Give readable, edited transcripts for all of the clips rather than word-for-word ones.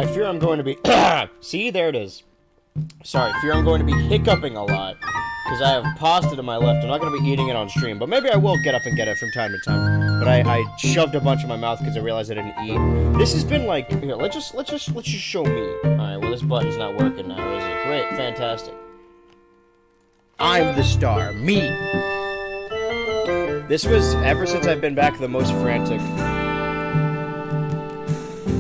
fear I'm going to be... See, there it is. Sorry, fear I'm going to be hiccuping a lot. Because I have pasta to my left. I'm not going to be eating it on stream. But maybe I will get up and get it from time to time. But I shoved a bunch in my mouth because I realized I didn't eat. This has been like... Here, let's just show me. Alright, well this button's not working now, is it? Great, fantastic. I'm the star. Me. This was, ever since I've been back, the most frantic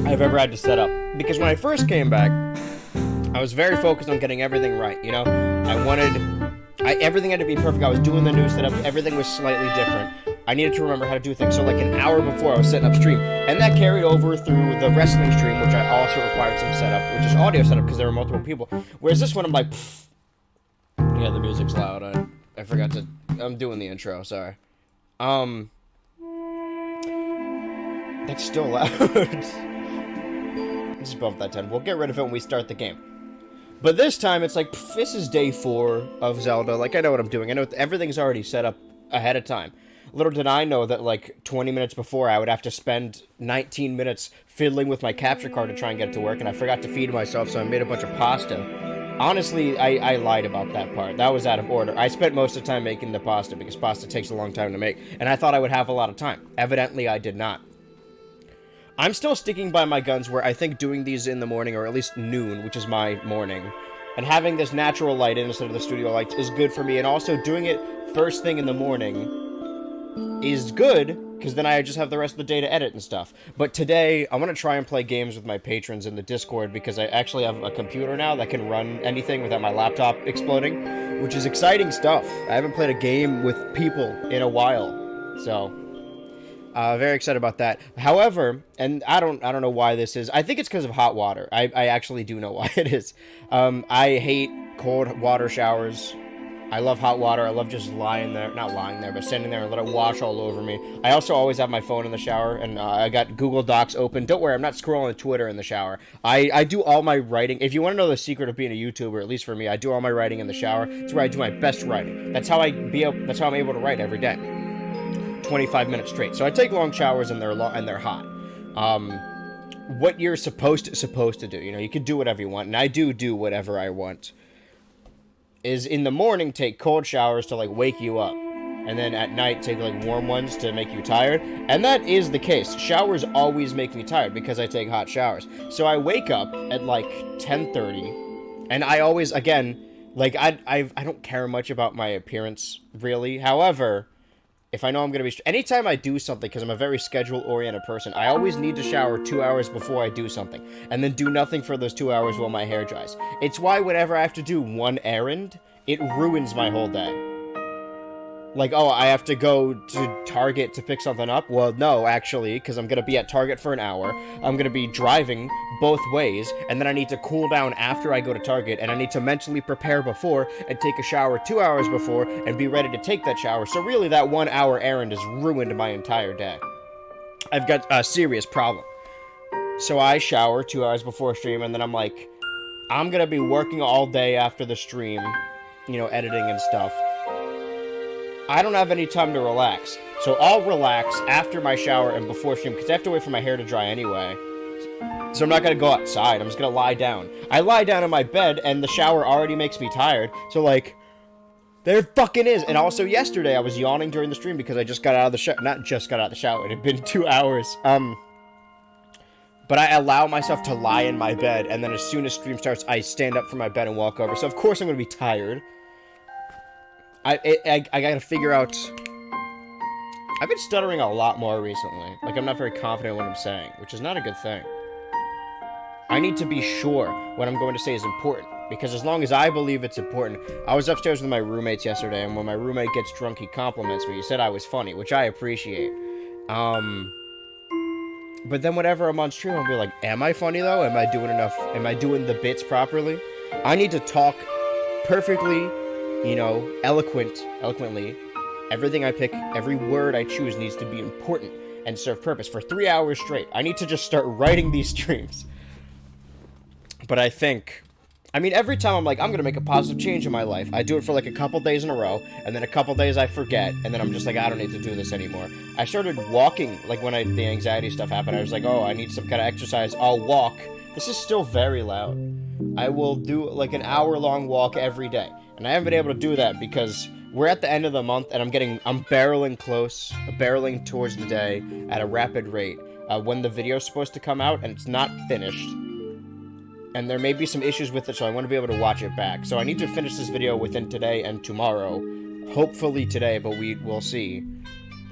I've ever had to set up. Because when I first came back, I was very focused on getting everything right, you know? Everything had to be perfect. I was doing the new setup. Everything was slightly different. I needed to remember how to do things. So like an hour before I was setting up stream. And that carried over through the wrestling stream, which I also required some setup, which is audio setup because there were multiple people. Whereas this one, I'm like, pfft. Yeah, the music's loud. I forgot to... I'm doing the intro, sorry. That's still loud. Just bump that 10. We'll get rid of it when we start the game. But this time, it's like, this is day 4 of Zelda. Like, I know what I'm doing. I know everything's already set up ahead of time. Little did I know that, like, 20 minutes before, I would have to spend 19 minutes fiddling with my capture card to try and get it to work, and I forgot to feed myself, so I made a bunch of pasta. Honestly, I lied about that part. That was out of order. I spent most of the time making the pasta, because pasta takes a long time to make, and I thought I would have a lot of time. Evidently, I did not. I'm still sticking by my guns where I think doing these in the morning, or at least noon, which is my morning, and having this natural light instead of the studio lights is good for me, and also doing it first thing in the morning is good, because then I just have the rest of the day to edit and stuff. But today, I want to try and play games with my patrons in the Discord, because I actually have a computer now that can run anything without my laptop exploding, which is exciting stuff. I haven't played a game with people in a while, so... very excited about that. However, and I don't know why this is. I think it's because of hot water. I actually do know why it is. I hate cold water showers. I love hot water. I love just lying there, not lying there, but standing there and let it wash all over me. I also always have my phone in the shower, and I got Google Docs open. Don't worry, I'm not scrolling Twitter in the shower. I do all my writing. If you want to know the secret of being a YouTuber, at least for me, I do all my writing in the shower. It's where I do my best writing. That's how I'm able to write every day. 25 minutes straight. So I take long showers and they're hot. What you're supposed to do, you know, you can do whatever you want, and I do whatever I want, is in the morning take cold showers to like wake you up, and then at night take like warm ones to make you tired. And that is the case. Showers always make me tired because I take hot showers. So I wake up at like 10:30, and I always, again, like I don't care much about my appearance really. However, if I know I'm going to be... Anytime I do something, because I'm a very schedule-oriented person, I always need to shower 2 hours before I do something, and then do nothing for those 2 hours while my hair dries. It's why whenever I have to do one errand, it ruins my whole day. Like, oh, I have to go to Target to pick something up? Well, no, actually, because I'm going to be at Target for an hour. I'm going to be driving both ways, and then I need to cool down after I go to Target, and I need to mentally prepare before and take a shower 2 hours before and be ready to take that shower. So really, that 1 hour errand has ruined my entire day. I've got a serious problem. So I shower 2 hours before stream, and then I'm like, I'm going to be working all day after the stream, you know, editing and stuff. I don't have any time to relax, so I'll relax after my shower and before stream, because I have to wait for my hair to dry anyway. So I'm not going to go outside, I'm just going to lie down. I lie down in my bed, and the shower already makes me tired, so like, there fucking is. And also yesterday, I was yawning during the stream because I just got out of the shower, not just got out of the shower, it had been 2 hours, but I allow myself to lie in my bed, and then as soon as stream starts, I stand up from my bed and walk over, so of course I'm going to be tired. I gotta figure out... I've been stuttering a lot more recently. Like, I'm not very confident in what I'm saying, which is not a good thing. I need to be sure what I'm going to say is important, because as long as I believe it's important... I was upstairs with my roommates yesterday, and when my roommate gets drunk, he compliments me. He said I was funny, which I appreciate. But then whenever I'm on stream, I'll be like, am I funny, though? Am I doing enough? Am I doing the bits properly? I need to talk perfectly... you know, eloquently. Everything I pick, every word I choose needs to be important and serve purpose for 3 hours straight. I need to just start writing these streams. But I think... I mean, every time I'm like, I'm gonna make a positive change in my life, I do it for like a couple days in a row, and then a couple days I forget, and then I'm just like, I don't need to do this anymore. I started walking, like when the anxiety stuff happened, I was like, oh, I need some kind of exercise, I'll walk This is still very loud. I will do like an hour-long walk every day. And I haven't been able to do that because we're at the end of the month and I'm barreling towards the day at a rapid rate. When the video's supposed to come out and it's not finished. And there may be some issues with it, so I want to be able to watch it back. So I need to finish this video within today and tomorrow. Hopefully today, but we'll see.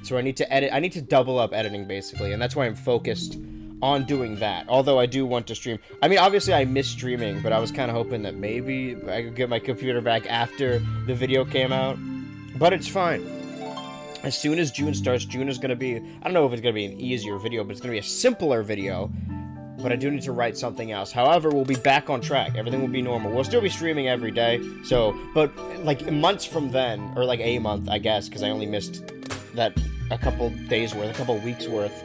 So I need to edit. I need to double up editing, basically. And that's why I'm focused on doing that. Although I do want to stream. I mean, obviously I miss streaming, but I was kind of hoping that maybe I could get my computer back after the video came out. But it's fine. As soon as June starts, June is going to be... I don't know if it's going to be an easier video, but it's going to be a simpler video. But I do need to write something else. However, we'll be back on track. Everything will be normal. We'll still be streaming every day. So, but like months from then, or like a month, I guess, because I only missed that a couple days worth, a couple weeks worth.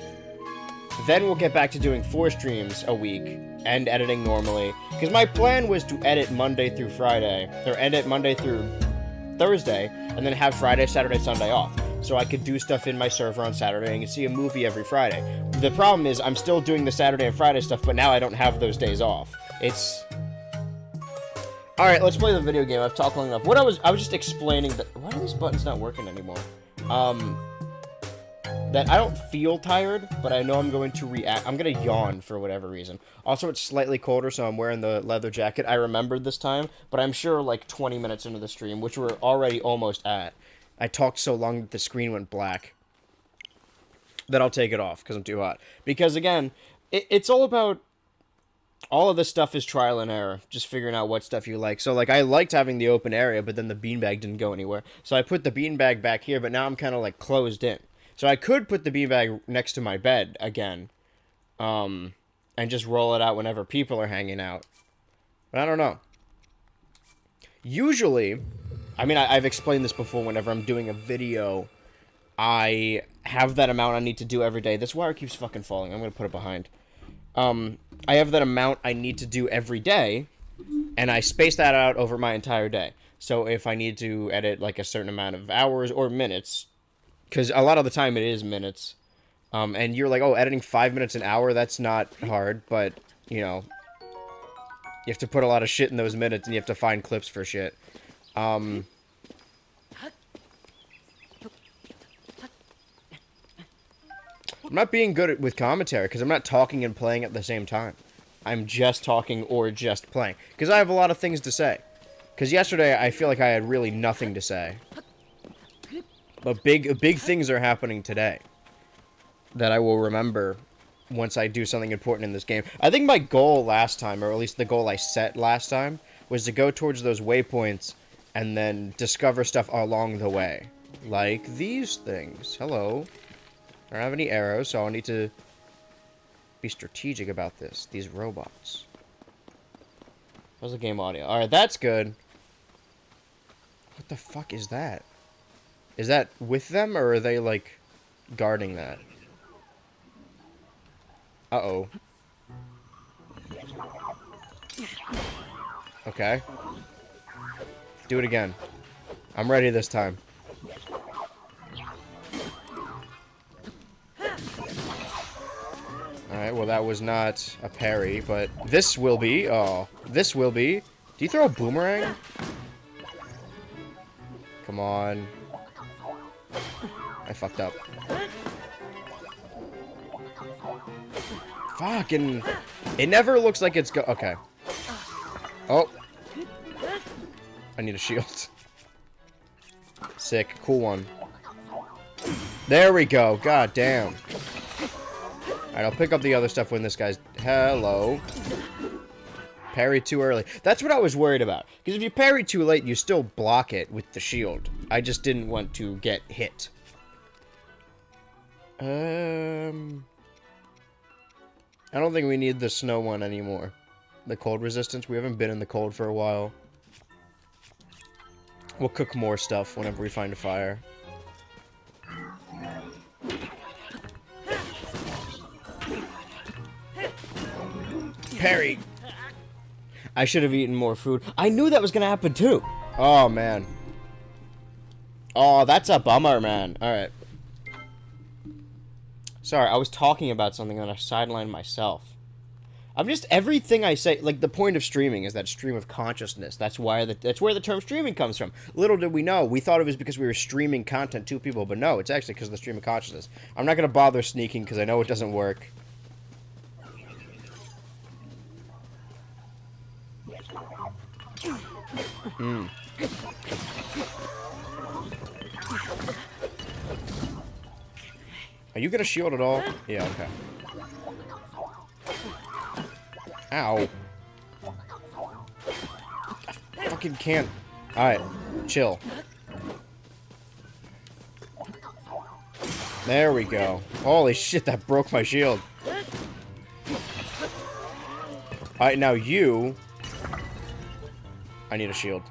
Then we'll get back to doing 4 streams a week and editing normally. Because my plan was to edit Monday through Friday, or edit Monday through Thursday, and then have Friday, Saturday, Sunday off. So I could do stuff in my server on Saturday and see a movie every Friday. The problem is I'm still doing the Saturday and Friday stuff, but now I don't have those days off. It's... Alright, let's play the video game. I've talked long enough. I was just explaining that... Why are these buttons not working anymore? That I don't feel tired, but I know I'm going to react. I'm going to yawn for whatever reason. Also, it's slightly colder, so I'm wearing the leather jacket. I remembered this time, but I'm sure like 20 minutes into the stream, which we're already almost at. I talked so long that the screen went black that I'll take it off because I'm too hot. Because, again, it's all about... All of this stuff is trial and error. Just figuring out what stuff you like. So, like, I liked having the open area, but then the beanbag didn't go anywhere. So I put the beanbag back here, but now I'm kind of, like, closed in. So I could put the beanbag next to my bed again. And just roll it out whenever people are hanging out. But I don't know. Usually... I mean, I've explained this before. Whenever I'm doing a video, I have that amount I need to do every day. This wire keeps fucking falling. I'm going to put it behind. I have that amount I need to do every day, and I space that out over my entire day. So if I need to edit, like, a certain amount of hours or minutes, because a lot of the time it is minutes, and you're like, oh, editing 5 minutes an hour, that's not hard, but, you know, you have to put a lot of shit in those minutes, and you have to find clips for shit. I'm not being good with commentary, because I'm not talking and playing at the same time. I'm just talking or just playing. Because I have a lot of things to say. Because yesterday, I feel like I had really nothing to say. But big things are happening today. That I will remember once I do something important in this game. I think my goal last time, or at least the goal I set last time, was to go towards those waypoints and then discover stuff along the way. Like these things. Hello. I don't have any arrows, so I'll need to be strategic about this. These robots. How's the game audio? Alright, that's good. What the fuck is that? Is that with them, or are they, like, guarding that? Uh-oh. Okay. Do it again. I'm ready this time. Alright, well that was not a parry, but this will be. Oh, this will be. Do you throw a boomerang? Come on. I fucked up. Fucking... It never looks like it's okay. Oh. I need a shield. Sick. Cool one. There we go. God damn. Alright, I'll pick up the other stuff when this guy's... Hello. Parry too early. That's what I was worried about. Because if you parry too late, you still block it with the shield. I just didn't want to get hit. I don't think we need the snow one anymore. The cold resistance. We haven't been in the cold for a while. We'll cook more stuff whenever we find a fire. Parry! I should have eaten more food. I knew that was gonna happen too! Oh, man. Oh, that's a bummer, man. Alright. Sorry, I was talking about something and I sidelined myself. I'm just everything I say. Like the point of streaming is that stream of consciousness. That's why that's where the term streaming comes from. Little did we know, we thought it was because we were streaming content to people, but no, it's actually because of the stream of consciousness. I'm not gonna bother sneaking because I know it doesn't work. Hmm. Are you gonna shield at all? Yeah, okay. Ow. I fucking can't. Alright, chill. There we go. Holy shit, that broke my shield. Alright, now you... I need a shield.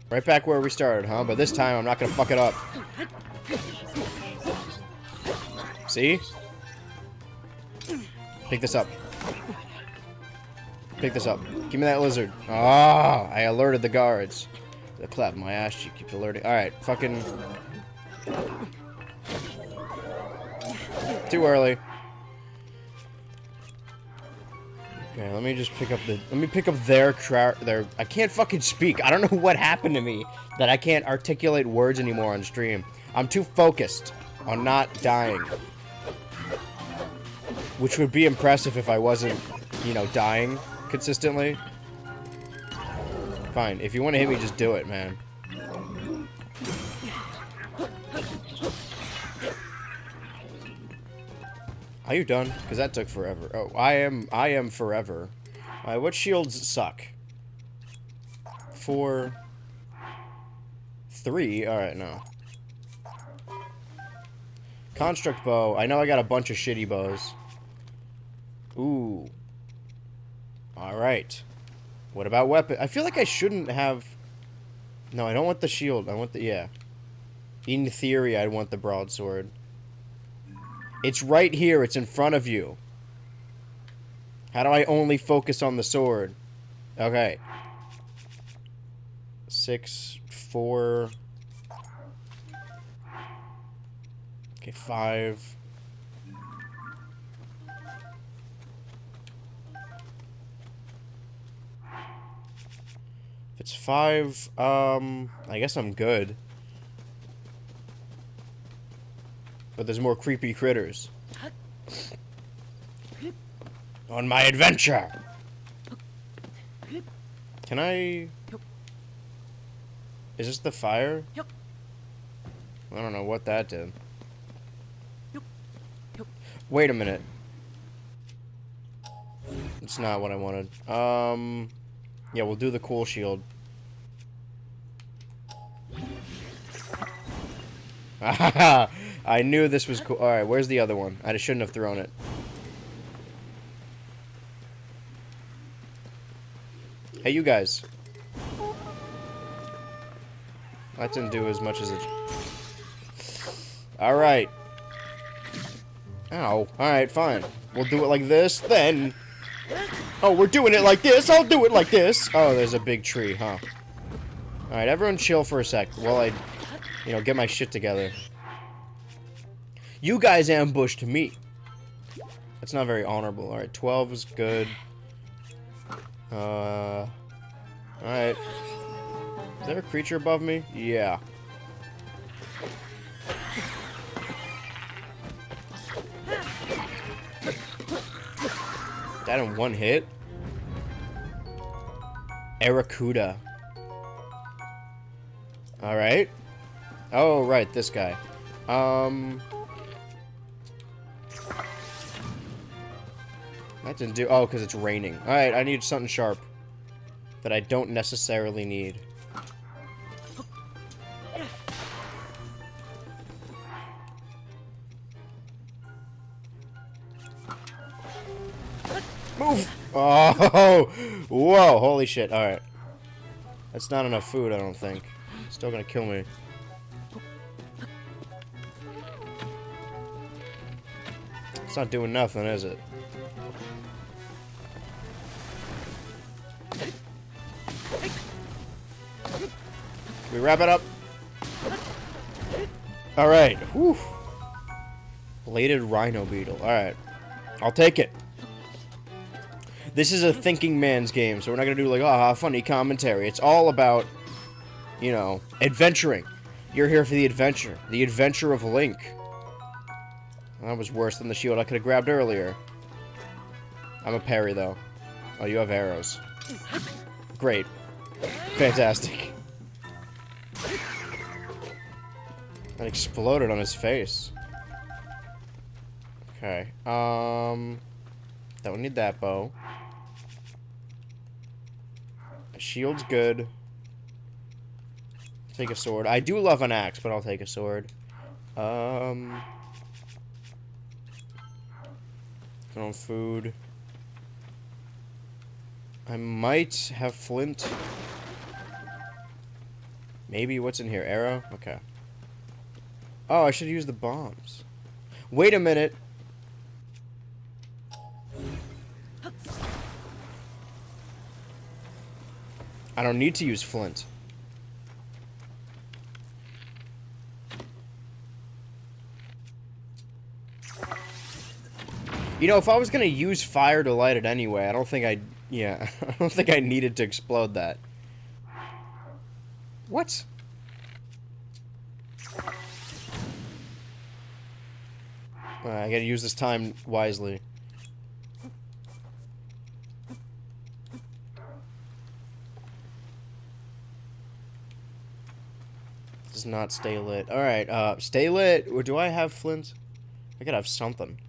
Right back where we started, huh? But this time, I'm not gonna fuck it up. See? Pick this up. Pick this up. Give me that lizard. Ah, I alerted the guards. The clap my ass, you keep alerting. Alright, fucking... Too early. Okay, let me just pick up the... Let me pick up their... I can't fucking speak. I don't know what happened to me that I can't articulate words anymore on stream. I'm too focused on not dying. Which would be impressive if I wasn't, you know, dying consistently. Fine. If you want to hit me, just do it, man. Are you done? Because that took forever. Oh, I am forever. Alright, what shields suck? 4... 3? Alright, no. Construct bow. I know I got a bunch of shitty bows. Ooh. Alright. What about weapon? I feel like I shouldn't have... No, I don't want the shield. I want the... Yeah. In theory, I'd want the broadsword. It's right here. It's in front of you. How do I only focus on the sword? Okay. 6, 4... Okay, 5... If it's 5, I guess I'm good. But there's more creepy critters. On my adventure! Can I... Is this the fire? I don't know what that did. Wait a minute. It's not what I wanted. Yeah, we'll do the cool shield. I knew this was cool. Alright, where's the other one? I shouldn't have thrown it. Hey, you guys. That didn't do as much as it... Alright. Ow. Alright, fine. We'll do it like this, then... Oh, we're doing it like this. I'll do it like this. Oh, there's a big tree, huh? Alright, everyone chill for a sec while I, you know, get my shit together. You guys ambushed me. That's not very honorable. Alright, 12 is good. Alright. Is there a creature above me? Yeah. That in one hit? Aracuda. Alright. Oh, right, this guy. That didn't do... Oh, because it's raining. Alright, I need something sharp. That I don't necessarily need. Move! Oh! Whoa, holy shit. Alright. That's not enough food, I don't think. Still gonna kill me. It's not doing nothing, is it? Can we wrap it up? Alright. Whew. Bladed rhino beetle. Alright. I'll take it. This is a thinking man's game, so we're not gonna do like, ah, funny commentary. It's all about, you know, adventuring. You're here for the adventure of Link. That was worse than the shield I could have grabbed earlier. I'm a parry, though. Oh, you have arrows. Great. Fantastic. That exploded on his face. Okay. Don't need that bow. A shield's good. Take a sword. I do love an axe, but I'll take a sword. On food. I might have flint. Maybe. What's in here? Arrow? Okay. Oh, I should use the bombs. Wait a minute. I don't need to use flint. You know, if I was gonna use fire to light it anyway, I don't think I... Yeah, I don't think I needed to explode that. What? I gotta use this time wisely. Does not stay lit. Alright, stay lit. Or do I have flint? I gotta have something.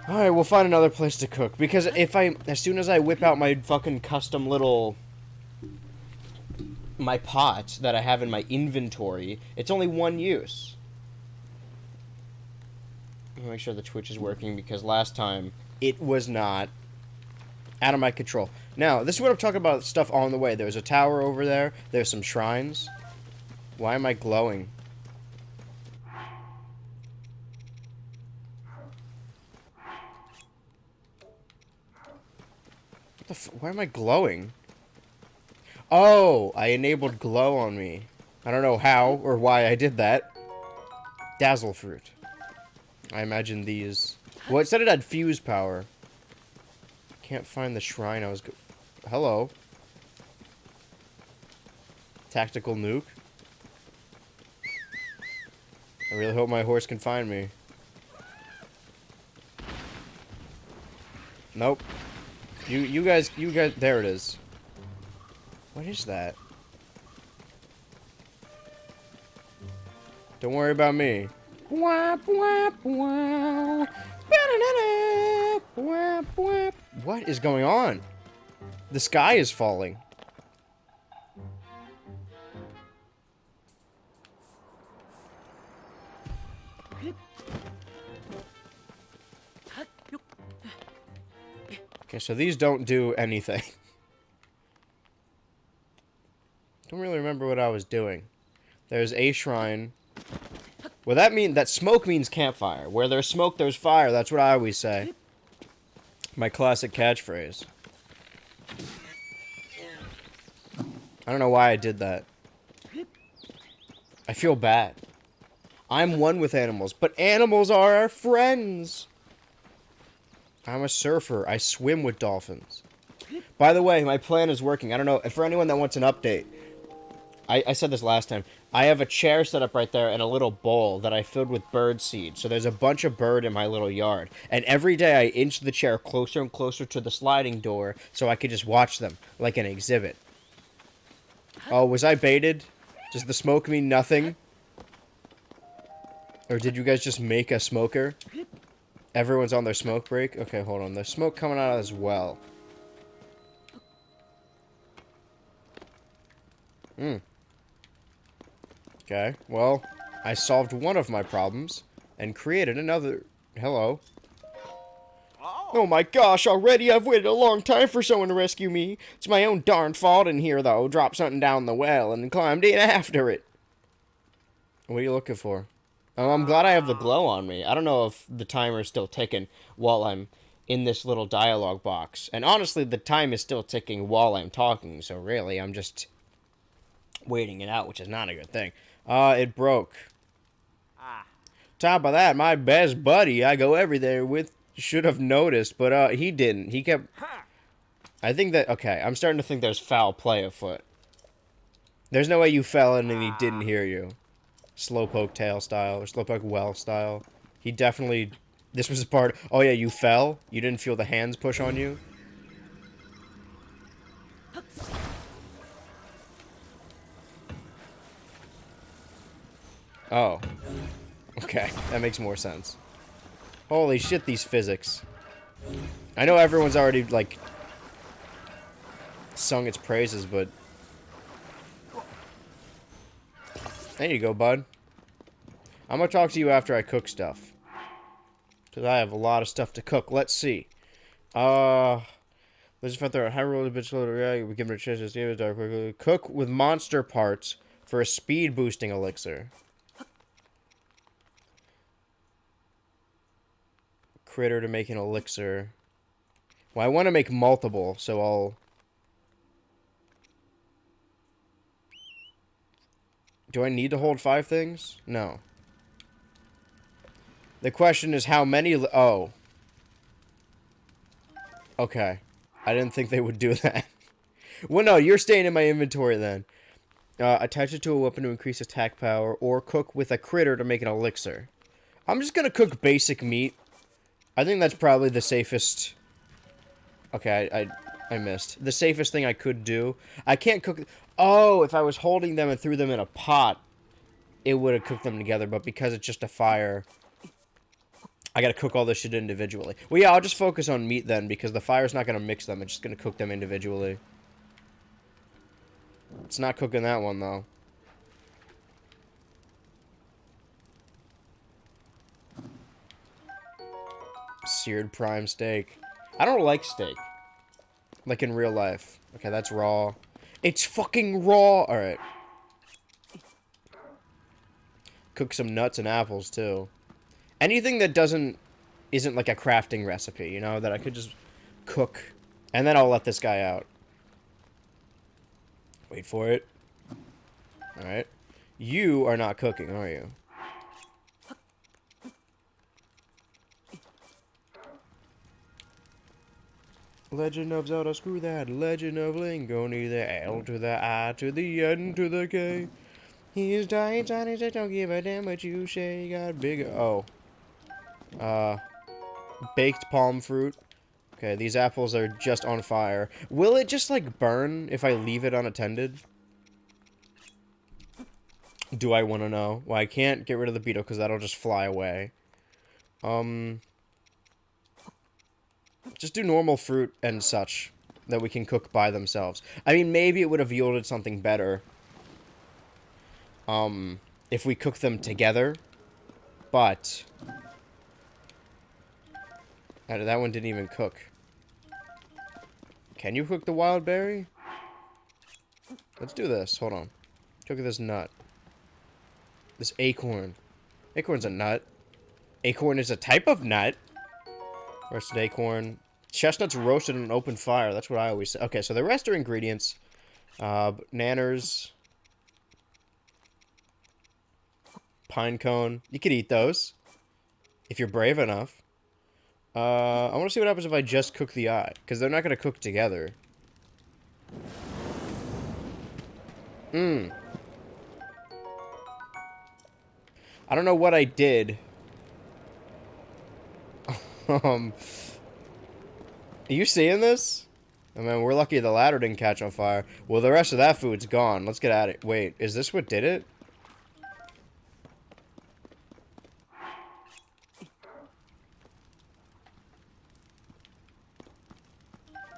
Alright, we'll find another place to cook. Because as soon as I whip out my fucking custom little... my pot that I have in my inventory, it's only one use. Let me make sure the Twitch is working, because last time, it was not out of my control. Now, this is what I'm talking about, stuff on the way. There's a tower over there. There's some shrines. Why am I glowing? Why am I glowing? Oh, I enabled glow on me. I don't know how or why I did that. Dazzle fruit. I imagine these... Well, it said it had fuse power. Can't find the shrine I was Hello. Tactical nuke. I really hope my horse can find me. Nope. You guys, there it is. What is that? Don't worry about me. What is going on? The sky is falling. Okay, so these don't do anything. Don't really remember what I was doing. There's a shrine. Well, that smoke means campfire. Where there's smoke, there's fire. That's what I always say. My classic catchphrase. I don't know why I did that. I feel bad. I'm one with animals, but animals are our friends. I'm a surfer. I swim with dolphins. By the way, my plan is working. I don't know. For anyone that wants an update, I said this last time. I have a chair set up right there and a little bowl that I filled with bird seed. So there's a bunch of bird in my little yard. And every day I inch the chair closer and closer to the sliding door so I could just watch them like an exhibit. Oh, was I baited? Does the smoke mean nothing? Or did you guys just make a smoker? Everyone's on their smoke break? Okay, hold on. There's smoke coming out as well. Okay, well, I solved one of my problems and created another. Hello. Oh my gosh, already? I've waited a long time for someone to rescue me. It's my own darn fault in here, though. Dropped something down the well and climbed in after it. What are you looking for? Oh, I'm glad I have the glow on me. I don't know if the timer's still ticking while I'm in this little dialogue box. And honestly, the time is still ticking while I'm talking, so really, I'm just waiting it out, which is not a good thing. It broke. Top of that, my best buddy I go everywhere with should have noticed, but he didn't. He kept... I think that... Okay, I'm starting to think there's foul play afoot. There's no way you fell in and he didn't hear you. Slowpoke tail style, or slowpoke well style. He definitely... This was a part... Oh yeah, you fell? You didn't feel the hands push on you? Oh. Okay, that makes more sense. Holy shit, these physics. I know everyone's already, like, sung its praises, but... There you go, bud. I'm gonna talk to you after I cook stuff. Because I have a lot of stuff to cook. Let's see. Let's just find out how roll the bitch loader. Yeah, we give him a chance to see it dark quickly. Cook with monster parts for a speed boosting elixir. Critter to make an elixir. Well, I want to make multiple, so I'll... Do I need to hold 5 things? No. The question is how many... Oh. Okay. I didn't think they would do that. Well, no, you're staying in my inventory then. Attach it to a weapon to increase attack power, or cook with a critter to make an elixir. I'm just gonna cook basic meat. I think that's probably the safest... Okay, I missed. The safest thing I could do. I can't cook... Oh, if I was holding them and threw them in a pot, it would have cooked them together, but because it's just a fire... I gotta cook all this shit individually. Well, yeah, I'll just focus on meat then, because the fire's not gonna mix them. It's just gonna cook them individually. It's not cooking that one, though. Seared prime steak. I don't like steak. Like in real life. Okay, that's raw. It's fucking raw! Alright. Cook some nuts and apples, too. Anything that isn't like a crafting recipe, you know, that I could just cook. And then I'll let this guy out. Wait for it. Alright. You are not cooking, are you? Legend of Zelda, screw that. Legend of Link, go need the L to the I to the N to the K. He's dying, tiny, don't give a damn what you say. Got big. Oh. Baked palm fruit. Okay, these apples are just on fire. Will it just, like, burn if I leave it unattended? Do I want to know? Well, I can't get rid of the beetle because that'll just fly away. Just do normal fruit and such that we can cook by themselves. I mean, maybe it would have yielded something better if we cook them together, but that one didn't even cook. Can you cook the wild berry? Let's do this. Hold on. Cook this nut. This acorn. Acorn's a nut. Acorn is a type of nut. Roasted acorn. Chestnuts roasted in an open fire. That's what I always say. Okay, so the rest are ingredients. Nanners. Pine cone. You could eat those. If you're brave enough. I want to see what happens if I just cook the eye. Because they're not going to cook together. I don't know what I did. Are you seeing this? I mean, we're lucky the ladder didn't catch on fire. Well, the rest of that food's gone. Let's get at it. Wait, is this what did it?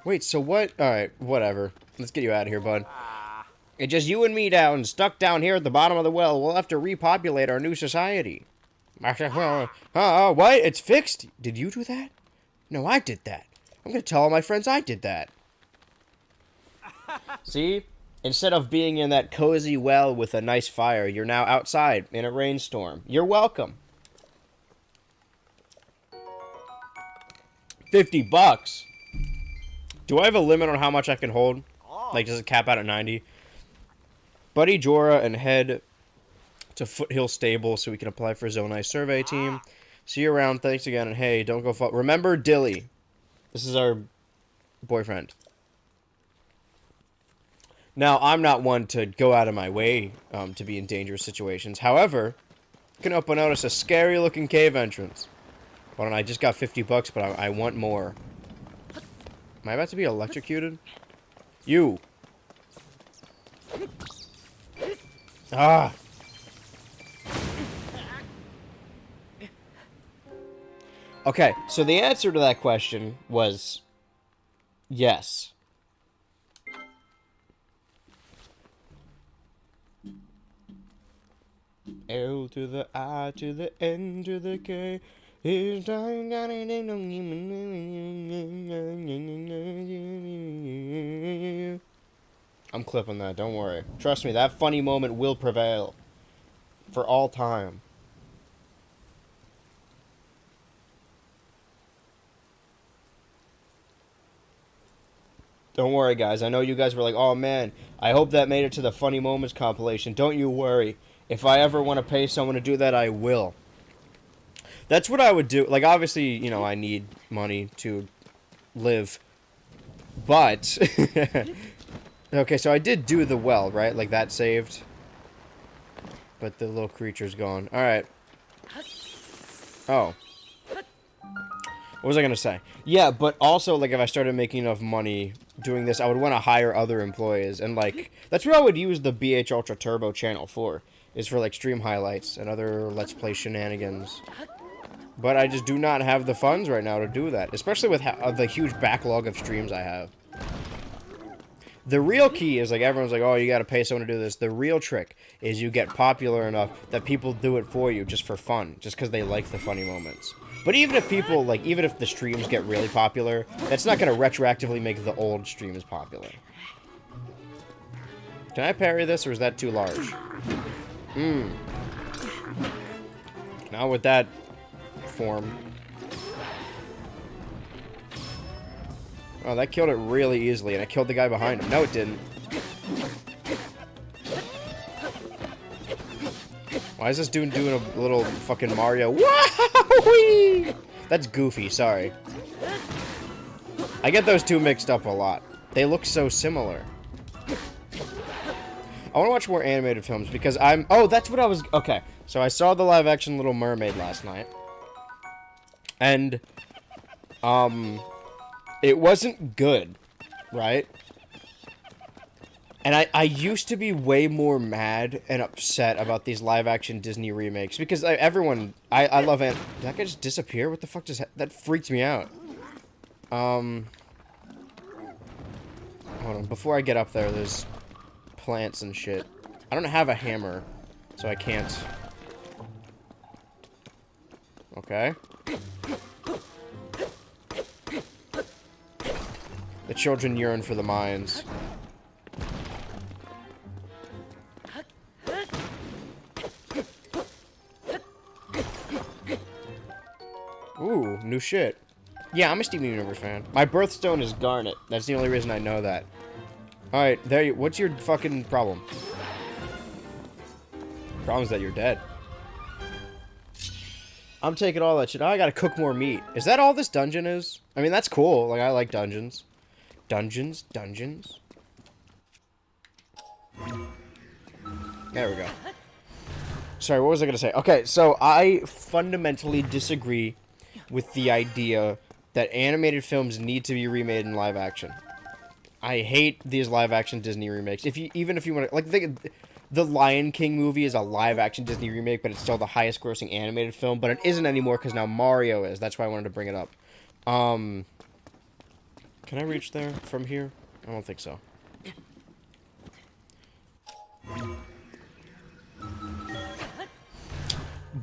Wait, so what? Alright, whatever. Let's get you out of here, bud. It's just you and me down, stuck down here at the bottom of the well. We'll have to repopulate our new society. What? It's fixed? Did you do that? No, I did that. I'm gonna tell all my friends I did that. See? Instead of being in that cozy well with a nice fire, you're now outside in a rainstorm. You're welcome. $50. Do I have a limit on how much I can hold? Like, does it cap out at 90? Buddy Jorah and head to Foothill Stable so we can apply for Zonai Survey Team. See you around. Thanks again. And hey, don't go. Remember Dilly. This is our boyfriend. Now, I'm not one to go out of my way to be in dangerous situations. However, you can open notice a scary-looking cave entrance. Hold on, I just got $50, but I want more. Am I about to be electrocuted? You. Ah. Okay, so the answer to that question was yes. L to the I to the N to the K. I'm clipping that, don't worry. Trust me, that funny moment will prevail. For all time. Don't worry, guys. I know you guys were like, oh man, I hope that made it to the funny moments compilation. Don't you worry. If I ever want to pay someone to do that, I will. That's what I would do. Like, obviously, you know, I need money to live. But, okay, so I did do the well, right? Like, that saved. But the little creature's gone. Alright. Oh. What was I going to say? Yeah, but also, like, if I started making enough money doing this, I would want to hire other employees. And, like, that's what I would use the BH Ultra Turbo channel for. Is for, like, stream highlights and other Let's Play shenanigans. But I just do not have the funds right now to do that. Especially with the huge backlog of streams I have. The real key is, like, everyone's like, oh, you gotta pay someone to do this. The real trick is you get popular enough that people do it for you just for fun. Just because they like the funny moments. But even if people, like, even if the streams get really popular, that's not gonna retroactively make the old streams popular. Can I parry this, or is that too large? Not with that form. Oh, that killed it really easily, and I killed the guy behind him. No, it didn't. Why is this dude doing a little fucking Mario? Woo-wee! That's goofy, sorry. I get those two mixed up a lot. They look so similar. I want to watch more animated films because I'm... Oh, that's what I was... Okay, so I saw the live-action Little Mermaid last night. And, it wasn't good, right? And I used to be way more mad and upset about these live-action Disney remakes. Because everyone... I love... Did that guy just disappear? What the fuck just... That freaked me out. Hold on. Before I get up there, there's... plants and shit. I don't have a hammer, so I can't. Okay. The children yearn for the mines. Ooh, new shit. Yeah, I'm a Steven Universe fan. My birthstone is garnet. That's the only reason I know that. Alright, there you... What's your fucking problem? Problem is that you're dead. I'm taking all that shit. Oh, I gotta cook more meat. Is that all this dungeon is? I mean, that's cool. Like, I like dungeons. Dungeons? Dungeons? There we go. Sorry, what was I gonna say? Okay, so I fundamentally disagree with the idea that animated films need to be remade in live action. I hate these live-action Disney remakes. Even if you want to... Like, the Lion King movie is a live-action Disney remake, but it's still the highest-grossing animated film. But it isn't anymore, because now Mario is. That's why I wanted to bring it up. Can I reach there from here? I don't think so.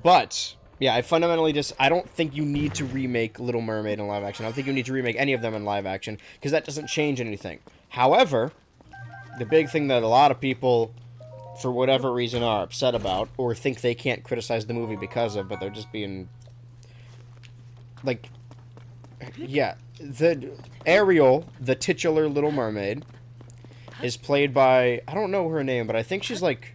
But... Yeah, I fundamentally just... I don't think you need to remake Little Mermaid in live action. I don't think you need to remake any of them in live action, because that doesn't change anything. However, the big thing that a lot of people, for whatever reason, are upset about, or think they can't criticize the movie because of, but they're just being... Like... Yeah, the... Ariel, the titular Little Mermaid, is played by... I don't know her name, but I think she's, like...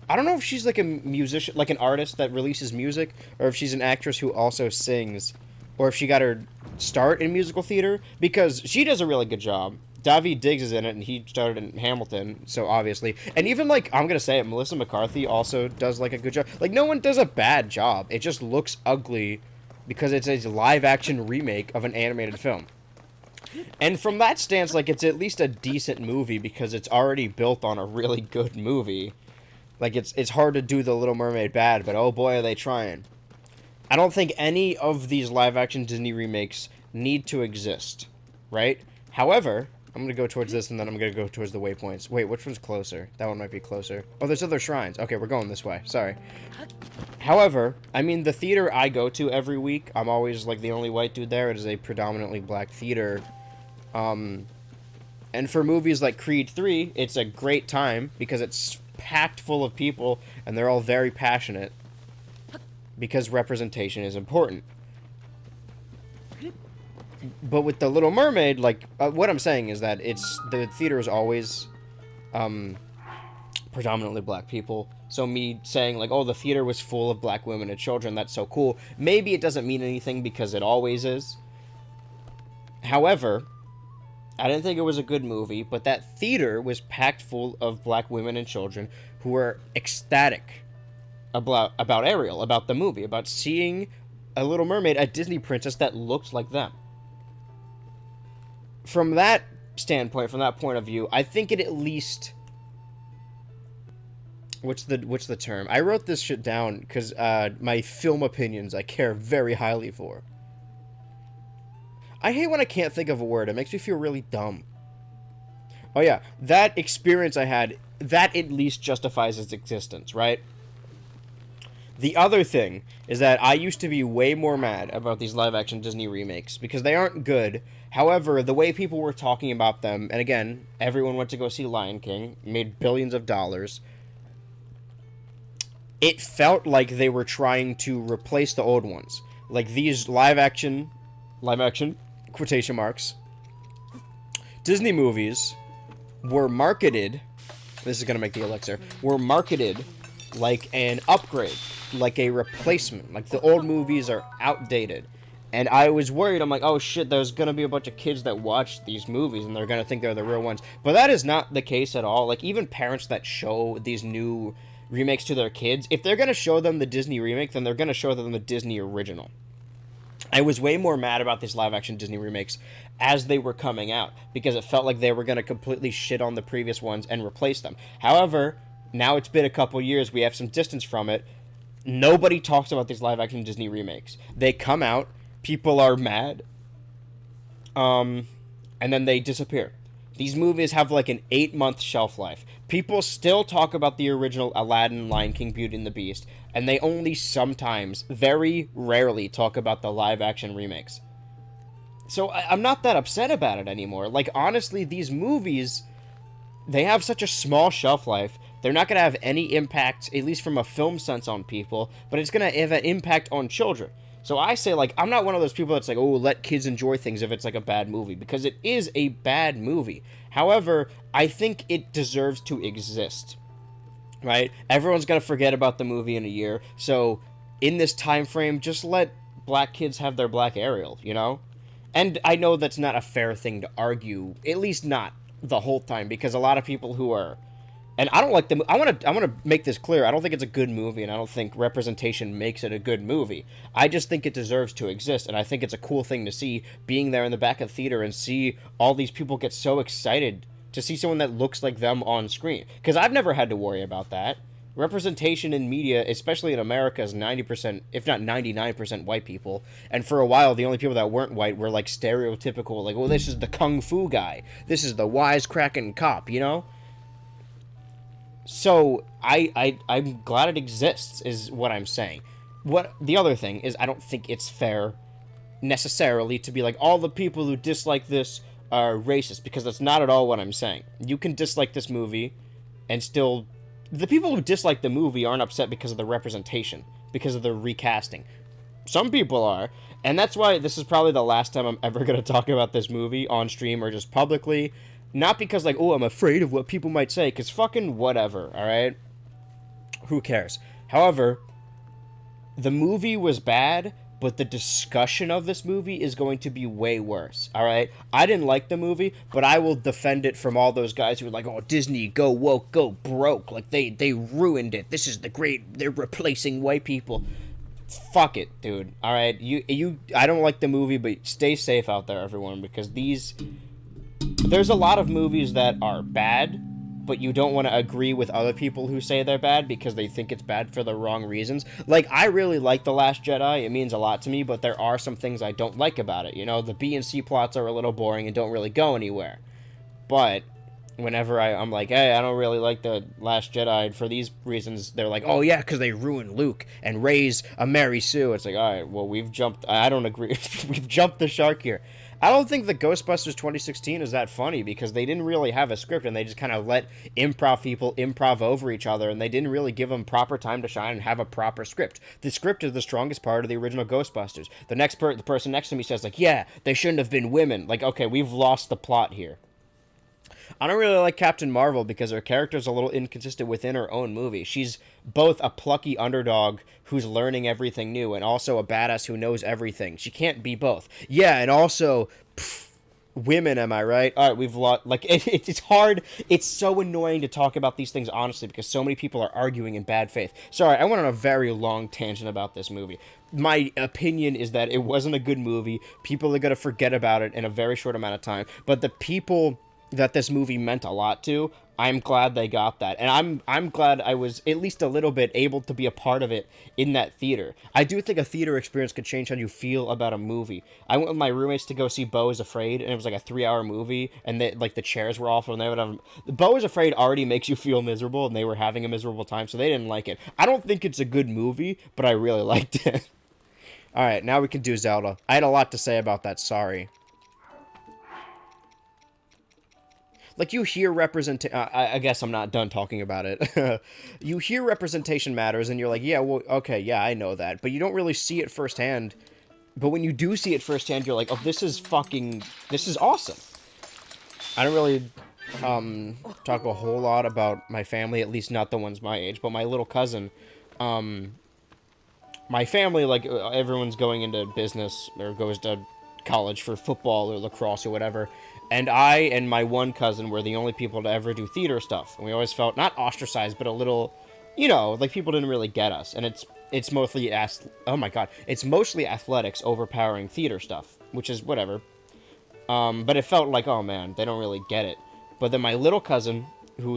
I don't know if she's like a musician, like an artist that releases music, or if she's an actress who also sings, or if she got her start in musical theater, because she does a really good job. Daveed Diggs is in it, and he started in Hamilton, so obviously. And even, like, I'm gonna say it, Melissa McCarthy also does, like, a good job. Like, no one does a bad job. It just looks ugly because it's a live-action remake of an animated film. And from that stance, like, it's at least a decent movie because it's already built on a really good movie. Like, it's hard to do The Little Mermaid bad, but oh boy, are they trying. I don't think any of these live-action Disney remakes need to exist, right? However, I'm going to go towards this, and then I'm going to go towards the waypoints. Wait, which one's closer? That one might be closer. Oh, there's other shrines. Okay, we're going this way. Sorry. However, I mean, the theater I go to every week, I'm always, like, the only white dude there. It is a predominantly black theater. And for movies like Creed 3, it's a great time because it's packed full of people, and they're all very passionate because representation is important. But with The Little Mermaid, like, what I'm saying is that the theater is always predominantly black people. So me saying, like, oh, the theater was full of black women and children, that's so cool. Maybe it doesn't mean anything because it always is. However, I didn't think it was a good movie, but that theater was packed full of black women and children who were ecstatic about Ariel, about the movie, about seeing a Little Mermaid, a Disney princess that looked like them. From that standpoint, from that point of view, I think it at least... What's the term? I wrote this shit down because my film opinions I care very highly for. I hate when I can't think of a word. It makes me feel really dumb. Oh yeah, that experience I had, that at least justifies its existence, right? The other thing is that I used to be way more mad about these live-action Disney remakes because they aren't good. However, the way people were talking about them, and again, everyone went to go see Lion King, made billions of dollars. It felt like they were trying to replace the old ones. Like these live-action, quotation marks, Disney movies were marketed, this is going to make the elixir, were marketed like an upgrade, like a replacement. Like the old movies are outdated. And I was worried, I'm like, oh shit, there's going to be a bunch of kids that watch these movies and they're going to think they're the real ones. But that is not the case at all. Like even parents that show these new remakes to their kids, if they're going to show them the Disney remake, then they're going to show them the Disney original. I was way more mad about these live-action Disney remakes as they were coming out because it felt like they were going to completely shit on the previous ones and replace them. However, now it's been a couple years, we have some distance from it. Nobody talks about these live-action Disney remakes. They come out, people are mad, and then they disappear. These movies have like an 8-month shelf life. People still talk about the original Aladdin, Lion King, Beauty and the Beast, and they only sometimes, very rarely, talk about the live-action remakes. So I'm not that upset about it anymore. Like, honestly, these movies, they have such a small shelf life. They're not going to have any impact, at least from a film sense, on people, but it's going to have an impact on children. So I say, like, I'm not one of those people that's like, oh, let kids enjoy things if it's, like, a bad movie, because it is a bad movie. However, I think it deserves to exist, right? Everyone's going to forget about the movie in a year, so in this time frame, just let black kids have their black Ariel, you know? And I know that's not a fair thing to argue, at least not the whole time, because a lot of people who are... And I don't like the... I want to make this clear. I don't think it's a good movie, and I don't think representation makes it a good movie. I just think it deserves to exist, and I think it's a cool thing to see, being there in the back of the theater and see all these people get so excited to see someone that looks like them on screen. Because I've never had to worry about that. Representation in media, especially in America, is 90%, if not 99% white people. And for a while, the only people that weren't white were, like, stereotypical, like, well, this is the kung fu guy. This is the wisecracking cop, you know? So, I'm glad it exists, is what I'm saying. What the other thing is, I don't think it's fair, necessarily, to be like, all the people who dislike this are racist, because that's not at all what I'm saying. You can dislike this movie, and still... The people who dislike the movie aren't upset because of the representation, because of the recasting. Some people are, and that's why this is probably the last time I'm ever going to talk about this movie on stream or just publicly. Not because, like, oh, I'm afraid of what people might say, because fucking whatever, alright? Who cares? However, the movie was bad, but the discussion of this movie is going to be way worse. All right, I didn't like the movie, but I will defend it from all those guys who were like, "Oh, Disney, go woke, go broke! Like they ruined it. This is the great. They're replacing white people." Fuck it, dude. All right, you. I don't like the movie, but stay safe out there, everyone, because there's a lot of movies that are bad, but you don't want to agree with other people who say they're bad because they think it's bad for the wrong reasons. Like, I really like The Last Jedi. It means a lot to me, but there are some things I don't like about it. You know, the B and C plots are a little boring and don't really go anywhere. But whenever I'm like, hey, I don't really like The Last Jedi for these reasons, they're like, oh, yeah, because they ruined Luke and Rey's a Mary Sue. It's like, all right, well, I don't agree. We've jumped the shark here. I don't think the Ghostbusters 2016 is that funny because they didn't really have a script and they just kind of let improv people improv over each other and they didn't really give them proper time to shine and have a proper script. The script is the strongest part of the original Ghostbusters. The person next to me says, like, yeah, they shouldn't have been women. Like, okay, we've lost the plot here. I don't really like Captain Marvel because her character's a little inconsistent within her own movie. She's both a plucky underdog who's learning everything new and also a badass who knows everything. She can't be both. Yeah, and also, women, am I right? All right, we've lost. Like, it's hard. It's so annoying to talk about these things honestly because so many people are arguing in bad faith. Sorry, I went on a very long tangent about this movie. My opinion is that it wasn't a good movie. People are going to forget about it in a very short amount of time. But the people that this movie meant a lot to, I'm glad they got that. And I'm glad I was at least a little bit able to be a part of it in that theater. I do think a theater experience could change how you feel about a movie. I went with my roommates to go see Beau is Afraid, and it was like a 3-hour movie, and the chairs were awful, and they would have... Beau is Afraid already makes you feel miserable, and they were having a miserable time, so they didn't like it. I don't think it's a good movie, but I really liked it. Alright, now we can do Zelda. I had a lot to say about that, sorry. Like, you hear representation... I guess I'm not done talking about it. You hear representation matters, and you're like, yeah, well, okay, yeah, I know that. But you don't really see it firsthand. But when you do see it firsthand, you're like, oh, this is awesome. I don't really talk a whole lot about my family, at least not the ones my age, but my little cousin. My family, like, everyone's going into business or goes to college for football or lacrosse or whatever. And I and my one cousin were the only people to ever do theater stuff. And we always felt, not ostracized, but a little, you know, like people didn't really get us. And it's mostly, oh my god, it's mostly athletics overpowering theater stuff, which is whatever. But it felt like, oh man, they don't really get it. But then my little cousin, who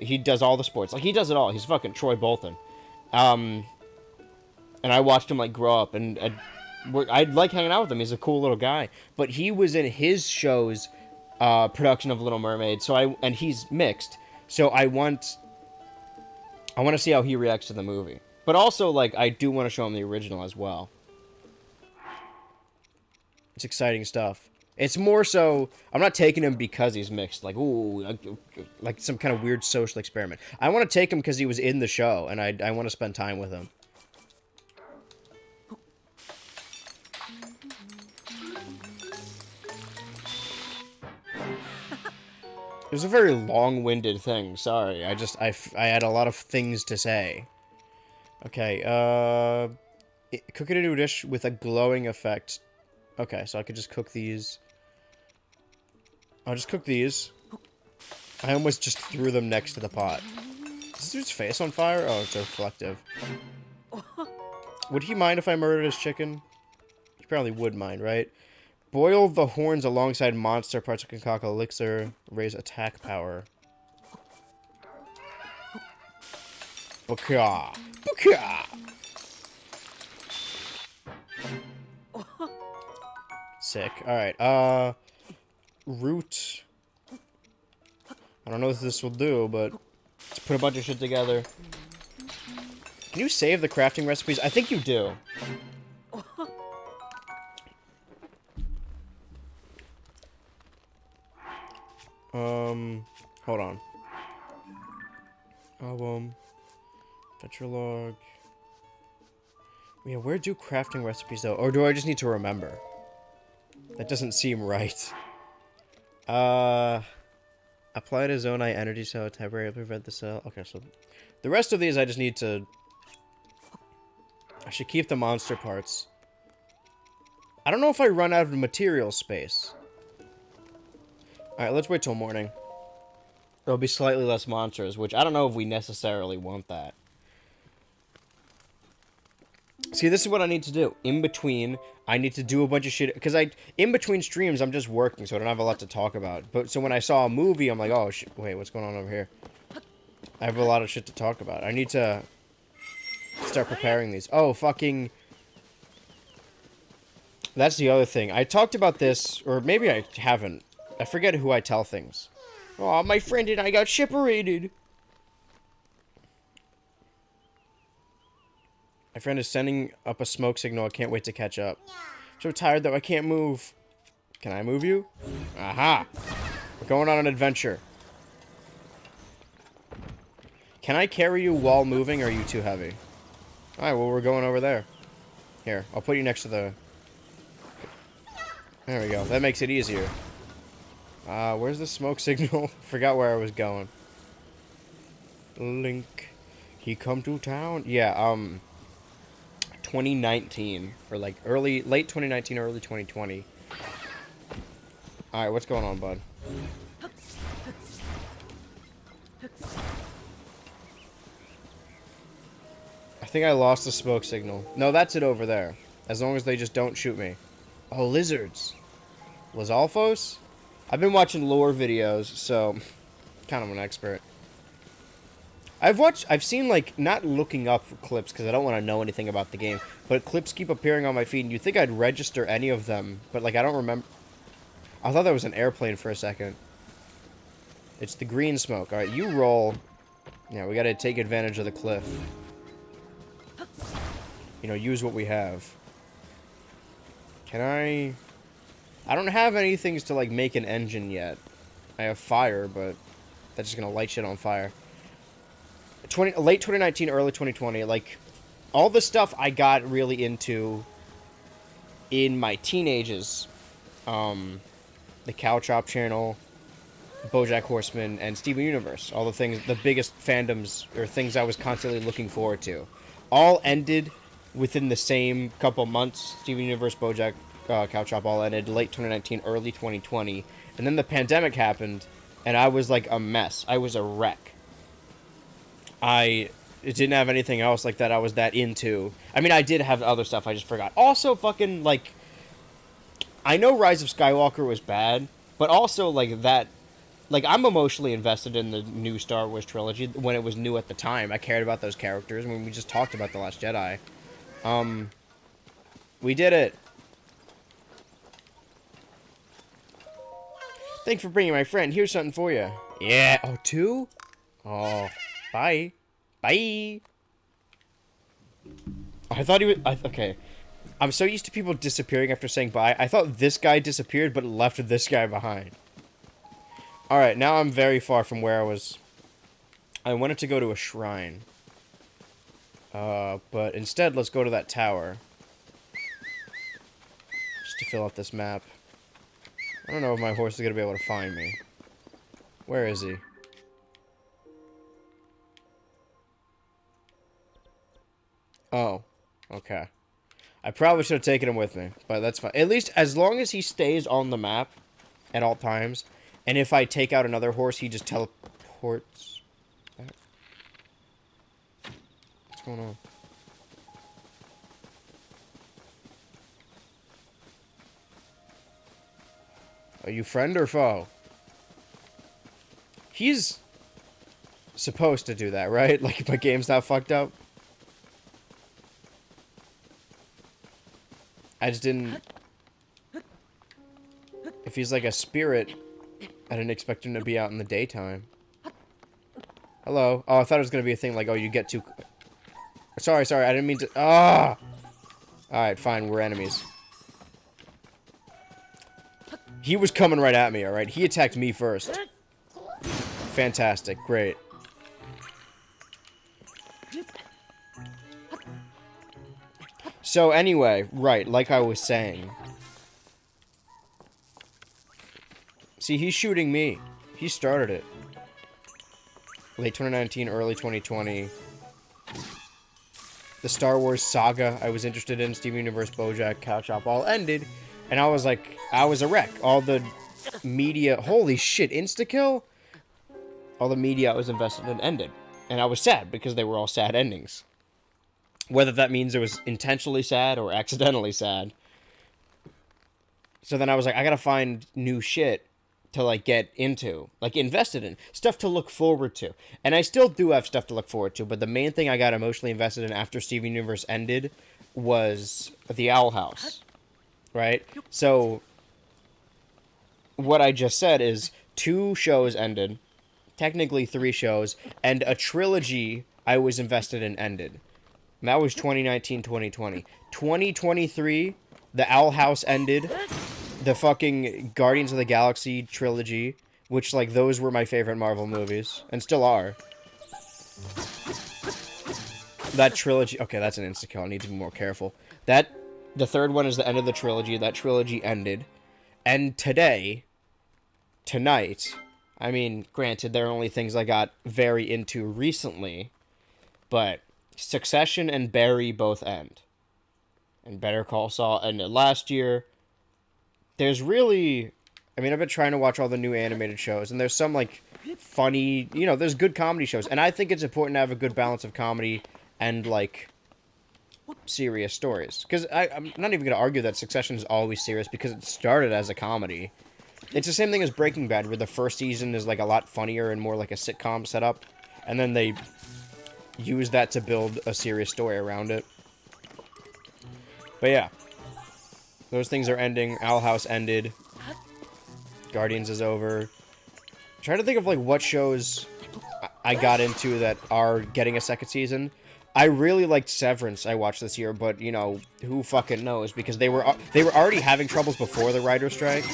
he does all the sports. Like, he does it all. He's fucking Troy Bolton. And I watched him, like, grow up, and I like hanging out with him. He's a cool little guy. But he was in his show's production of Little Mermaid, and he's mixed. So I want to see how he reacts to the movie. But also, like, I do want to show him the original as well. It's exciting stuff. It's more so, I'm not taking him because he's mixed. Like, ooh, like some kind of weird social experiment. I want to take him because he was in the show, and I want to spend time with him. It was a very long-winded thing. Sorry, I had a lot of things to say. Okay, cook it into a dish with a glowing effect. Okay, so I could just cook these. I'll just cook these. I almost just threw them next to the pot. Is this dude's face on fire? Oh, it's reflective. Would he mind if I murdered his chicken? He probably would mind, right? Boil the horns alongside monster parts of concoct elixir. Raise attack power. Baka! Baka! Sick. Alright, root. I don't know what this will do, but let's put a bunch of shit together. Can you save the crafting recipes? I think you do. Hold on. Album. Fetcher log. Yeah, where do crafting recipes though? Or do I just need to remember? That doesn't seem right. Apply to Zonai energy cell temporarily prevent the cell. Okay, so The rest of these I just need to... I should keep the monster parts. I don't know if I run out of material space. Alright, let's wait till morning. There'll be slightly less monsters, which I don't know if we necessarily want that. See, this is what I need to do. In between, I need to do a bunch of shit. Because in between streams, I'm just working, so I don't have a lot to talk about. But so when I saw a movie, I'm like, oh, shit, wait, what's going on over here? I have a lot of shit to talk about. I need to start preparing these. Oh, fucking... That's the other thing. I talked about this, or maybe I haven't. I forget who I tell things. Oh, my friend and I got separated. My friend is sending up a smoke signal. I can't wait to catch up. So tired, though. I can't move. Can I move you? Aha! We're going on an adventure. Can I carry you while moving, or are you too heavy? Alright, well, we're going over there. Here, I'll put you next to the... There we go. That makes it easier. Where's the smoke signal? Forgot where I was going. Link. He come to town? Yeah, 2019. Or like late 2019, early 2020. Alright, what's going on, bud? I think I lost the smoke signal. No, that's it over there. As long as they just don't shoot me. Oh, lizards. Lizalfos? I've been watching lore videos, so kind of an expert. I've seen, like, not looking up clips because I don't want to know anything about the game, but clips keep appearing on my feed, and you'd think I'd register any of them, but, like, I don't remember. I thought that was an airplane for a second. It's the green smoke. Alright, you roll. Yeah, we gotta take advantage of the cliff. You know, use what we have. Can I don't have any things to, like, make an engine yet. I have fire, but that's just gonna light shit on fire. Late 2019, early 2020, like, all the stuff I got really into in my teenagers. The Cow Chop channel, BoJack Horseman, and Steven Universe. All the things, the biggest fandoms, or things I was constantly looking forward to. All ended within the same couple months. Steven Universe, BoJack, Cow Chop all ended late 2019, early 2020. And then the pandemic happened, and I was like a mess. I was a wreck. I didn't have anything else like that I was that into. I mean, I did have other stuff, I just forgot. Also, fucking, like, I know Rise of Skywalker was bad, but also, like, that... Like, I'm emotionally invested in the new Star Wars trilogy when it was new at the time. I cared about those characters. I mean, we just talked about The Last Jedi. We did it. Thanks for bringing my friend. Here's something for you. Yeah. Oh, two? Oh, bye. Bye. I thought he was... okay. I'm so used to people disappearing after saying bye. I thought this guy disappeared, but left this guy behind. Alright, now I'm very far from where I was. I wanted to go to a shrine. But instead, let's go to that tower. Just to fill out this map. I don't know if my horse is going to be able to find me. Where is he? Oh, okay. I probably should have taken him with me, but that's fine. At least, as long as he stays on the map at all times, and if I take out another horse, he just teleports back. What's going on? Are you friend or foe? He's supposed to do that, right? Like, if my game's not fucked up. I just didn't... If he's like a spirit, I didn't expect him to be out in the daytime. Hello. Oh, I thought it was going to be a thing like, oh, you get too... Sorry, I didn't mean to... Ah! Alright, fine, we're enemies. He was coming right at me, alright? He attacked me first. Fantastic, great. So anyway, right, like I was saying. See, he's shooting me. He started it. late 2019, early 2020. The Star Wars saga I was interested in, Steven Universe, BoJack, Cow Chop, all ended. And I was like, I was a wreck. All the media, holy shit, insta-kill? All the media I was invested in ended. And I was sad because they were all sad endings. Whether that means it was intentionally sad or accidentally sad. So then I was like, I gotta find new shit to, like, get into. Like, invested in. Stuff to look forward to. And I still do have stuff to look forward to, but the main thing I got emotionally invested in after Steven Universe ended was The Owl House. Right? So, what I just said is 2 shows ended. Technically 3 shows. And a trilogy I was invested in ended. And that was 2019, 2020. 2023, The Owl House ended. The fucking Guardians of the Galaxy trilogy, which, like, those were my favorite Marvel movies, and still are. That trilogy... Okay, that's an insta-kill. I need to be more careful. The 3rd one is the end of the trilogy. That trilogy ended. And tonight... I mean, granted, there are only things I got very into recently, but Succession and Barry both end. And Better Call Saul ended last year. There's really... I mean, I've been trying to watch all the new animated shows, and there's some, like, funny... You know, there's good comedy shows. And I think it's important to have a good balance of comedy and, like, serious stories. Because I'm not even going to argue that Succession is always serious, because it started as a comedy. It's the same thing as Breaking Bad, where the first season is, like, a lot funnier and more like a sitcom setup. And then they use that to build a serious story around it. But yeah. Those things are ending. Owl House ended. Guardians is over. I'm trying to think of, like, what shows I got into that are getting a second season. I really liked Severance I watched this year, but, you know, who fucking knows? Because they were already having troubles before the writer's strike.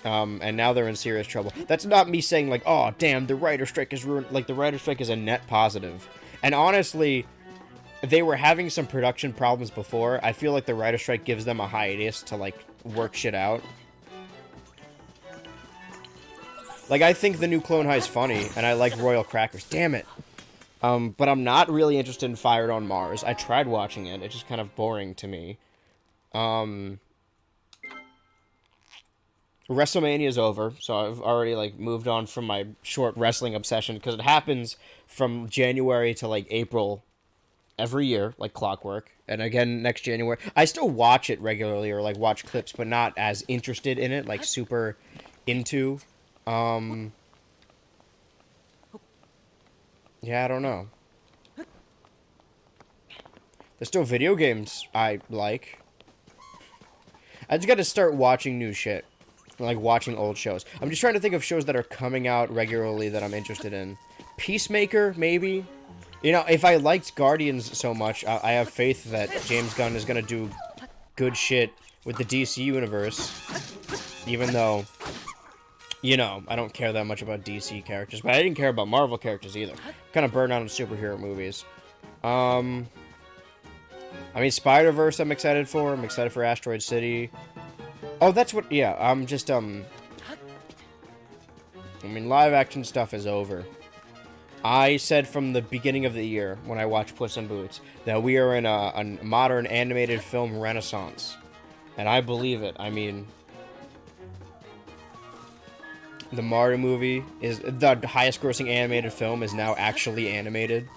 And now they're in serious trouble. That's not me saying, like, oh, damn, the writer's strike is ruined. Like, the writer's strike is a net positive. And honestly... They were having some production problems before. I feel like the writer's strike gives them a hiatus to, like, work shit out. Like, I think the new Clone High is funny, and I like Royal Crackers. Damn it. But I'm not really interested in Fired on Mars. I tried watching it. It's just kind of boring to me. WrestleMania is over, so I've already, like, moved on from my short wrestling obsession, because it happens from January to, like, April every year, like clockwork, and again next January. I still watch it regularly, or, like, watch clips, but not as interested in it, like, super into. Yeah, I don't know. There's still video games I like. I just gotta start watching new shit. Like, watching old shows. I'm just trying to think of shows that are coming out regularly that I'm interested in. Peacemaker, maybe? You know, if I liked Guardians so much, I have faith that James Gunn is gonna do good shit with the DC universe. Even though, you know, I don't care that much about DC characters. But I didn't care about Marvel characters either. Kind of burned out on superhero movies. I mean, Spider-Verse I'm excited for. I'm excited for Asteroid City. Oh, that's what... Yeah, I'm just, I mean, live-action stuff is over. I said from the beginning of the year, when I watched Puss in Boots, that we are in a modern animated film renaissance. And I believe it. I mean, the Mario movie is... The highest-grossing animated film is now actually animated.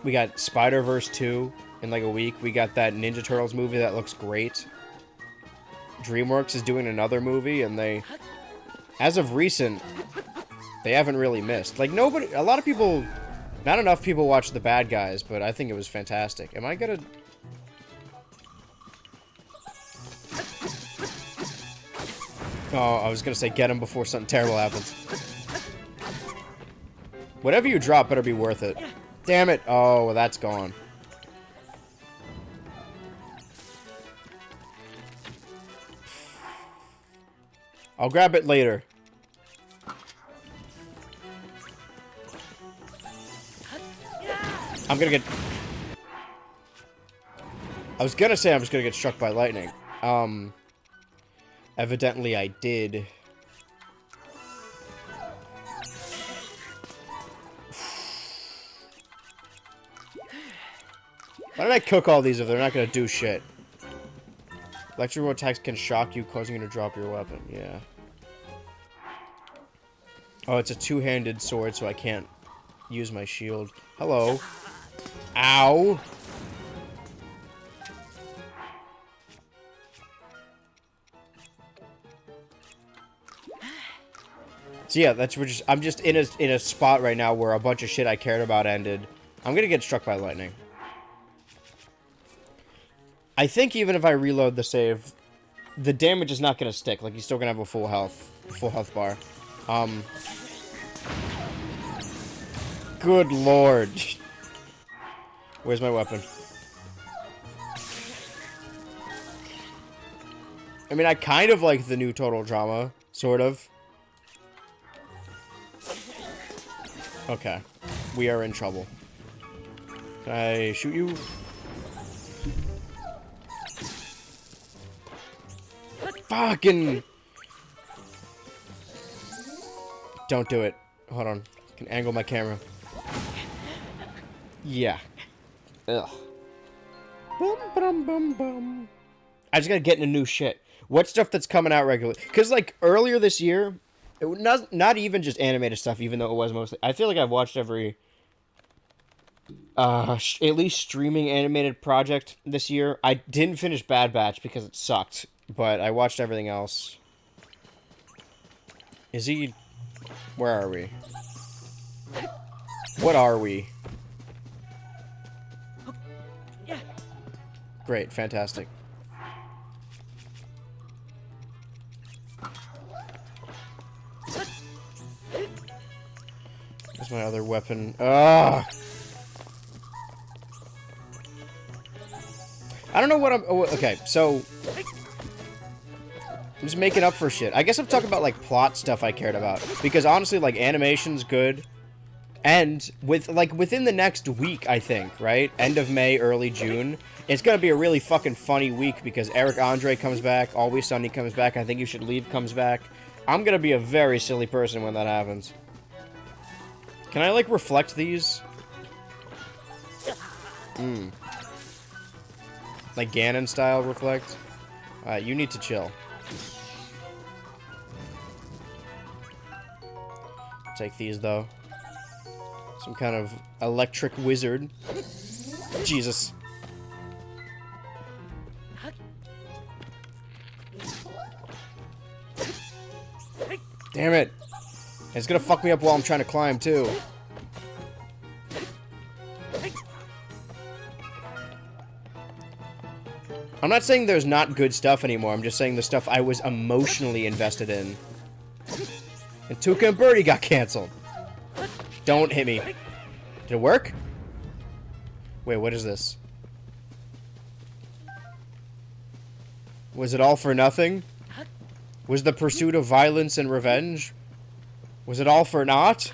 We got Spider-Verse 2 in, like, a week. We got that Ninja Turtles movie that looks great. DreamWorks is doing another movie, and they... As of recent... They haven't really missed. Like, nobody... A lot of people... Not enough people watch The Bad Guys, but I think it was fantastic. Am I gonna... Oh, I was gonna say get him before something terrible happens. Whatever you drop better be worth it. Damn it! Oh, well, that's gone. I'll grab it later. I'm gonna get... I was gonna say I'm just gonna get struck by lightning. Evidently I did. I cook all these if they're not gonna do shit? Electrical attacks can shock you, causing you to drop your weapon. Yeah. Oh, it's a two-handed sword, so I can't use my shield. Hello. Ow. So yeah, I'm just in a spot right now where a bunch of shit I cared about ended. I'm gonna get struck by lightning. I think even if I reload the save, the damage is not gonna stick. Like, he's still gonna have a full health bar. Good lord. Where's my weapon? I mean, I kind of like the new Total Drama, sort of. Okay. We are in trouble. Can I shoot you? Fucking... Don't do it. Hold on. I can angle my camera. Yeah. Ugh. Boom, bum, bum, bum. I just gotta get into new shit. What stuff that's coming out regularly? Because, like, earlier this year, it was not even just animated stuff, even though it was mostly... I feel like I've watched every... at least streaming animated project this year. I didn't finish Bad Batch because it sucked, but I watched everything else. Is he... Where are we? What are we? Great, fantastic. Where's my other weapon? Ugh! I don't know what I'm... Oh, okay, so... I'm just making up for shit. I guess I'm talking about, like, plot stuff I cared about. Because, honestly, like, animation's good. And, within the next week, I think, right? End of May, early June. It's gonna be a really fucking funny week because Eric Andre comes back, Always Sunny comes back, I Think You Should Leave comes back. I'm gonna be a very silly person when that happens. Can I, like, reflect these? Like Ganon style reflect? Alright, you need to chill. Take these, though. Some kind of electric wizard. Jesus. Damn it. It's gonna fuck me up while I'm trying to climb, too. I'm not saying there's not good stuff anymore. I'm just saying the stuff I was emotionally invested in. And Tuca and Birdie got canceled. Don't hit me. Did it work? Wait, what is this? Was it all for nothing? Was the pursuit of violence and revenge? Was it all for naught?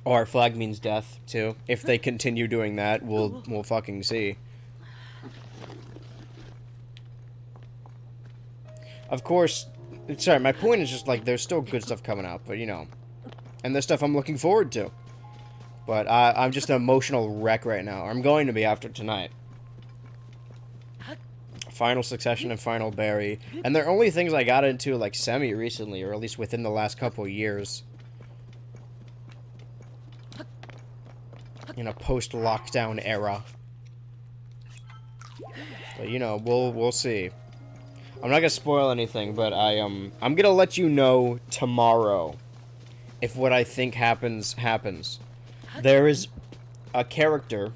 Oh, our flag means death, too. If they continue doing that, we'll fucking see. Of course, sorry, my point is just, like, there's still good stuff coming out, but, you know. And there's stuff I'm looking forward to. But I'm just an emotional wreck right now. I'm going to be after tonight. Final Succession and Final Berry. And they're only things I got into, like, semi-recently, or at least within the last couple years. In a post-lockdown era. But, you know, we'll see. I'm not gonna spoil anything, but I'm gonna let you know tomorrow if what I think happens. There is a character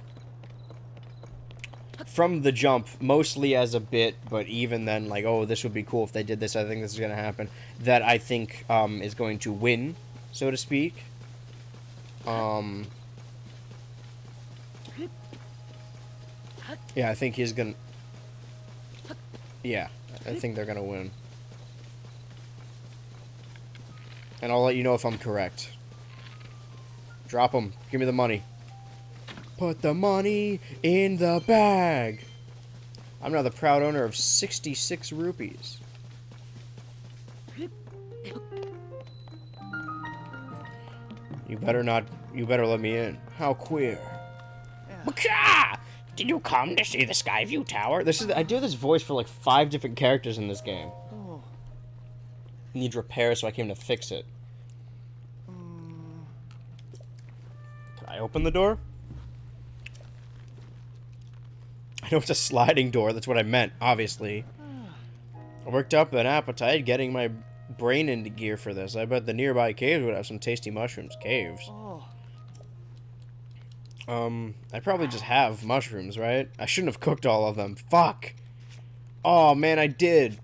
from the jump, mostly as a bit, but even then, like, oh, this would be cool if they did this, I think this is gonna happen, that I think is going to win, so to speak. Yeah, I think he's gonna... Yeah, I think they're gonna win. And I'll let you know if I'm correct. Drop them. Give me the money. Put the money in the bag. I'm now the proud owner of 66 rupees. You better let me in. How queer. Yeah. Did you come to see the Skyview Tower? I do this voice for like 5 different characters in this game. Oh. Needs repair, so I came to fix it. Can I open the door? I know it's a sliding door, that's what I meant, obviously. I worked up an appetite getting my brain into gear for this. I bet the nearby caves would have some tasty mushrooms. Caves? Oh. I probably just have mushrooms, right? I shouldn't have cooked all of them. Fuck! Oh, man, I did.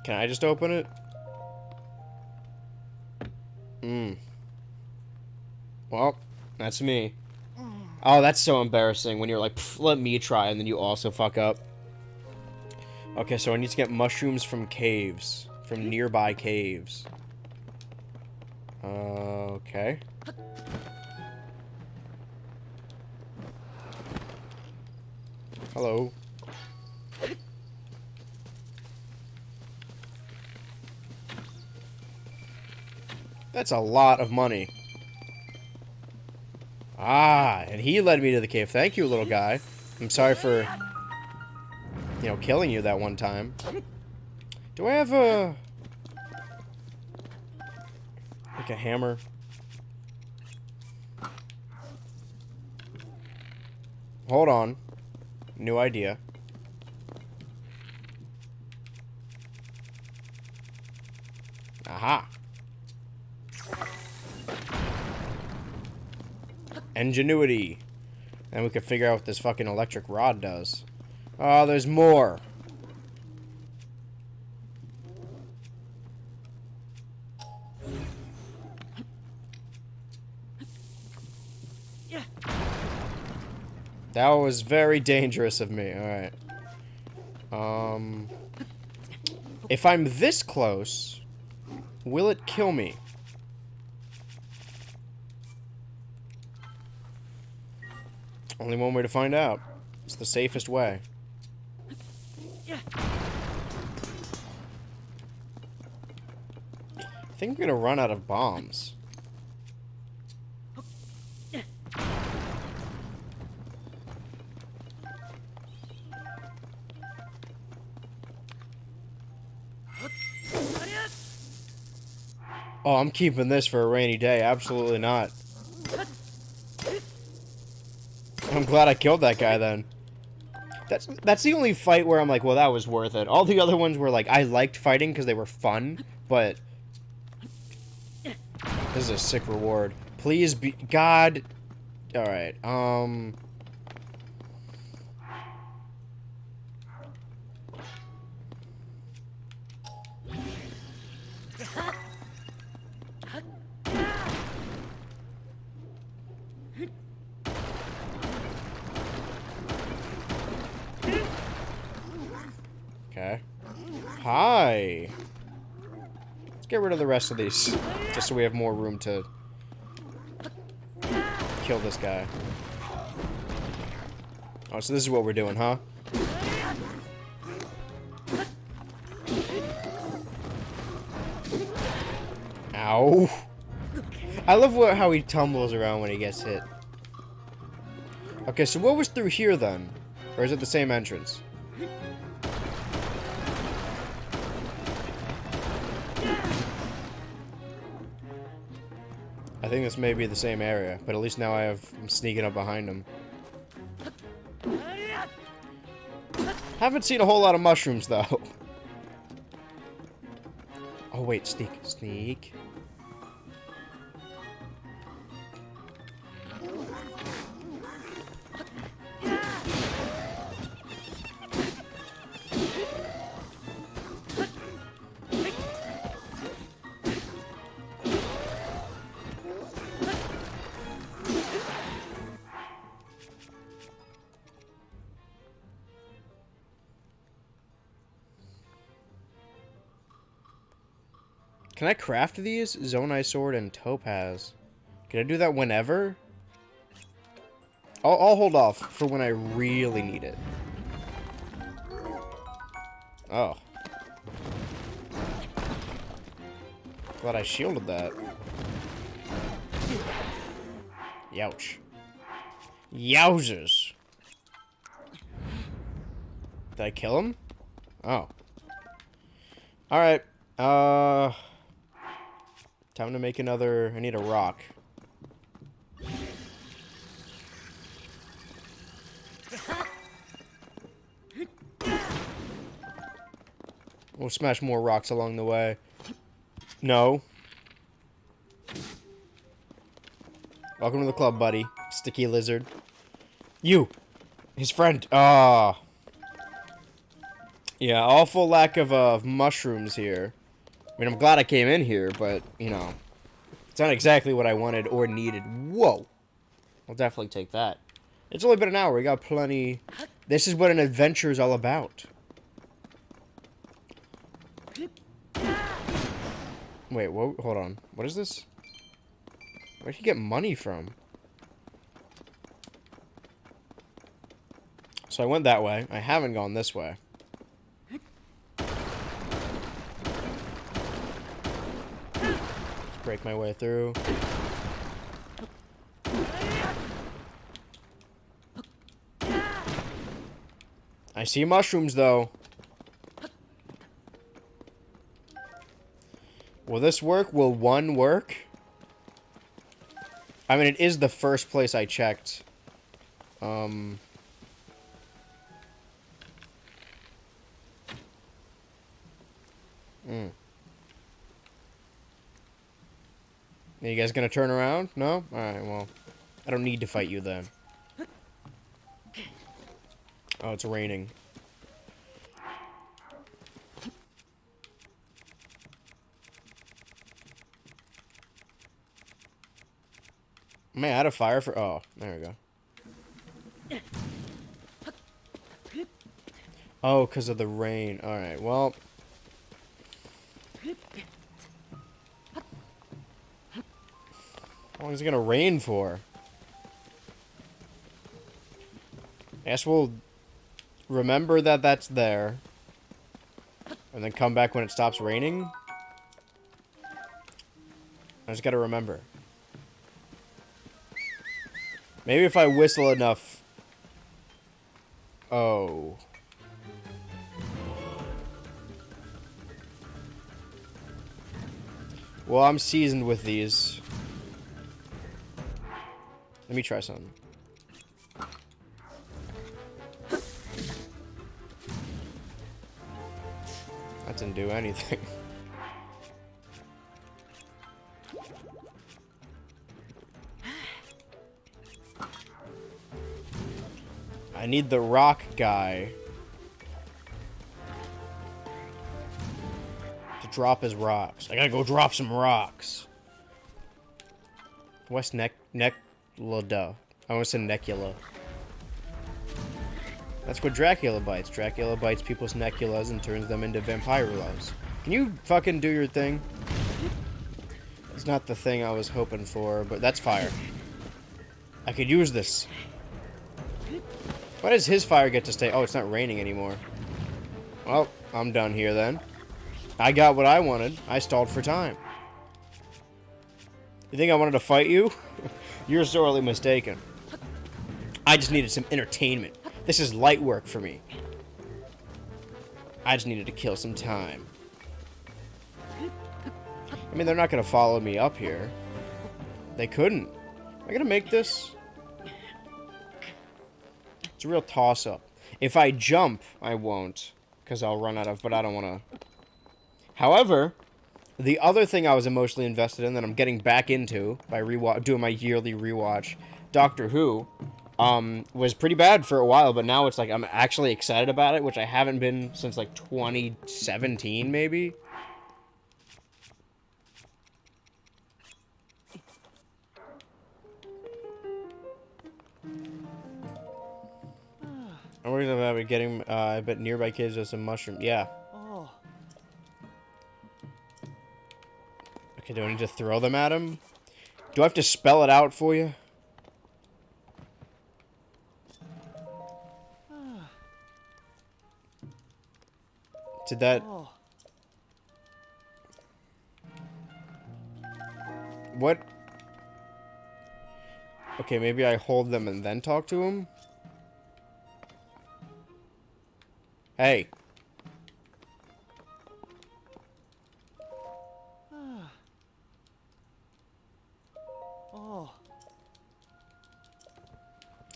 Can I just open it? Well, that's me. Oh, that's so embarrassing when you're like, let me try, and then you also fuck up. Okay, so I need to get mushrooms from caves. From nearby caves. Okay. Hello. That's a lot of money. Ah, and he led me to the cave. Thank you, little guy. I'm sorry for, you know, killing you that one time. Do I have a... like a hammer? Hold on. New idea. Aha. Ingenuity. And we can figure out what this fucking electric rod does. Oh, there's more. That was very dangerous of me. Alright. If I'm this close, will it kill me? Only one way to find out. It's the safest way. I think I'm gonna run out of bombs. Oh, I'm keeping this for a rainy day. Absolutely not. I'm glad I killed that guy then. That's the only fight where I'm like, well, that was worth it. All the other ones were like, I liked fighting because they were fun, but this is a sick reward. Please be... God... Alright, okay. Hi! Let's get rid of the rest of these, just so we have more room to kill this guy. Oh, so this is what we're doing, huh? Ow! I love how he tumbles around when he gets hit. Okay, so what was through here then? Or is it the same entrance? I think this may be the same area, but at least now I'm sneaking up behind him. Haven't seen a whole lot of mushrooms, though. Oh, wait, sneak. Sneak. Can I craft these? Zonai Sword and Topaz. Can I do that whenever? I'll hold off for when I really need it. Oh. Glad I shielded that. Youch. Yowzers. Did I kill him? Oh. Alright. Time to make another... I need a rock. We'll smash more rocks along the way. No. Welcome to the club, buddy. Sticky lizard. You! His friend. Ah. Yeah, awful lack of mushrooms here. I mean, I'm glad I came in here, but, you know. It's not exactly what I wanted or needed. Whoa! I'll definitely take that. It's only been an hour. We got plenty... This is what an adventure is all about. Wait, what? Hold on. What is this? Where'd he get money from? So I went that way. I haven't gone this way. Let's break my way through. I see mushrooms, though. Will this work? Will one work? I mean, it is the first place I checked. Are you guys gonna turn around? No? Alright, well. I don't need to fight you then. Oh, it's raining. Am I out of fire for... Oh, there we go. Oh, because of the rain. Alright, well... How long is it gonna rain for? I guess we'll remember that that's there. And then come back when it stops raining. I just gotta remember. Maybe if I whistle enough... Oh. Well, I'm seasoned with these. Let me try something. That didn't do anything. I need the rock guy to drop his rocks. I gotta go drop some rocks. West Necula. I want to say Necula. That's what Dracula bites. Dracula bites people's neculas and turns them into vampirulas. Can you fucking do your thing? It's not the thing I was hoping for, but that's fire. I could use this. Why does his fire get to stay? Oh, it's not raining anymore. Well, I'm done here then. I got what I wanted. I stalled for time. You think I wanted to fight you? You're sorely mistaken. I just needed some entertainment. This is light work for me. I just needed to kill some time. I mean, they're not going to follow me up here. They couldn't. Am I going to make this? It's a real toss-up. If I jump, I won't. Because I'll run out of... But I don't want to... However, the other thing I was emotionally invested in that I'm getting back into by doing my yearly rewatch, Doctor Who, was pretty bad for a while, but now it's like I'm actually excited about it, which I haven't been since like 2017, maybe. I'm worried about getting I bet nearby kids with some mushroom. Yeah. Oh. Okay, do I need to throw them at him? Do I have to spell it out for you? Did that... Oh. What? Okay, maybe I hold them and then talk to him? Hey. Oh.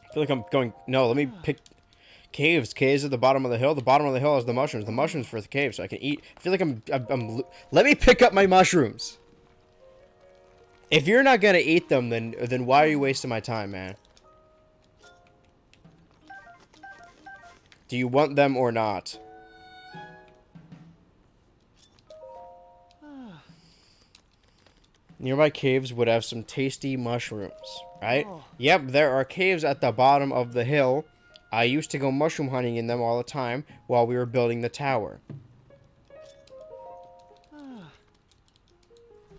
I feel like I'm going... No, let me pick... Caves. Caves at the bottom of the hill. The bottom of the hill is the mushrooms. The mushrooms for the cave, so I can eat. I feel like I'm... Let me pick up my mushrooms! If you're not gonna eat them, then why are you wasting my time, man? Do you want them or not? Nearby caves would have some tasty mushrooms, right? Oh. Yep, there are caves at the bottom of the hill. I used to go mushroom hunting in them all the time while we were building the tower.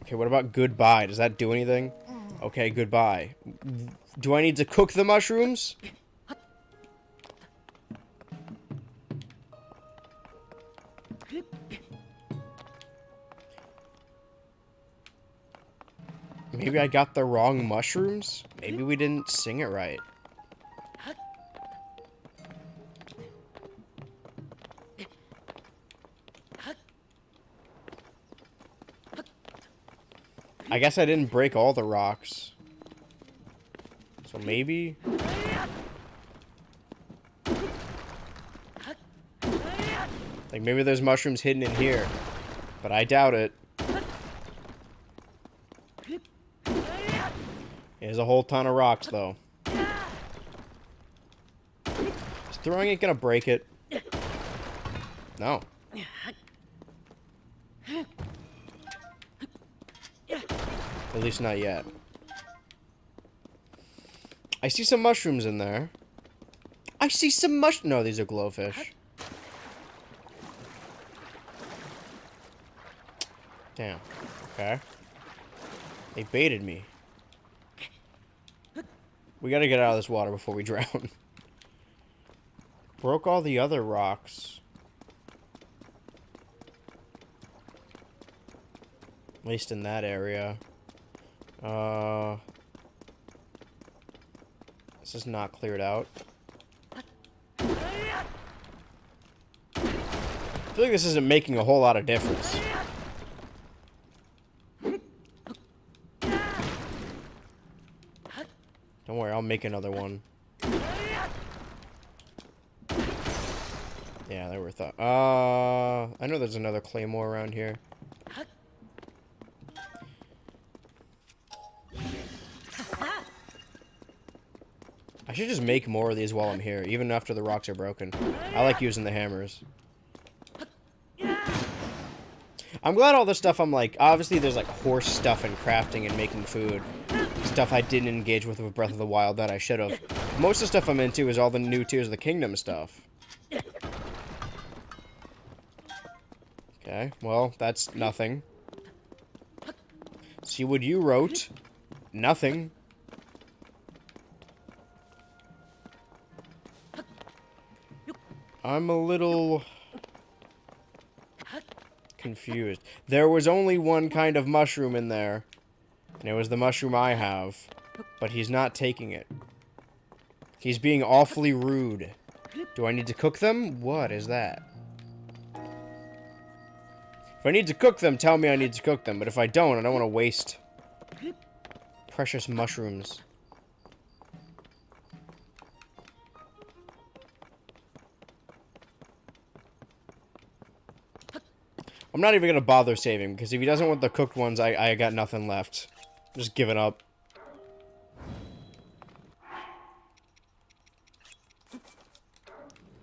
Okay, what about goodbye? Does that do anything? Okay, goodbye. Do I need to cook the mushrooms? Maybe I got the wrong mushrooms? Maybe we didn't sing it right. I guess I didn't break all the rocks. So maybe... Like, maybe there's mushrooms hidden in here. But I doubt it. There's a whole ton of rocks, though. Is throwing it gonna break it? No. At least not yet. I see some mushrooms in there. I see some No, these are glowfish. Damn. Okay. They baited me. We gotta get out of this water before we drown. Broke all the other rocks. At least in that area. This is not cleared out. I feel like this isn't making a whole lot of difference. Don't worry, I'll make another one. Yeah, they were thought. I know there's another claymore around here. I should just make more of these while I'm here, even after the rocks are broken. I like using the hammers. I'm glad all this stuff I'm like... Obviously, there's like horse stuff and crafting and making food. Stuff I didn't engage with Breath of the Wild that I should have. Most of the stuff I'm into is all the new Tears of the Kingdom stuff. Okay, well, that's nothing. See what you wrote. Nothing. I'm a little... confused. There was only one kind of mushroom in there. And it was the mushroom I have. But he's not taking it. He's being awfully rude. Do I need to cook them? What is that? If I need to cook them, tell me I need to cook them. But if I don't want to waste precious mushrooms. I'm not even going to bother saving, because if he doesn't want the cooked ones, I got nothing left. Just giving up.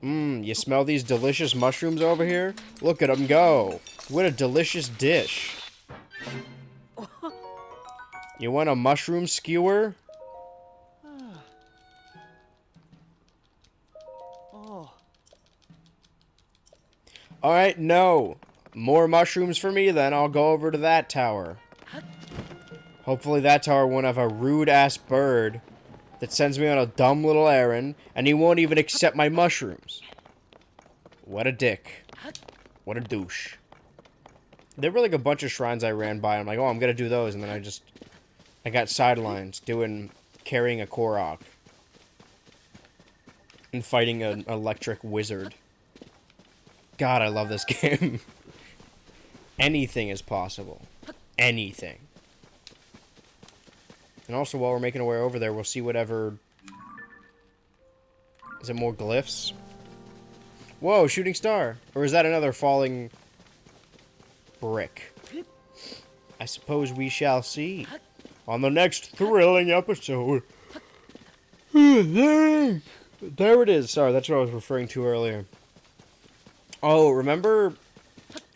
You smell these delicious mushrooms over here? Look at them go. What a delicious dish. You want a mushroom skewer? Alright, no. More mushrooms for me, then I'll go over to that tower. Hopefully that tower won't have a rude-ass bird that sends me on a dumb little errand, and he won't even accept my mushrooms. What a dick. What a douche. There were like a bunch of shrines I ran by. I'm like, oh, I'm gonna do those, and then I got sidelines doing carrying a Korok. And fighting an electric wizard. God, I love this game. Anything is possible. Anything. And also, while we're making our way over there, we'll see whatever... Is it more glyphs? Whoa, shooting star! Or is that another falling... brick? I suppose we shall see. On the next thrilling episode. There it is. Sorry, that's what I was referring to earlier. Oh, remember...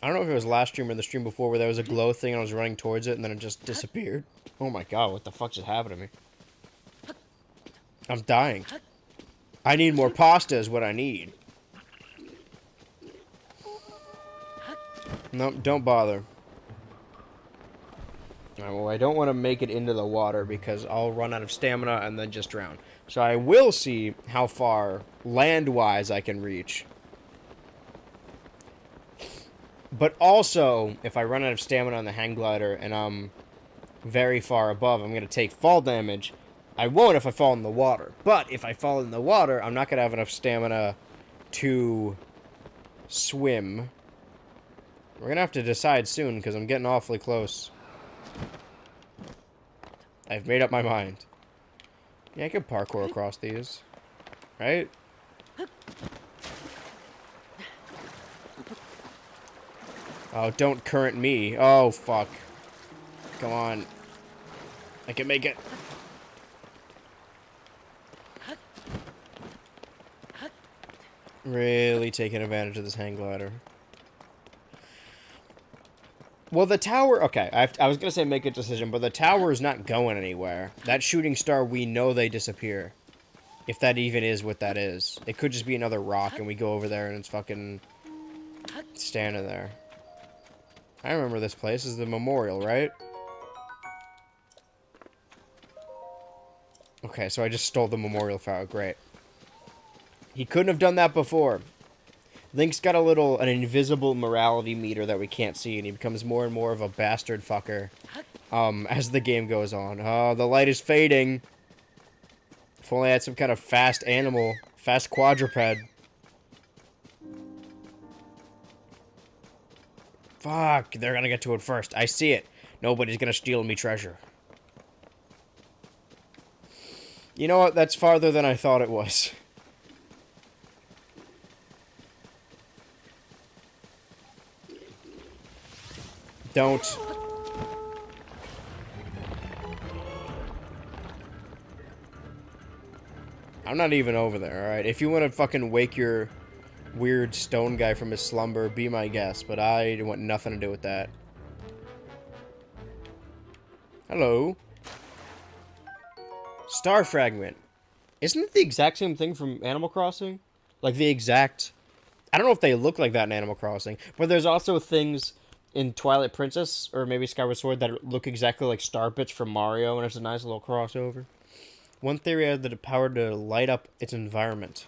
I don't know if it was last stream or the stream before where there was a glow thing and I was running towards it and then it just disappeared. Oh my god, what the fuck just happened to me? I'm dying. I need more pasta is what I need. Nope, don't bother. Alright, well, I don't want to make it into the water because I'll run out of stamina and then just drown. So I will see how far, land-wise, I can reach. But also, if I run out of stamina on the hang glider and I'm very far above, I'm going to take fall damage. I won't if I fall in the water. But if I fall in the water, I'm not going to have enough stamina to swim. We're going to have to decide soon because I'm getting awfully close. I've made up my mind. Yeah, I could parkour across these. Right? Oh, don't current me. Oh, fuck. Come on. I can make it. Really taking advantage of this hang glider. Well, the tower... Okay, I was going to say make a decision, but the tower is not going anywhere. That shooting star, we know they disappear. If that even is what that is. It could just be another rock, and we go over there, and it's fucking... standing there. I remember this place. This is the memorial, right? Okay, so I just stole the memorial flower. Great. He couldn't have done that before. Link's got an invisible morality meter that we can't see, and he becomes more and more of a bastard fucker as the game goes on. Oh, the light is fading. If only I had some kind of fast animal, fast quadruped. Fuck, they're gonna get to it first. I see it. Nobody's gonna steal me treasure. You know what? That's farther than I thought it was. Don't. I'm not even over there, alright? If you want to fucking wake your weird stone guy from his slumber, be my guest, but I want nothing to do with that. Hello. Star fragment. Isn't it the exact same thing from Animal Crossing? Like the exact... I don't know if they look like that in Animal Crossing, but there's also things in Twilight Princess, or maybe Skyward Sword, that look exactly like star bits from Mario, and it's a nice little crossover. One theory had the power to light up its environment.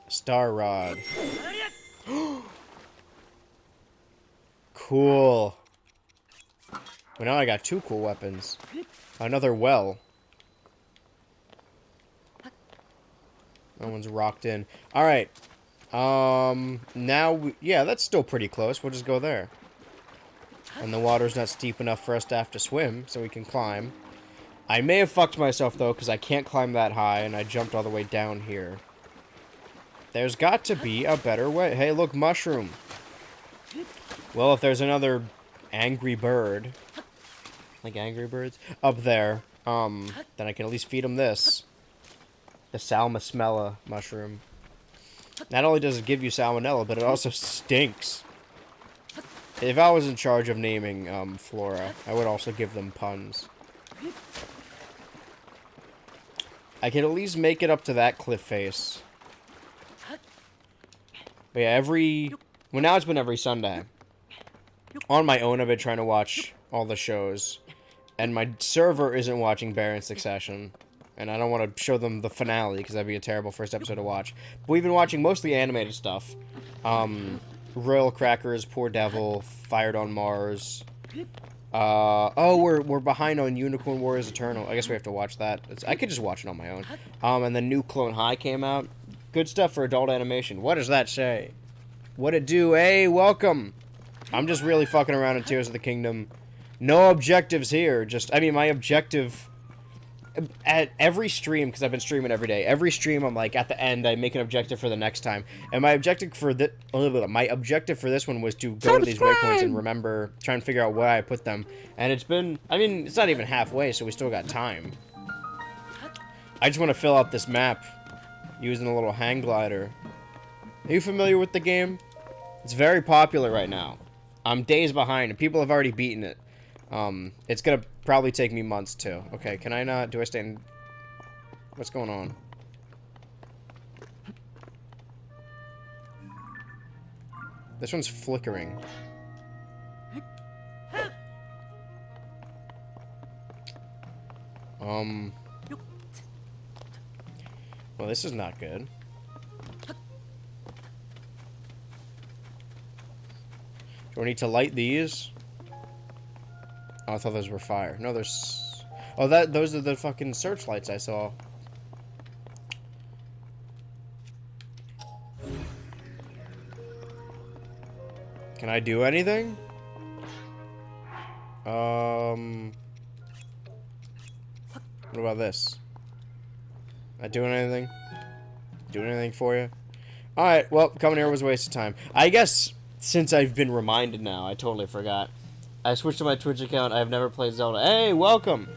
Star Rod. Cool. Well, now I got two cool weapons. Another well. That one's rocked in. Alright. Now, yeah, that's still pretty close. We'll just go there. And the water's not steep enough for us to have to swim, so we can climb. I may have fucked myself, though, because I can't climb that high, and I jumped all the way down here. There's got to be a better way. Hey, look, mushroom. Well, if there's another angry bird, like Angry Birds, up there, then I can at least feed him this. The Salmonella mushroom. Not only does it give you salmonella, but it also stinks. If I was in charge of naming flora, I would also give them puns. I can at least make it up to that cliff face. But yeah, well, now it's been every Sunday. on my own, I've been trying to watch all the shows, and my server isn't watching Bear in Succession, and I don't want to show them the finale because that'd be a terrible first episode to watch. But we've been watching mostly animated stuff. Royal Crackers, Poor Devil, Fired on Mars. Oh, we're behind on Unicorn Warriors Eternal. I guess we have to watch that. I could just watch it on my own. And then New Clone High came out. Good stuff for adult animation. What does that say? What it do? Hey, welcome. I'm just really fucking around in Tears of the Kingdom. No objectives here. My objective at every stream, because I've been streaming every day. Every stream, I'm like, at the end, I make an objective for the next time. And my objective for this one was to go to these waypoints and remember, try and figure out where I put them. And it's been, it's not even halfway, so we still got time. I just want to fill out this map using a little hang glider. Are you familiar with the game? It's very popular right now. I'm days behind, and people have already beaten it. It's gonna probably take me months too. Okay, can I not? Do I stand? What's going on? This one's flickering. Well, this is not good. Do I need to light these? Oh, I thought those were fire. No, there's... Oh, those are the fucking searchlights I saw. Can I do anything? What about this? Not doing anything? Doing anything for you? Alright, well, coming here was a waste of time. I guess, since I've been reminded now, I totally forgot. I switched to my Twitch account. I've never played Zelda. Hey, welcome!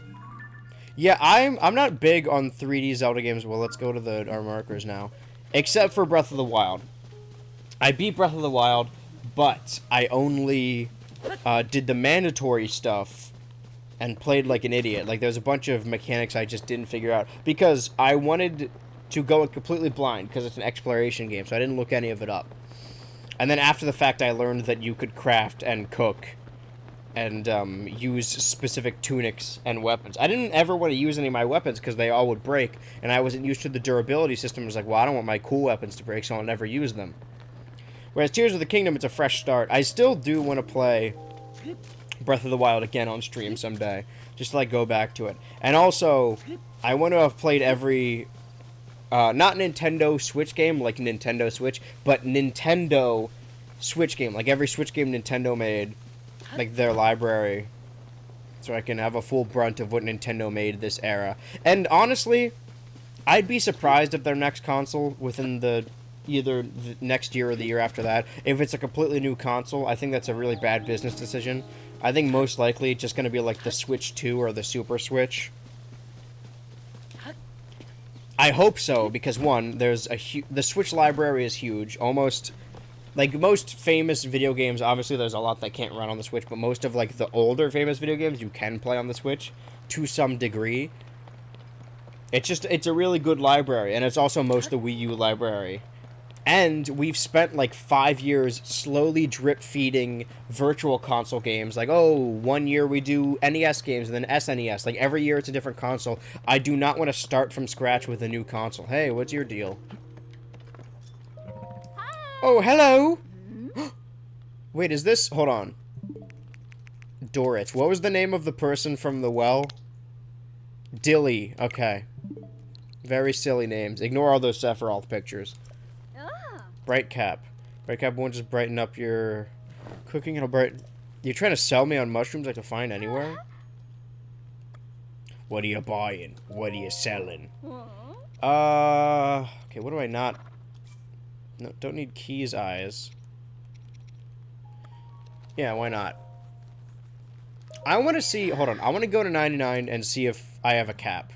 Yeah, I'm not big on 3D Zelda games. Well, let's go to our markers now. Except for Breath of the Wild. I beat Breath of the Wild, but I only did the mandatory stuff and played like an idiot. Like, there's a bunch of mechanics I just didn't figure out. Because I wanted to go completely blind, because it's an exploration game, so I didn't look any of it up. And then after the fact, I learned that you could craft and cook and use specific tunics and weapons. I didn't ever want to use any of my weapons because they all would break, and I wasn't used to the durability system. I was like, well, I don't want my cool weapons to break, so I'll never use them. Whereas Tears of the Kingdom, it's a fresh start. I still do want to play Breath of the Wild again on stream someday, just to, like, go back to it. And also, I want to have played every, not Nintendo Switch game, like Nintendo Switch, but Nintendo Switch game, like every Switch game Nintendo made, like their library, so I can have a full brunt of what Nintendo made this era. And honestly, I'd be surprised if their next console, within either the next year or the year after that, if it's a completely new console. I think that's a really bad business decision. I think most likely it's just going to be like the Switch 2 or the Super Switch. I hope so, because one, there's the Switch library is huge. Almost, like, most famous video games, obviously there's a lot that can't run on the Switch, but most of, like, the older famous video games you can play on the Switch to some degree. It's a really good library, and it's also most of the Wii U library. And we've spent, like, 5 years slowly drip-feeding virtual console games. Like, oh, 1 year we do NES games and then SNES. Like, every year it's a different console. I do not want to start from scratch with a new console. Hey, what's your deal? Oh, hello! Wait, is this... Hold on. Dorrit. What was the name of the person from the well? Dilly. Okay. Very silly names. Ignore all those Sephiroth pictures. Bright Cap. Bright Cap won't just brighten up your cooking. It'll brighten... You're trying to sell me on mushrooms I can find anywhere? What are you buying? What are you selling? Okay, what do I not... No, don't need keys, eyes. Yeah, why not? I want to see... Hold on. I want to go to 99 and see if I have a cap.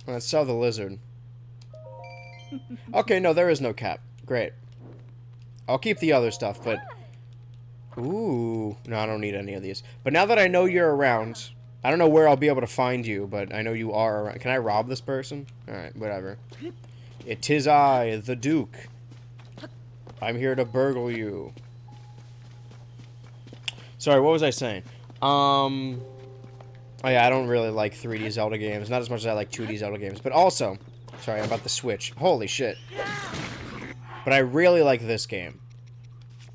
Let's sell the lizard. Okay, no, there is no cap. Great. I'll keep the other stuff, but... Ooh. No, I don't need any of these. But now that I know you're around, I don't know where I'll be able to find you, but I know you are around. Can I rob this person? Alright, whatever. It is I, the Duke. I'm here to burgle you. Sorry, what was I saying? Oh yeah, I don't really like 3D Zelda games. Not as much as I like 2D Zelda games. But also, sorry, I'm about to switch. Holy shit. But I really like this game.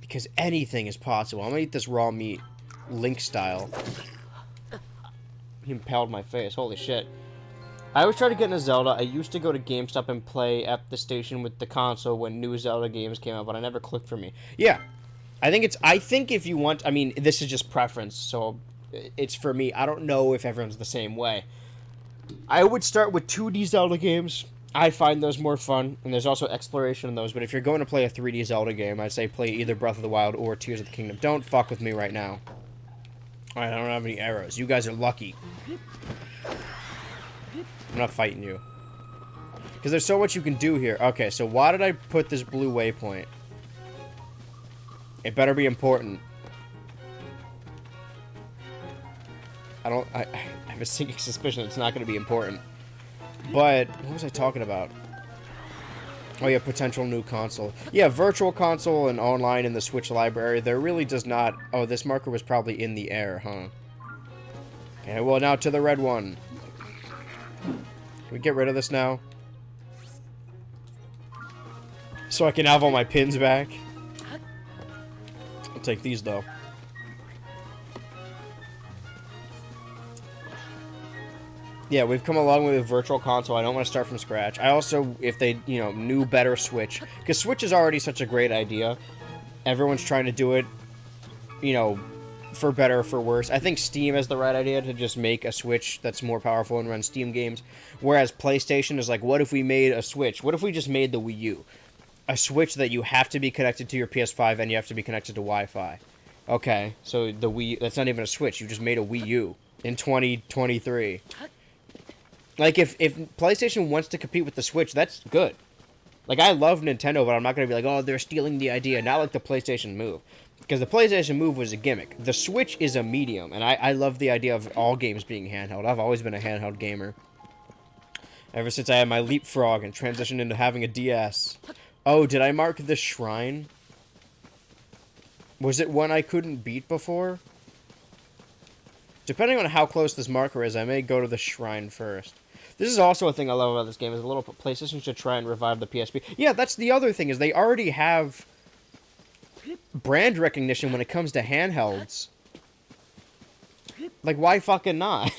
Because anything is possible. I'm gonna eat this raw meat. Link style. He impaled my face. Holy shit. I always try to get into Zelda. I used to go to GameStop and play at the station with the console when new Zelda games came out, but I never clicked for me. Yeah. I think if you want... I mean, this is just preference, so it's for me. I don't know if everyone's the same way. I would start with 2D Zelda games. I find those more fun, and there's also exploration in those, but if you're going to play a 3D Zelda game, I'd say play either Breath of the Wild or Tears of the Kingdom. Don't fuck with me right now. Alright, I don't have any arrows. You guys are lucky. I'm not fighting you. Because there's so much you can do here. Okay, so why did I put this blue waypoint? It better be important. I have a sinking suspicion it's not going to be important. But, what was I talking about? Oh yeah, potential new console. Yeah, virtual console and online in the Switch library, there really does not... Oh, this marker was probably in the air, huh? Okay, well now to the red one. Can we get rid of this now? So I can have all my pins back? I'll take these, though. Yeah, we've come a long way with Virtual Console. I don't want to start from scratch. I also, if they, you know, knew better Switch. Because Switch is already such a great idea. Everyone's trying to do it, you know, for better or for worse. I think Steam has the right idea to just make a Switch that's more powerful and run Steam games. Whereas PlayStation is like, what if we made a Switch? What if we just made the Wii U? A Switch that you have to be connected to your PS5 and you have to be connected to Wi-Fi. Okay, so the Wii... That's not even a Switch. You just made a Wii U in 2023. Like, if PlayStation wants to compete with the Switch, that's good. Like, I love Nintendo, but I'm not going to be like, oh, they're stealing the idea. Not like the PlayStation Move. Because the PlayStation Move was a gimmick. The Switch is a medium, and I love the idea of all games being handheld. I've always been a handheld gamer. Ever since I had my Leapfrog and transitioned into having a DS. Oh, did I mark this shrine? Was it one I couldn't beat before? Depending on how close this marker is, I may go to the shrine first. This is also a thing I love about this game, is a little PlayStation should try and revive the PSP. Yeah, that's the other thing, is they already have brand recognition when it comes to handhelds. Like, why fucking not?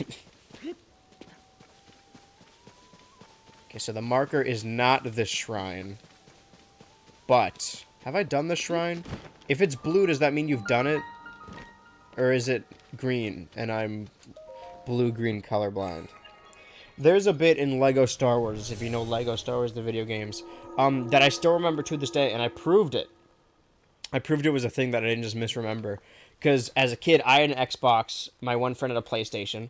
Okay, so the marker is not this shrine. But, have I done the shrine? If it's blue, does that mean you've done it? Or is it green, and I'm blue-green colorblind? There's a bit in Lego Star Wars, if you know Lego Star Wars, the video games, that I still remember to this day, and I proved it. I proved it was a thing that I didn't just misremember. Because as a kid, I had an Xbox, my one friend had a PlayStation,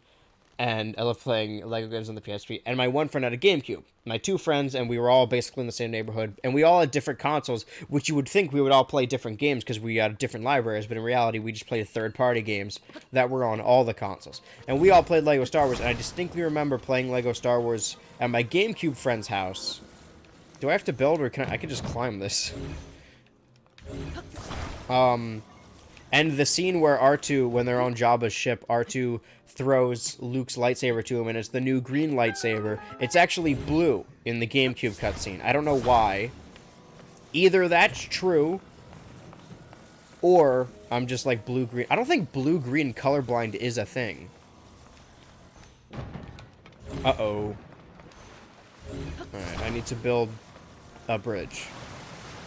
and I loved playing Lego games on the PSP, and my one friend had a GameCube. My two friends, and we were all basically in the same neighborhood, and we all had different consoles, which you would think we would all play different games because we had different libraries, but in reality, we just played third-party games that were on all the consoles. And we all played Lego Star Wars, and I distinctly remember playing Lego Star Wars at my GameCube friend's house. Do I have to build, or can I can just climb this? And the scene where R2, when they're on Jabba's ship, R2 throws Luke's lightsaber to him, and it's the new green lightsaber. It's actually blue in the GameCube cutscene. I don't know why. Either that's true, or I'm just like blue-green. I don't think blue-green colorblind is a thing. Uh-oh. Alright, I need to build a bridge.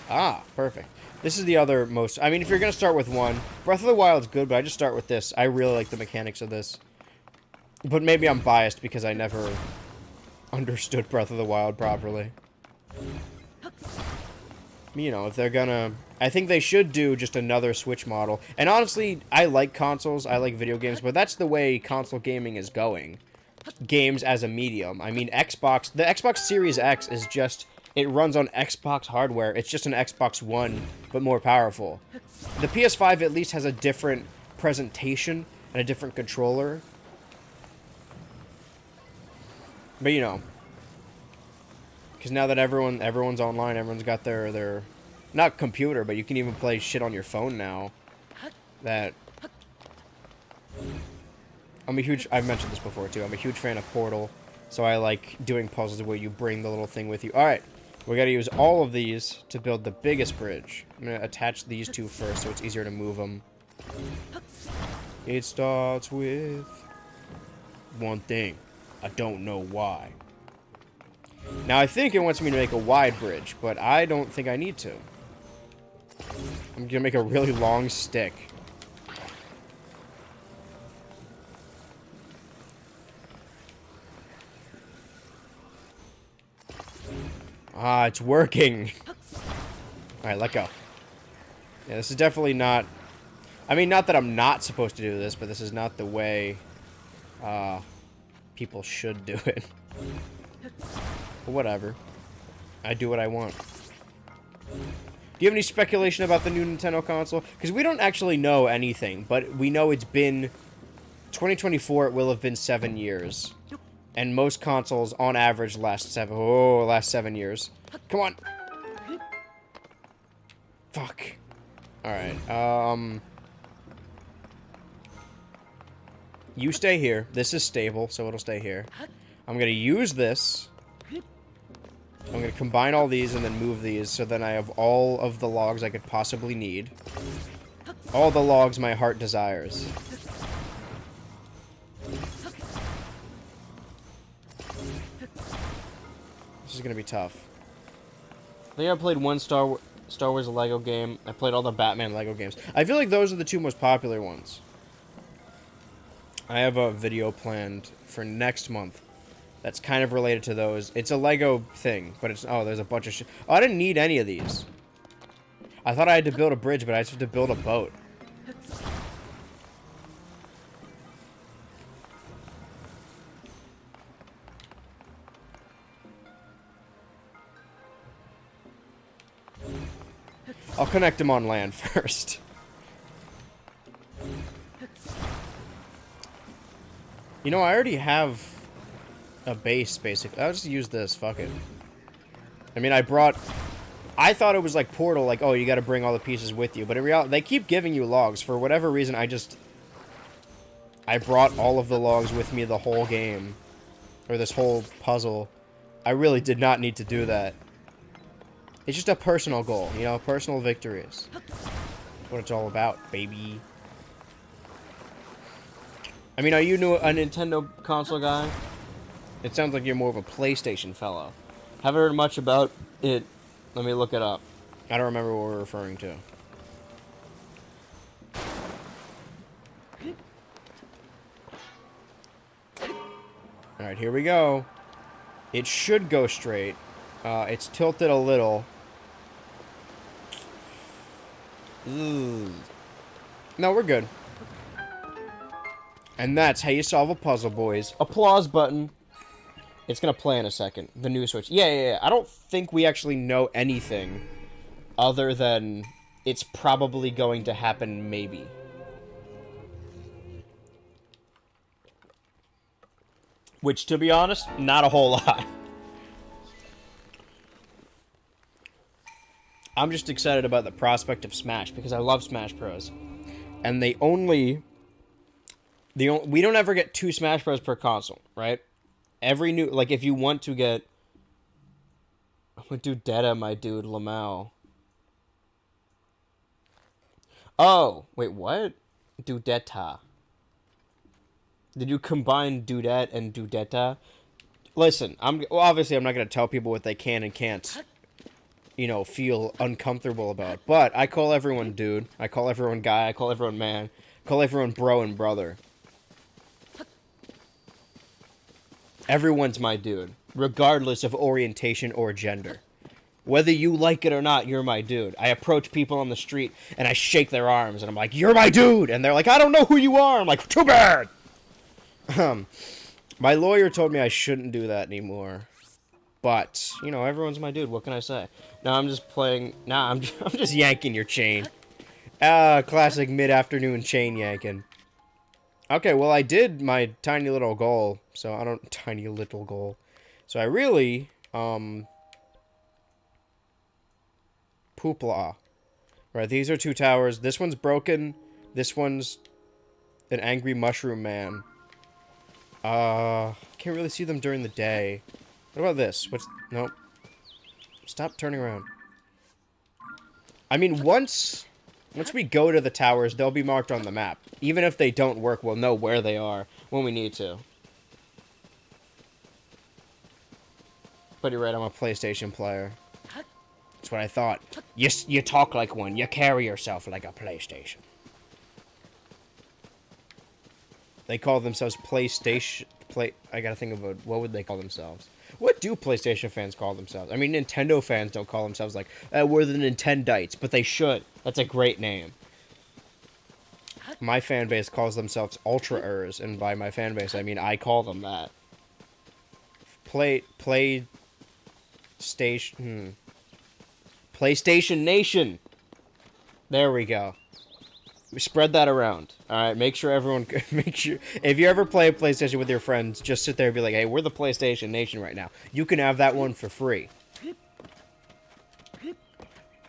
Ah, perfect. This is the other most... I mean, if you're going to start with one... Breath of the Wild's good, but I just start with this. I really like the mechanics of this. But maybe I'm biased because I never understood Breath of the Wild properly. You know, if they're gonna... I think they should do just another Switch model. And honestly, I like consoles, I like video games, but that's the way console gaming is going. Games as a medium. I mean, Xbox... The Xbox Series X is just... It runs on Xbox hardware. It's just an Xbox One, but more powerful. The PS5 at least has a different presentation and a different controller. But you know, because now that everyone's online, everyone's got their not computer, but you can even play shit on your phone now. That I've mentioned this before too. I'm a huge fan of Portal, so I like doing puzzles where you bring the little thing with you. All right, we got to use all of these to build the biggest bridge. I'm gonna attach these two first, so it's easier to move them. It starts with one thing. I don't know why. Now, I think it wants me to make a wide bridge, but I don't think I need to. I'm gonna make a really long stick. Ah, it's working. Alright, let go. Yeah, this is definitely not... I mean, not that I'm not supposed to do this, but this is not the way people should do it. But whatever. I do what I want. Do you have any speculation about the new Nintendo console? Because we don't actually know anything, but we know it's been... 2024, it will have been 7 years. And most consoles, on average, last 7 years. Come on! Fuck. Alright, you stay here. This is stable, so it'll stay here. I'm gonna use this. I'm gonna combine all these and then move these, so then I have all of the logs I could possibly need. All the logs my heart desires. This is gonna be tough. I think I played one Star Wars Lego game. I played all the Batman Lego games. I feel like those are the two most popular ones. I have a video planned for next month that's kind of related to those. It's a Lego thing, but it's... Oh, there's a bunch of shit. Oh, I didn't need any of these. I thought I had to build a bridge, but I just have to build a boat. I'll connect them on land first. You know, I already have a base, basically. I'll just use this, fuck it. I mean, I thought it was like Portal, like, oh, you gotta bring all the pieces with you. But in reality, they keep giving you logs. For whatever reason, I brought all of the logs with me the whole game. Or this whole puzzle. I really did not need to do that. It's just a personal goal, you know, personal victories. That's what it's all about, baby. I mean, are you a Nintendo console guy? It sounds like you're more of a PlayStation fellow. Haven't heard much about it. Let me look it up. I don't remember what we're referring to. Alright, here we go. It should go straight. It's tilted a little. Ooh. No, we're good. And that's how you solve a puzzle, boys. Applause button. It's gonna play in a second. The new Switch. Yeah. I don't think we actually know anything other than it's probably going to happen, maybe. Which, to be honest, not a whole lot. I'm just excited about the prospect of Smash, because I love Smash Bros. And we don't ever get 2 Smash Bros per console, right? Every new, like, if you want to get... I'm gonna do Detta, my dude, Lamau. Oh, wait, what? Dudetta. Did you combine Dudette and Dudetta? Listen, obviously I'm not gonna tell people what they can and can't, you know, feel uncomfortable about. But I call everyone dude. I call everyone guy. I call everyone man. I call everyone bro and brother. Everyone's my dude, regardless of orientation or gender. Whether you like it or not, you're my dude. I approach people on the street, and I shake their arms, and I'm like, you're my dude! And they're like, I don't know who you are! I'm like, too bad! My lawyer told me I shouldn't do that anymore. But, you know, everyone's my dude. What can I say? No, I'm just playing... Nah, I'm just yanking your chain. Classic mid-afternoon chain yanking. Okay, well, I did my tiny little goal, so I don't... Tiny little goal. So I really, Poopla. Right, these are 2 towers. This one's broken. This one's an angry mushroom man. Can't really see them during the day. What about this? What's... Nope. Stop turning around. I mean, once we go to the towers, they'll be marked on the map. Even if they don't work, we'll know where they are when we need to. But you're right, I'm a PlayStation player. That's what I thought. You talk like one. You carry yourself like a PlayStation. They call themselves PlayStation... I gotta think of what would they call themselves? What do PlayStation fans call themselves? I mean, Nintendo fans don't call themselves like, we're the Nintendites, but they should. That's a great name. My fan base calls themselves Ultra-ers, and by my fan base, I mean I call them that. PlayStation Nation! There we go. We spread that around. Alright, make sure everyone... If you ever play a PlayStation with your friends, just sit there and be like, hey, we're the PlayStation Nation right now. You can have that one for free.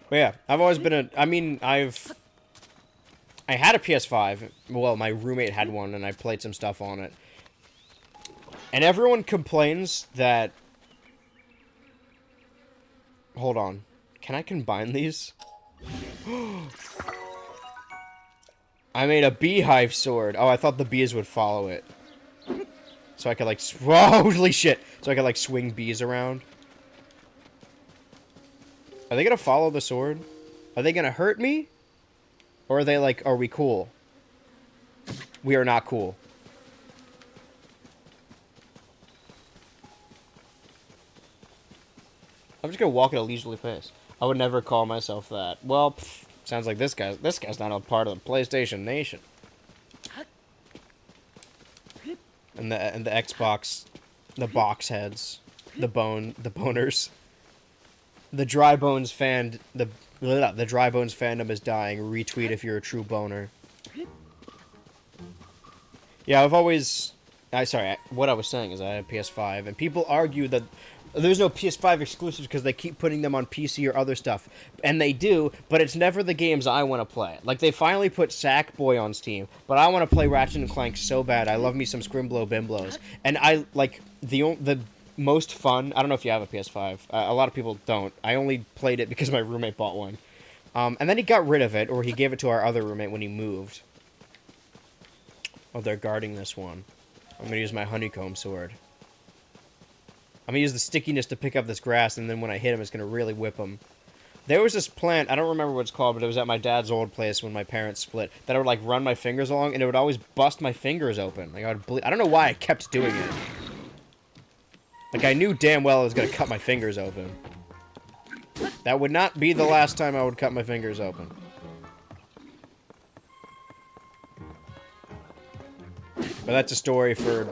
But yeah, I've always been I had a PS5. Well, my roommate had one, and I played some stuff on it. And everyone complains that... Hold on. Can I combine these? I made a beehive sword. Oh, I thought the bees would follow it. So I could, like... Holy shit! So I could, like, swing bees around. Are they gonna follow the sword? Are they gonna hurt me? Or are they, like, are we cool? We are not cool. I'm just gonna walk at a leisurely pace. I would never call myself that. Well, sounds like this guy's not a part of the PlayStation Nation. And the Xbox, the box heads, the boners. The dry bones the dry bones fandom is dying. Retweet if you're a true boner. Yeah, I've always... sorry, what I was saying is I had a PS5, and people argue that there's no PS5 exclusives because they keep putting them on PC or other stuff. And they do, but it's never the games I want to play. Like, they finally put Sackboy on Steam, but I want to play Ratchet & Clank so bad. I love me some Scrimblow Bimblows. And I, like, the most fun... I don't know if you have a PS5. A lot of people don't. I only played it because my roommate bought one. And then he got rid of it, or he gave it to our other roommate when he moved. Oh, they're guarding this one. I'm gonna use my honeycomb sword. I'm gonna use the stickiness to pick up this grass, and then when I hit him, it's gonna really whip him. There was this plant, I don't remember what it's called, but it was at my dad's old place when my parents split, that I would, like, run my fingers along, and it would always bust my fingers open. Like, I would bleed. I don't know why I kept doing it. Like, I knew damn well I was gonna cut my fingers open. That would not be the last time I would cut my fingers open. But that's a story for...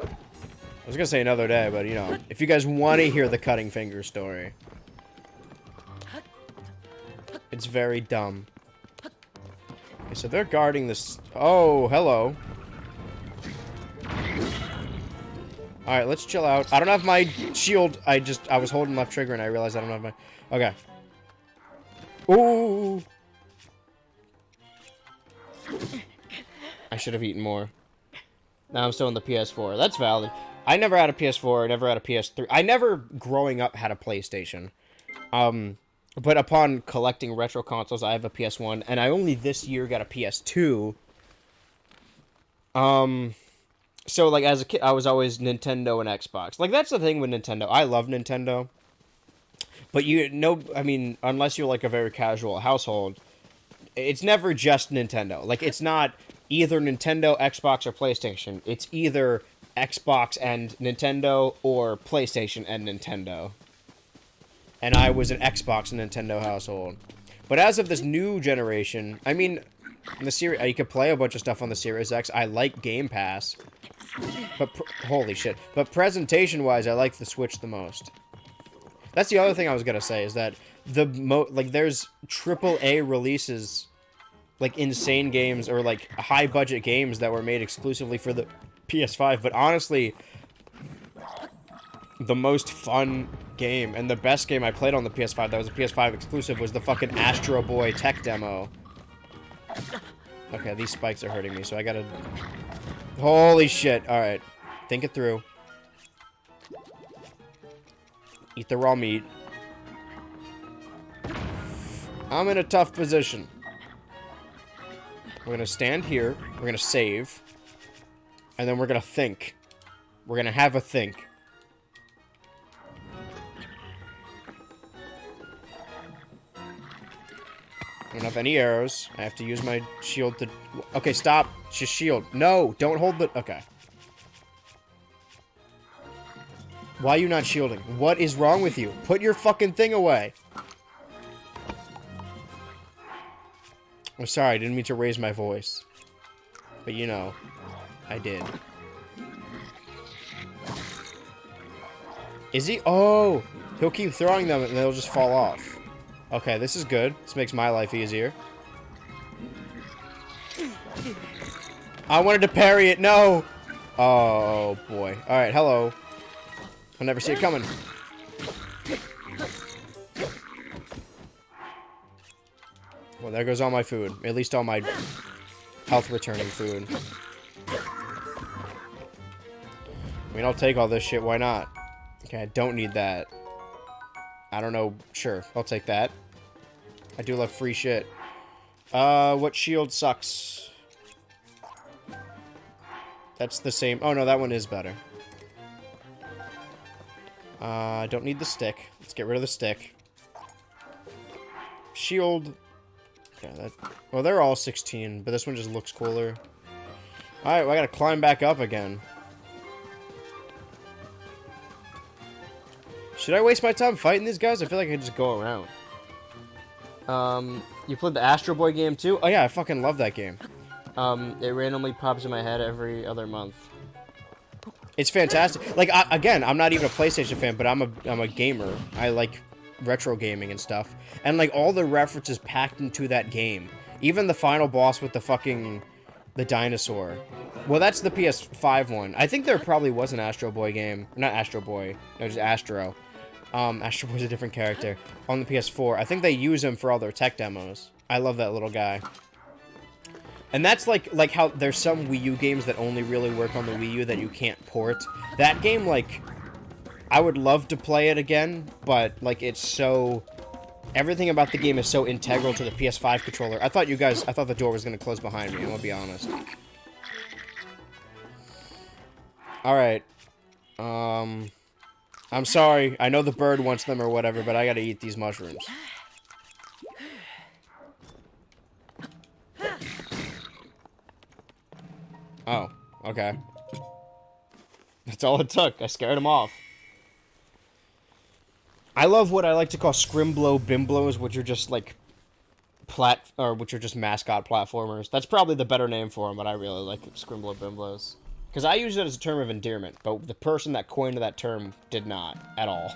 I was gonna say another day, but, you know, if you guys want to hear the cutting finger story. It's very dumb. Okay, so they're guarding this... Oh, hello. Alright, let's chill out. I don't have my shield. I was holding left trigger and I realized I don't have my... Okay. Ooh! I should have eaten more. Now I'm still on the PS4. That's valid. I never had a PS4. I never had a PS3. I never, growing up, had a PlayStation. But upon collecting retro consoles, I have a PS1. And I only this year got a PS2. So, like, as a kid, I was always Nintendo and Xbox. Like, that's the thing with Nintendo. I love Nintendo. But I mean, unless you're, like, a very casual household, it's never just Nintendo. Like, it's not either Nintendo, Xbox, or PlayStation. It's either Xbox and Nintendo or PlayStation and Nintendo. And I was an Xbox and Nintendo household. But as of this new generation, I mean, the series, you could play a bunch of stuff on the Series X. I like Game Pass. But, holy shit. But presentation-wise, I like the Switch the most. That's the other thing I was gonna say, is that there's AAA releases like insane games or like high budget games that were made exclusively for the PS5, but honestly, the most fun game and the best game I played on the PS5 that was a PS5 exclusive was the fucking Astro Boy tech demo. Okay, these spikes are hurting me, so I gotta... Holy shit. Alright. Think it through. Eat the raw meat. I'm in a tough position. We're gonna stand here. We're gonna save. And then we're gonna think. We're gonna have a think. I don't have any arrows. I have to use my shield to... Okay, stop. Just shield. No, don't hold the... Okay. Why are you not shielding? What is wrong with you? Put your fucking thing away. I'm sorry, I didn't mean to raise my voice. But you know, I did. Is he? Oh! He'll keep throwing them and they'll just fall off. Okay, this is good. This makes my life easier. I wanted to parry it. No! Oh, boy. Alright, hello. I'll never see it coming. Well, there goes all my food. At least all my health-returning food. I mean, I'll take all this shit. Why not? Okay, I don't need that. I don't know. Sure, I'll take that. I do love free shit. What shield sucks? That's the same. Oh, no, that one is better. I don't need the stick. Let's get rid of the stick. Shield. Okay, that... Well, they're all 16, but this one just looks cooler. Alright, well, I gotta climb back up again. Should I waste my time fighting these guys? I feel like I could just go around. You played the Astro Boy game too? Oh yeah, I fucking love that game. It randomly pops in my head every other month. It's fantastic. Like, again, I'm not even a PlayStation fan, but I'm a gamer. I like retro gaming and stuff. And, like, all the references packed into that game. Even the final boss with the fucking... the dinosaur. Well, that's the PS5 one. I think there probably was an Astro Boy game. Not Astro Boy. No, just Astro. Astro Boy's a different character. On the PS4. I think they use him for all their tech demos. I love that little guy. And that's like how there's some Wii U games that only really work on the Wii U that you can't port. That game, like, I would love to play it again, but, like, it's so... Everything about the game is so integral to the PS5 controller. I thought the door was going to close behind me, I'm gonna be honest. Alright. I'm sorry. I know the bird wants them or whatever, but I gotta eat these mushrooms. Oh, okay. That's all it took. I scared him off. I love what I like to call Scrimblow Bimblows, which are just like which are just mascot platformers. That's probably the better name for them, but I really like Scrimblow Bimblows. Because I use it as a term of endearment, but the person that coined that term did not at all.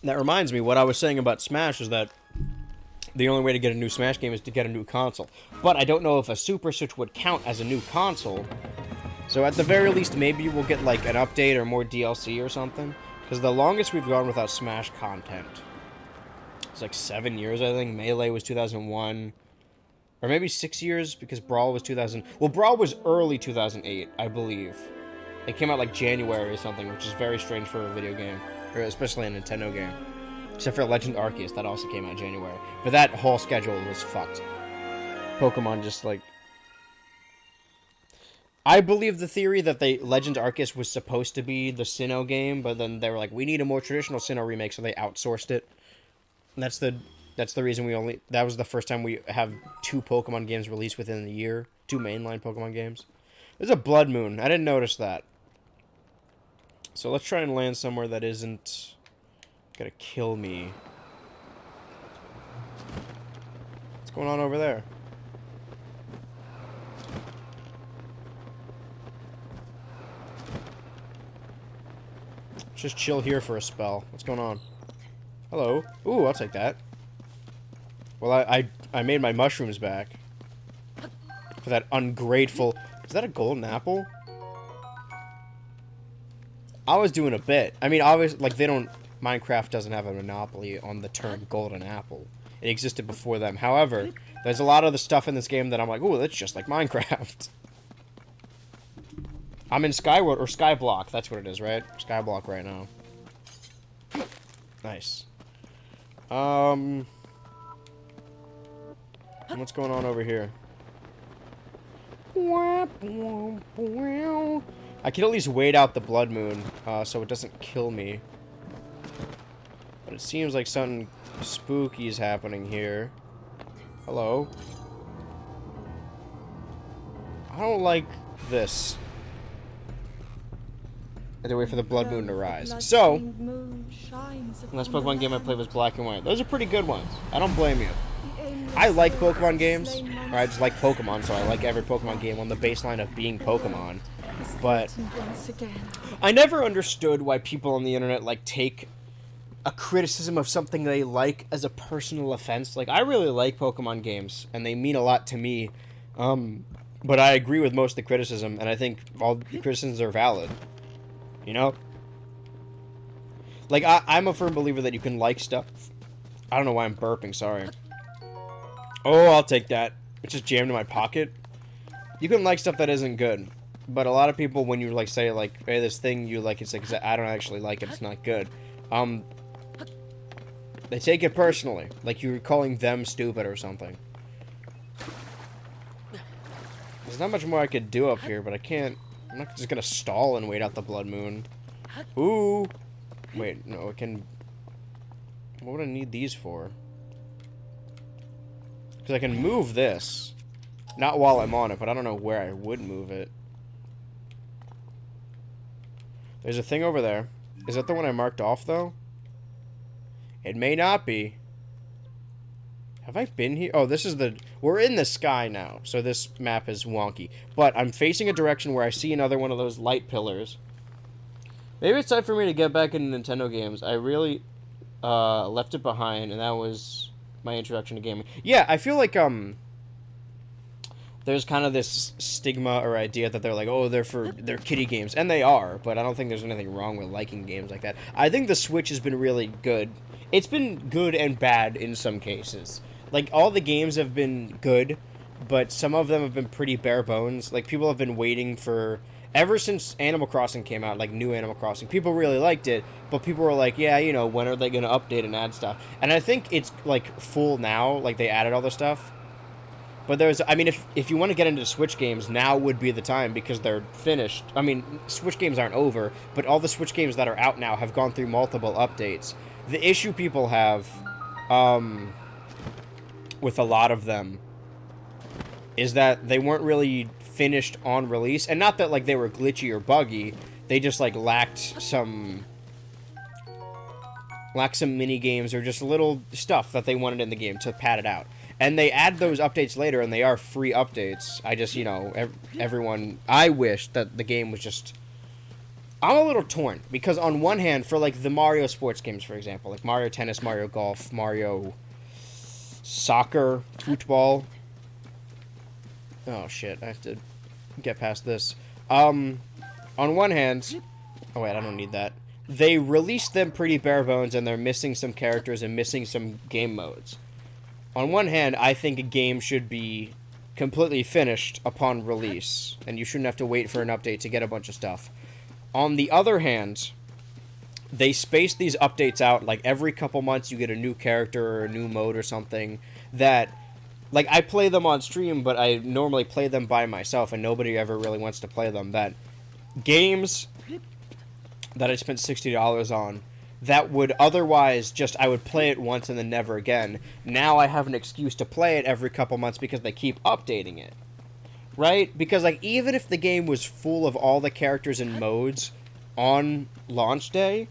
That reminds me, what I was saying about Smash is that the only way to get a new Smash game is to get a new console. But I don't know if a Super Switch would count as a new console. So at the very least, maybe we'll get like an update or more DLC or something. Because the longest we've gone without Smash content, it's like 7 years, I think. Melee was 2001. Or maybe 6 years, because Brawl was 2000. Well, Brawl was early 2008, I believe. It came out like January or something, which is very strange for a video game. Or especially a Nintendo game. Except for Legend Arceus, that also came out in January. But that whole schedule was fucked. Pokemon just like... I believe the theory that Legend Arceus was supposed to be the Sinnoh game, but then they were like, we need a more traditional Sinnoh remake, so they outsourced it. And that's the reason that was the first time we have 2 Pokemon games released within the year. 2 mainline Pokemon games. There's a Blood Moon. I didn't notice that. So let's try and land somewhere that isn't gonna kill me. What's going on over there? Let's just chill here for a spell. What's going on? Hello. Ooh, I'll take that. Well, I made my mushrooms back. For that ungrateful... Is that a golden apple? I was doing a bit. I mean, obviously, like, they don't... Minecraft doesn't have a monopoly on the term golden apple. It existed before them. However, there's a lot of the stuff in this game that I'm like, ooh, that's just like Minecraft. I'm in Skyward, or Skyblock. That's what it is, right? Skyblock right now. Nice. What's going on over here? I can at least wait out the blood moon, so it doesn't kill me. But it seems like something spooky is happening here. Hello. I don't like this. I had to wait for the blood moon to rise. So, the last Pokemon game I played was Black and White. Those are pretty good ones. I don't blame you. I like Pokemon games, or I just like Pokemon, so I like every Pokemon game on the baseline of being Pokemon. But I never understood why people on the internet like take a criticism of something they like as a personal offense. Like, I really like Pokemon games, and they mean a lot to me. But I agree with most of the criticism, and I think all the criticisms are valid. You know? Like, I'm a firm believer that you can like stuff. I don't know why I'm burping, sorry. Oh, I'll take that. It just jammed in my pocket. You can like stuff that isn't good. But a lot of people, when you, like, say, like, hey, this thing you like, it's like, I don't actually like it, it's not good. They take it personally. Like, you're calling them stupid or something. There's not much more I could do up here, but I can't... I'm not just gonna stall and wait out the blood moon. Ooh! Wait, no, it can... What would I need these for? Because I can move this. Not while I'm on it, but I don't know where I would move it. There's a thing over there. Is that the one I marked off, though? It may not be. Have I been here? Oh, this is the... We're in the sky now, so this map is wonky. But I'm facing a direction where I see another one of those light pillars. Maybe it's time for me to get back into Nintendo games. I really left it behind, and that was my introduction to gaming. Yeah, I feel like there's kind of this stigma or idea that they're like, oh, they're kiddie games. And they are, but I don't think there's anything wrong with liking games like that. I think the Switch has been really good. It's been good and bad in some cases. Like, all the games have been good, but some of them have been pretty bare bones. Like, people have been waiting for... Ever since Animal Crossing came out, like, new Animal Crossing, people really liked it, but people were like, yeah, you know, when are they going to update and add stuff? And I think it's, like, full now. Like, they added all the stuff. But there's... I mean, if you want to get into Switch games, now would be the time, because they're finished. I mean, Switch games aren't over, but all the Switch games that are out now have gone through multiple updates. The issue people have... with a lot of them is that they weren't really finished on release, and not that like they were glitchy or buggy, they just like lacked some mini games or just little stuff that they wanted in the game to pad it out, and they add those updates later, and they are free updates. I just, you know, everyone, I wish that the game was just... I'm a little torn, because on one hand, for like the Mario sports games, for example, like Mario Tennis, Mario Golf, Mario Soccer, football. Oh shit, I have to get past this. On one hand, oh wait, I don't need that. They released them pretty bare bones, and they're missing some characters and missing some game modes. On one hand, I think a game should be completely finished upon release, and you shouldn't have to wait for an update to get a bunch of stuff. On the other hand, they space these updates out, like every couple months you get a new character or a new mode or something that, like, I play them on stream, but I normally play them by myself, and nobody ever really wants to play them. That games that I spent $60 on that would otherwise just, I would play it once and then never again. Now I have an excuse to play it every couple months because they keep updating it. Right? Because, like, even if the game was full of all the characters and modes on launch day,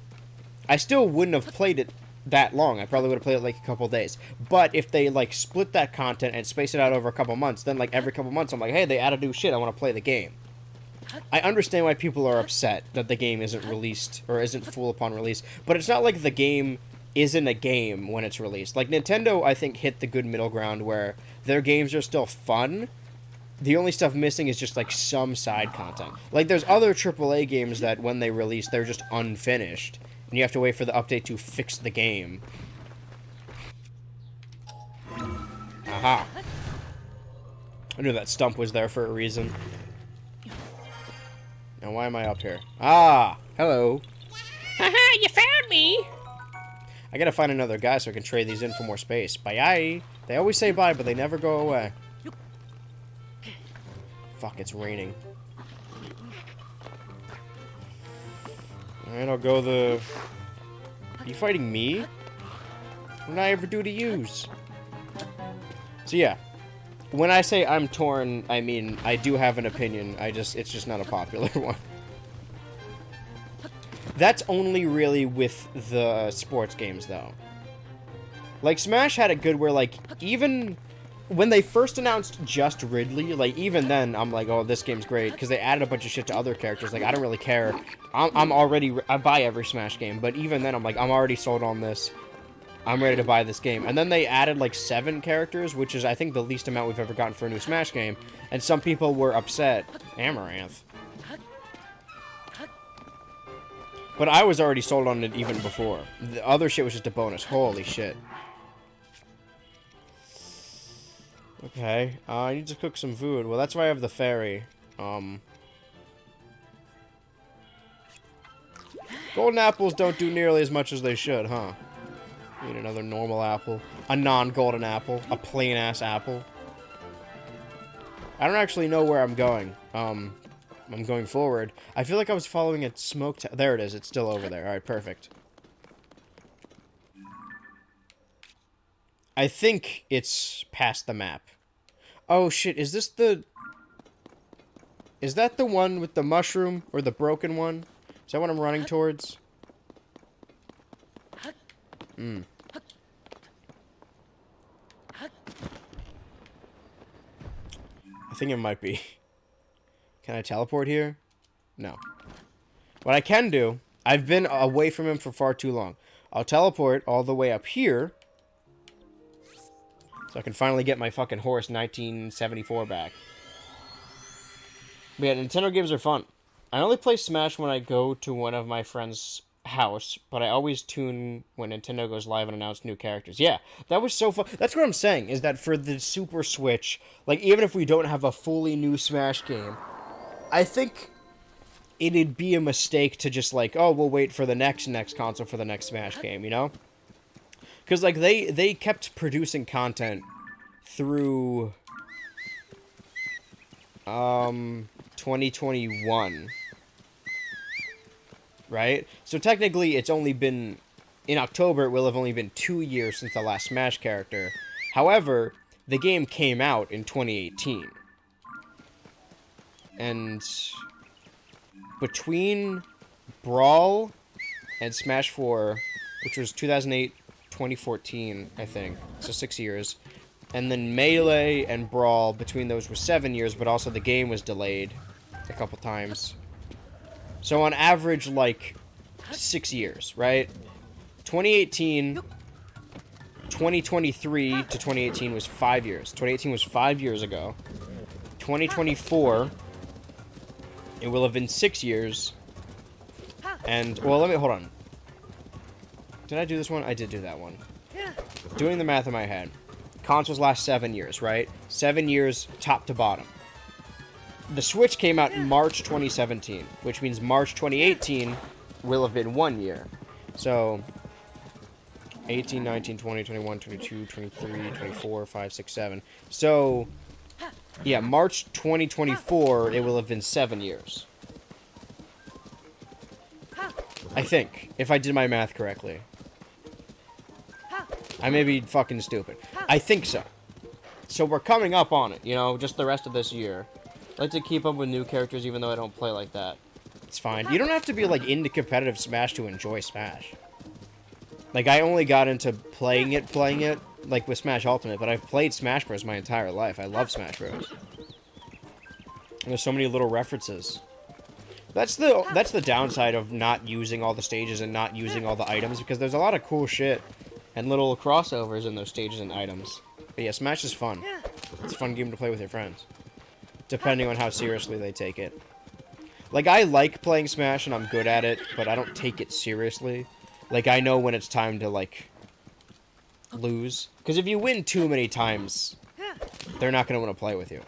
I still wouldn't have played it that long. I probably would have played it, like, a couple days. But if they, like, split that content and space it out over a couple months, then, like, every couple months I'm like, hey, they added new shit, I want to play the game. I understand why people are upset that the game isn't released, or isn't full upon release, but it's not like the game isn't a game when it's released. Like, Nintendo, I think, hit the good middle ground where their games are still fun. The only stuff missing is just, like, some side content. Like, there's other AAA games that, when they release, they're just unfinished. And you have to wait for the update to fix the game. Aha. I knew that stump was there for a reason. Now, why am I up here? Ah! Hello. Haha, you found me! I gotta find another guy so I can trade these in for more space. Bye-bye. They always say bye, but they never go away. Fuck, it's raining. Alright, I'll go the... Are you fighting me? What did I ever do to yous? So yeah. When I say I'm torn, I mean, I do have an opinion. It's just not a popular one. That's only really with the sports games, though. Like, Smash had it good where, like, even when they first announced just Ridley, like, even then, I'm like, oh, this game's great, because they added a bunch of shit to other characters. Like, I don't really care. I buy every Smash game, but even then, I'm like, I'm already sold on this. I'm ready to buy this game. And then they added, like, 7 characters, which is, I think, the least amount we've ever gotten for a new Smash game. And some people were upset. Amaranth. But I was already sold on it even before. The other shit was just a bonus. Holy shit. Okay. I need to cook some food. Well, that's why I have the fairy. Golden apples don't do nearly as much as they should, huh? Need another normal apple. A non-golden apple. A plain-ass apple. I don't actually know where I'm going. I'm going forward. I feel like I was following a smoke there it is. It's still over there. Alright, perfect. I think it's past the map. Oh, shit. Is this the... Is that the one with the mushroom? Or the broken one? Is that what I'm running towards? Hmm. I think it might be. Can I teleport here? No. What I can do, I've been away from him for far too long. I'll teleport all the way up here. So I can finally get my fucking horse 1974 back. But yeah, Nintendo games are fun. I only play Smash when I go to one of my friends' house, but I always tune when Nintendo goes live and announce new characters. Yeah, that was so fun. That's what I'm saying, is that for the Super Switch, like, even if we don't have a fully new Smash game, I think it'd be a mistake to just, like, oh, we'll wait for the next console for the next Smash game, you know? Because, like, they kept producing content through 2021. Right? So technically, it's only been... In October, it will have only been 2 years since the last Smash character. However, the game came out in 2018. And... between Brawl and Smash 4, which was 2008, 2014, I think. So 6 years. And then Melee and Brawl, between those were 7 years, but also the game was delayed a couple times. So on average, like, 6 years, right? 2018, 2023 to 2018 was 5 years. 2018 was 5 years ago. 2024, it will have been 6 years. And, well, hold on. Did I do this one? I did do that one. Doing the math in my head. Consoles last 7 years, right? 7 years, top to bottom. The Switch came out in March 2017, which means March 2018 will have been 1 year. So, 18, 19, 20, 21, 22, 23, 24, 5, 6, 7. So, yeah, March 2024, it will have been 7 years. I think, if I did my math correctly. I may be fucking stupid. I think so. So we're coming up on it, you know, just the rest of this year. I like to keep up with new characters even though I don't play like that. It's fine. You don't have to be, like, into competitive Smash to enjoy Smash. Like, I only got into playing it, like, with Smash Ultimate, but I've played Smash Bros. My entire life. I love Smash Bros. And there's so many little references. That's the downside of not using all the stages and not using all the items, because there's a lot of cool shit and little crossovers in those stages and items. But yeah, Smash is fun. It's a fun game to play with your friends, depending on how seriously they take it. Like, I like playing Smash and I'm good at it, but I don't take it seriously. Like, I know when it's time to, like, lose. Because if you win too many times, they're not going to want to play with you.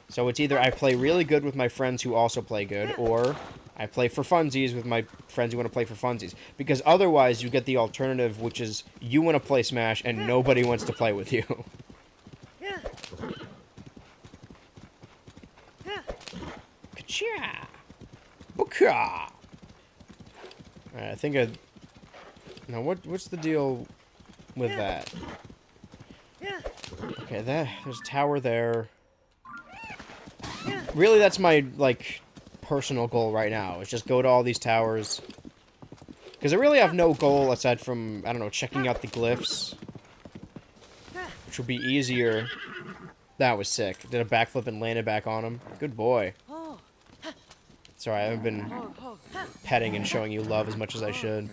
So it's either I play really good with my friends who also play good, or I play for funsies with my friends who want to play for funsies. Because otherwise, you get the alternative, which is you want to play Smash and nobody wants to play with you. Ka-cha! Booka! Alright, I think I... Now, what's the deal with that? Okay, there's a tower there. Really, that's my, like, personal goal right now, is just go to all these towers. Because I really have no goal aside from, I don't know, checking out the glyphs. Which would be easier. That was sick. Did a backflip and landed back on him. Good boy. Sorry, I haven't been petting and showing you love as much as I should.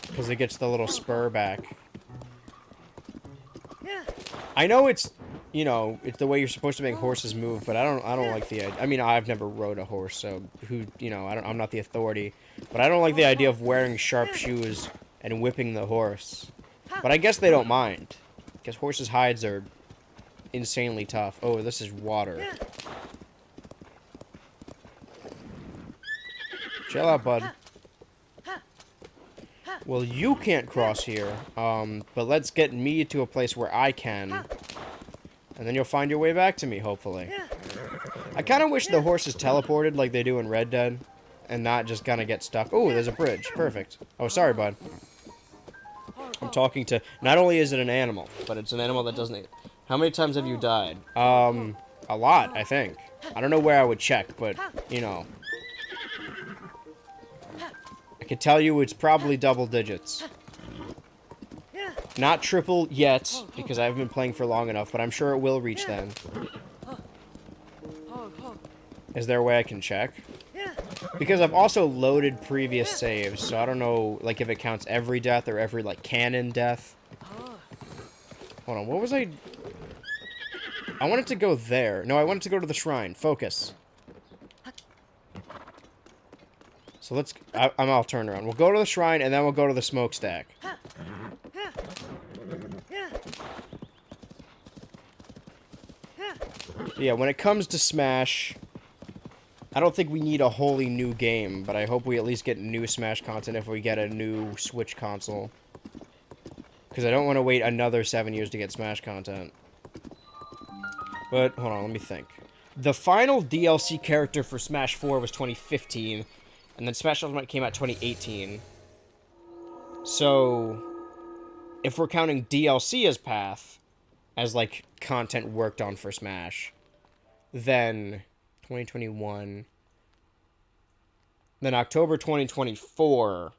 Because it gets the little spur back. I know it's, you know, it's the way you're supposed to make horses move, but I don't like the idea. I mean, I've never rode a horse, so who, you know, I'm not the authority. But I don't like the idea of wearing sharp shoes and whipping the horse. But I guess they don't mind. Because horses' hides are insanely tough. Oh, this is water. Chill out, bud. Well, you can't cross here. But let's get me to a place where I can. And then you'll find your way back to me, hopefully. I kind of wish the horses teleported like they do in Red Dead. And not just gonna get stuck. Oh, there's a bridge. Perfect. Oh, sorry, bud. I'm talking to... Not only is it an animal, but it's an animal that doesn't... How many times have you died? A lot, I think. I don't know where I would check, but, you know... I can tell you it's probably double digits. Not triple yet, because I haven't been playing for long enough, but I'm sure it will reach then. Is there a way I can check? Because I've also loaded previous saves, so I don't know, like, if it counts every death or every, like, canon death. Hold on, what was I... I wanted to go there. No, I wanted to go to the shrine. Focus. So let's... I'll turn around. We'll go to the shrine, and then we'll go to the smokestack. Yeah, when it comes to Smash... I don't think we need a wholly new game, but I hope we at least get new Smash content if we get a new Switch console. Because I don't want to wait another 7 years to get Smash content. But, hold on, let me think. The final DLC character for Smash 4 was 2015, and then Smash Ultimate came out 2018. So, if we're counting DLC as path, as, like, content worked on for Smash, then... 2021. Then October 2024,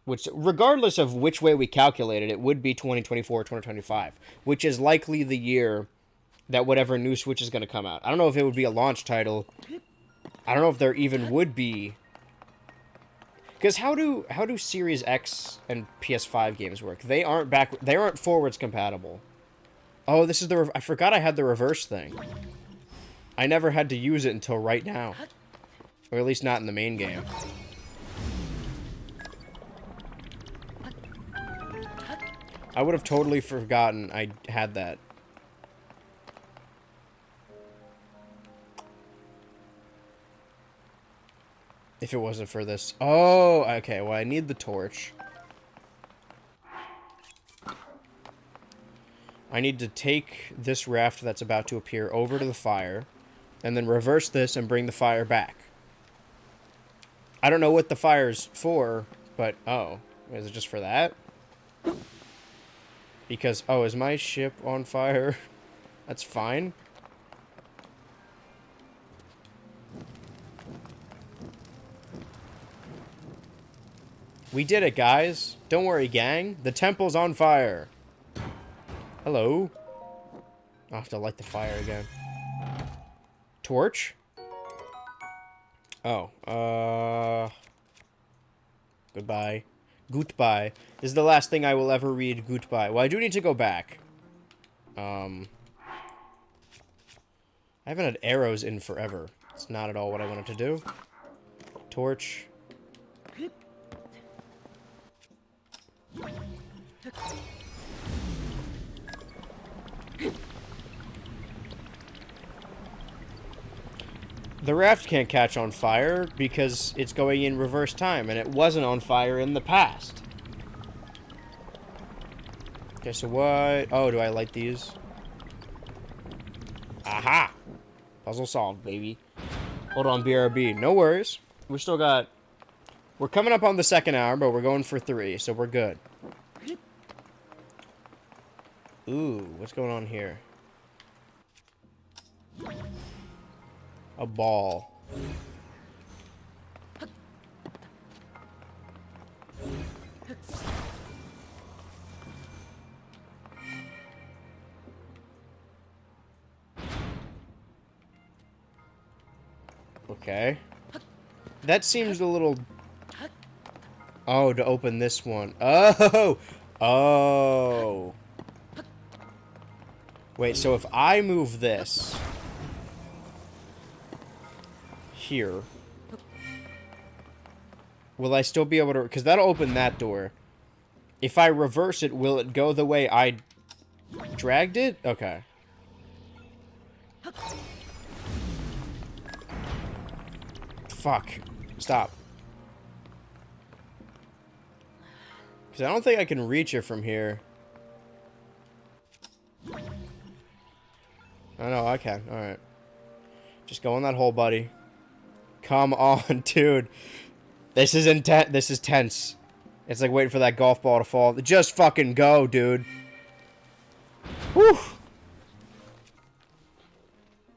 which, regardless of which way we calculated, it would be 2024 or 2025, which is likely the year that whatever new Switch is going to come out. I don't know if it would be a launch title. I don't know if there even would be... Because how do Series X and PS5 games work? They aren't forwards compatible. Oh, this is the... I forgot I had the reverse thing. I never had to use it until right now. Or at least not in the main game. I would have totally forgotten I had that. If it wasn't for this. Oh, okay. Well, I need the torch. I need to take this raft that's about to appear over to the fire. And then reverse this and bring the fire back. I don't know what the fire's for, but... Oh. Is it just for that? Because... Oh, is my ship on fire? That's fine. We did it, guys. Don't worry, gang. The temple's on fire. Hello. I'll have to light the fire again. Torch? Oh, goodbye. Goodbye. This is the last thing I will ever read. Goodbye. Well, I do need to go back. I haven't had arrows in forever. It's not at all what I wanted to do. Torch. The raft can't catch on fire because it's going in reverse time, and it wasn't on fire in the past. Okay, so what? Oh, do I light these? Aha! Puzzle solved, baby. Hold on, BRB. No worries. We're still got... We're coming up on the second hour, but we're going for 3, so we're good. Ooh, what's going on here? A ball. Okay. That seems a little... Oh, to open this one. Oh! Oh! Wait, so if I move this... here... Will I still be able to... Because that'll open that door. If I reverse it, will it go the way I dragged it? Okay. Fuck. Stop. Because I don't think I can reach it from here. Oh, no, I can. Alright. Just go in that hole, buddy. Come on, dude. This is intense. This is tense. It's like waiting for that golf ball to fall. Just fucking go, dude. Whew.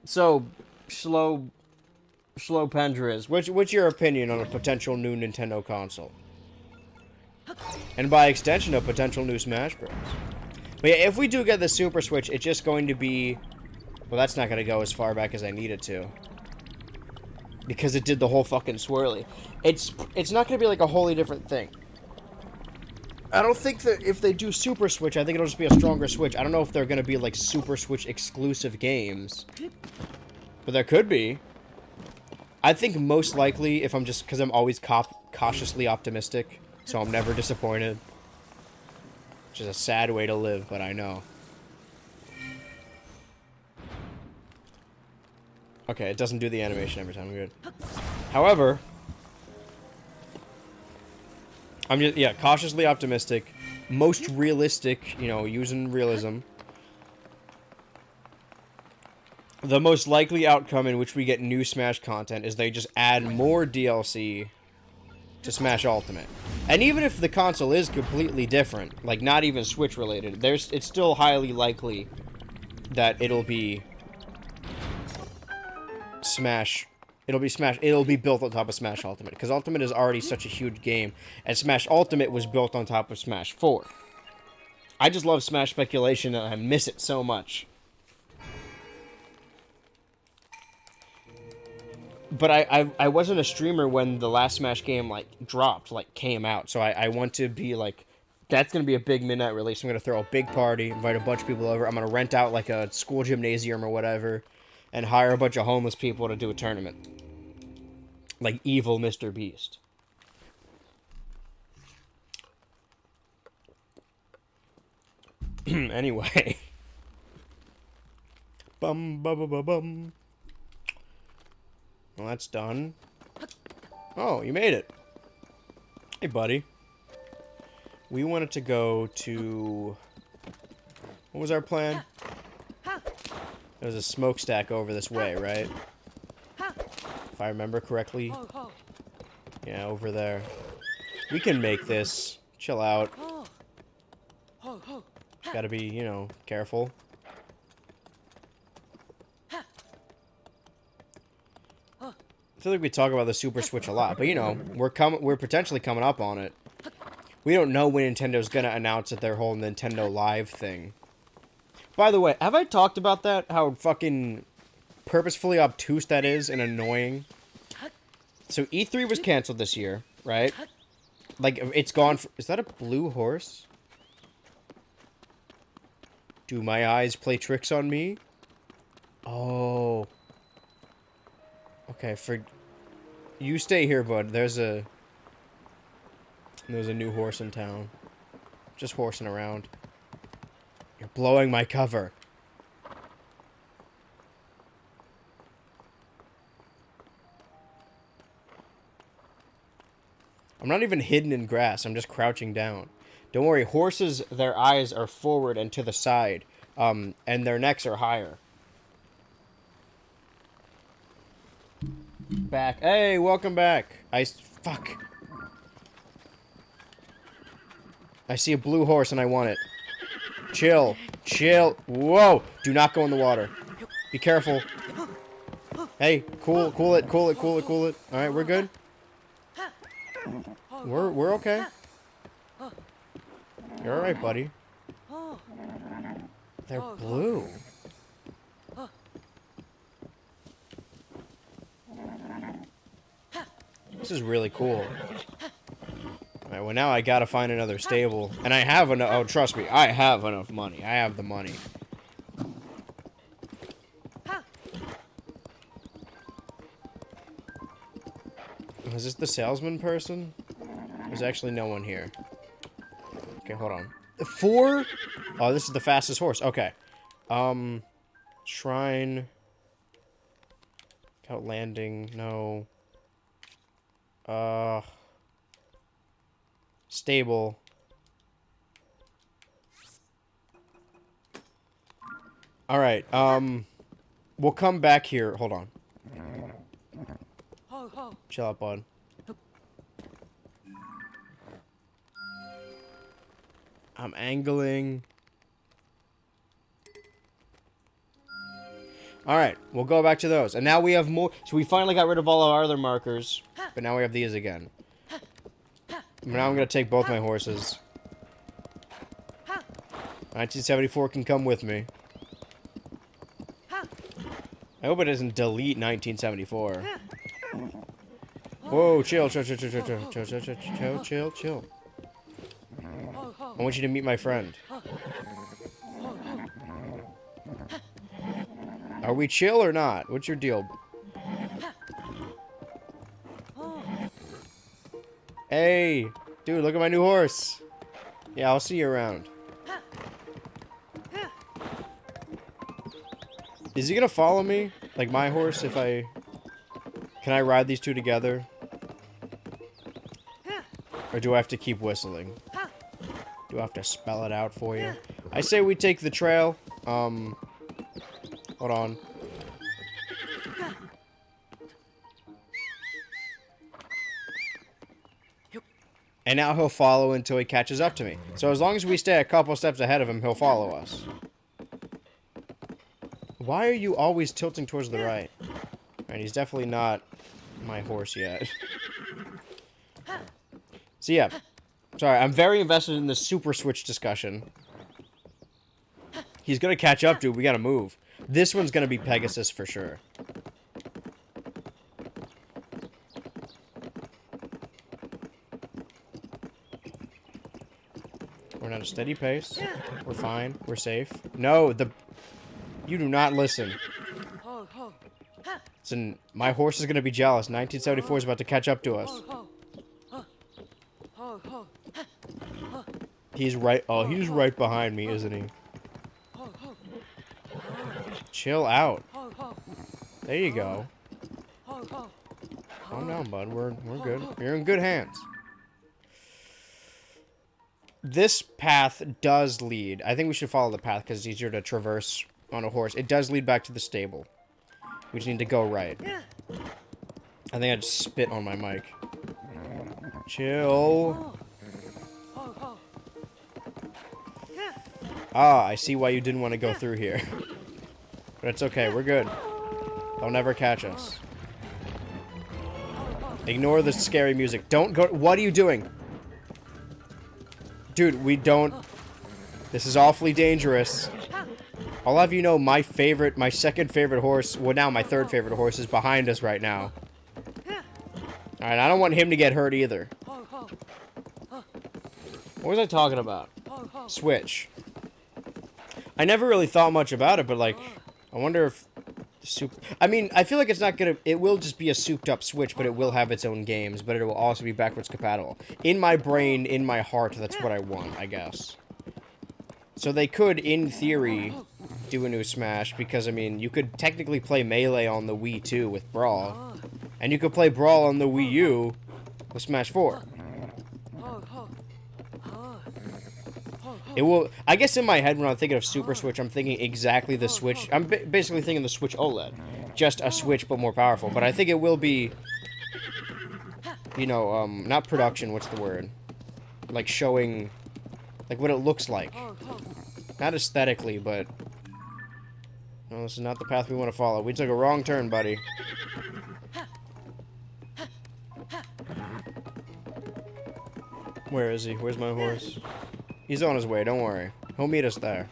So, slow Pendriz. What's your opinion on a potential new Nintendo console? And by extension, a potential new Smash Bros. But yeah, if we do get the Super Switch, it's just going to be... Well, that's not going to go as far back as I need it to. Because it did the whole fucking swirly. It's not going to be like a wholly different thing. I don't think that if they do Super Switch, I think it'll just be a stronger Switch. I don't know if they're going to be like Super Switch exclusive games. But there could be. I think most likely, if I'm just... Because I'm always cautiously optimistic. So I'm never disappointed. Which is a sad way to live, but I know. Okay, it doesn't do the animation every time. Good. However... I'm just, yeah, cautiously optimistic. Most realistic, you know, using realism. The most likely outcome in which we get new Smash content is they just add more DLC to Smash Ultimate. And even if the console is completely different, like not even Switch related, it's still highly likely that it'll be Smash. It'll be built on top of Smash Ultimate, because Ultimate is already such a huge game, and Smash Ultimate was built on top of Smash 4. I just love Smash speculation, and I miss it so much. But I wasn't a streamer when the last Smash game, like, dropped, like, came out, so I want to be, like, that's going to be a big midnight release. I'm going to throw a big party, invite a bunch of people over. I'm going to rent out, like, a school gymnasium or whatever, and hire a bunch of homeless people to do a tournament. Like evil Mr. Beast. Anyway. Bum, bum, bum, bum, bum. Well, that's done. Oh, you made it. Hey, buddy. We wanted to go to... What was our plan? There's a smokestack over this way, right? If I remember correctly. Yeah, over there. We can make this. Chill out. Gotta be, you know, careful. I feel like we talk about the Super Switch a lot, but you know, we're potentially coming up on it. We don't know when Nintendo's gonna announce that their whole Nintendo Live thing. By the way, have I talked about that? How fucking purposefully obtuse that is and annoying? So E3 was canceled this year, right? Like, it's gone for... Is that a blue horse? Do my eyes play tricks on me? Oh. Okay, for... You stay here, bud. There's a new horse in town. Just horsing around. You're blowing my cover. I'm not even hidden in grass. I'm just crouching down. Don't worry. Horses, their eyes are forward and to the side. And their necks are higher. Back. Hey, welcome back. Fuck. I see a blue horse and I want it. Chill. Chill. Whoa. Do not go in the water. Be careful. Hey, cool it. Alright, we're good. We're okay. You're alright, buddy. They're blue. This is really cool. Alright, well now I gotta find another stable. And I have enough, oh trust me, I have enough money. I have the money. Is this the salesman person? There's actually no one here. Okay, hold on. 4? Oh, this is the fastest horse. Okay. Shrine. Scout landing. No. Stable. Alright, we'll come back here. Hold on. Chill out, bud. I'm angling. Alright, we'll go back to those. And now we have more. So we finally got rid of all of our other markers. But now we have these again. Now I'm going to take both my horses. 1974 can come with me. I hope it doesn't delete 1974. Whoa, chill. I want you to meet my friend. Are we chill or not? What's your deal? Hey, dude, look at my new horse. Yeah, I'll see you around. Is he gonna follow me? Like my horse, if I... Can I ride these two together? Or do I have to keep whistling? Do I have to spell it out for you? I say we take the trail. Hold on. And now he'll follow until he catches up to me. So as long as we stay a couple steps ahead of him, he'll follow us. Why are you always tilting towards the right? Alright, he's definitely not my horse yet. So yeah. Sorry, I'm very invested in the Super Switch discussion. He's gonna catch up, dude. We gotta move. This one's gonna be Pegasus for sure. We're at a steady pace. We're fine. We're safe. No, you do not listen. Listen, my horse is gonna be jealous. 1974 is about to catch up to us. He's right. Oh, he's right behind me, isn't he? Chill out. There you go. Calm down, bud. We're good. You're in good hands. This path does lead. I think we should follow the path because it's easier to traverse on a horse. It does lead back to the stable. We just need to go right. I think I just spit on my mic. Chill. Ah, I see why you didn't want to go through here. But it's okay, we're good. They'll never catch us. Ignore the scary music. Don't go. What are you doing? Dude, we don't... This is awfully dangerous. I'll have you know my second favorite horse, well now my third favorite horse is behind us right now. Alright, I don't want him to get hurt either. What was I talking about? Switch. I never really thought much about it, but like, I wonder if... I mean, I feel like it's not gonna... It will just be a souped up Switch, but it will have its own games, but it will also be backwards compatible. In my brain, in my heart, that's what I want, I guess. So they could, in theory, do a new Smash, because, I mean, you could technically play Melee on the Wii 2 with Brawl, and you could play Brawl on the Wii U with Smash 4. It will... I guess in my head, when I'm thinking of Super Switch, I'm thinking exactly the Switch... I'm basically thinking the Switch OLED. Just a Switch, but more powerful. But I think it will be... You know, not production, what's the word? Like, showing... Like, what it looks like. Not aesthetically, but... No, this is not the path we want to follow. We took a wrong turn, buddy. Where is he? Where's my horse? He's on his way, don't worry. He'll meet us there.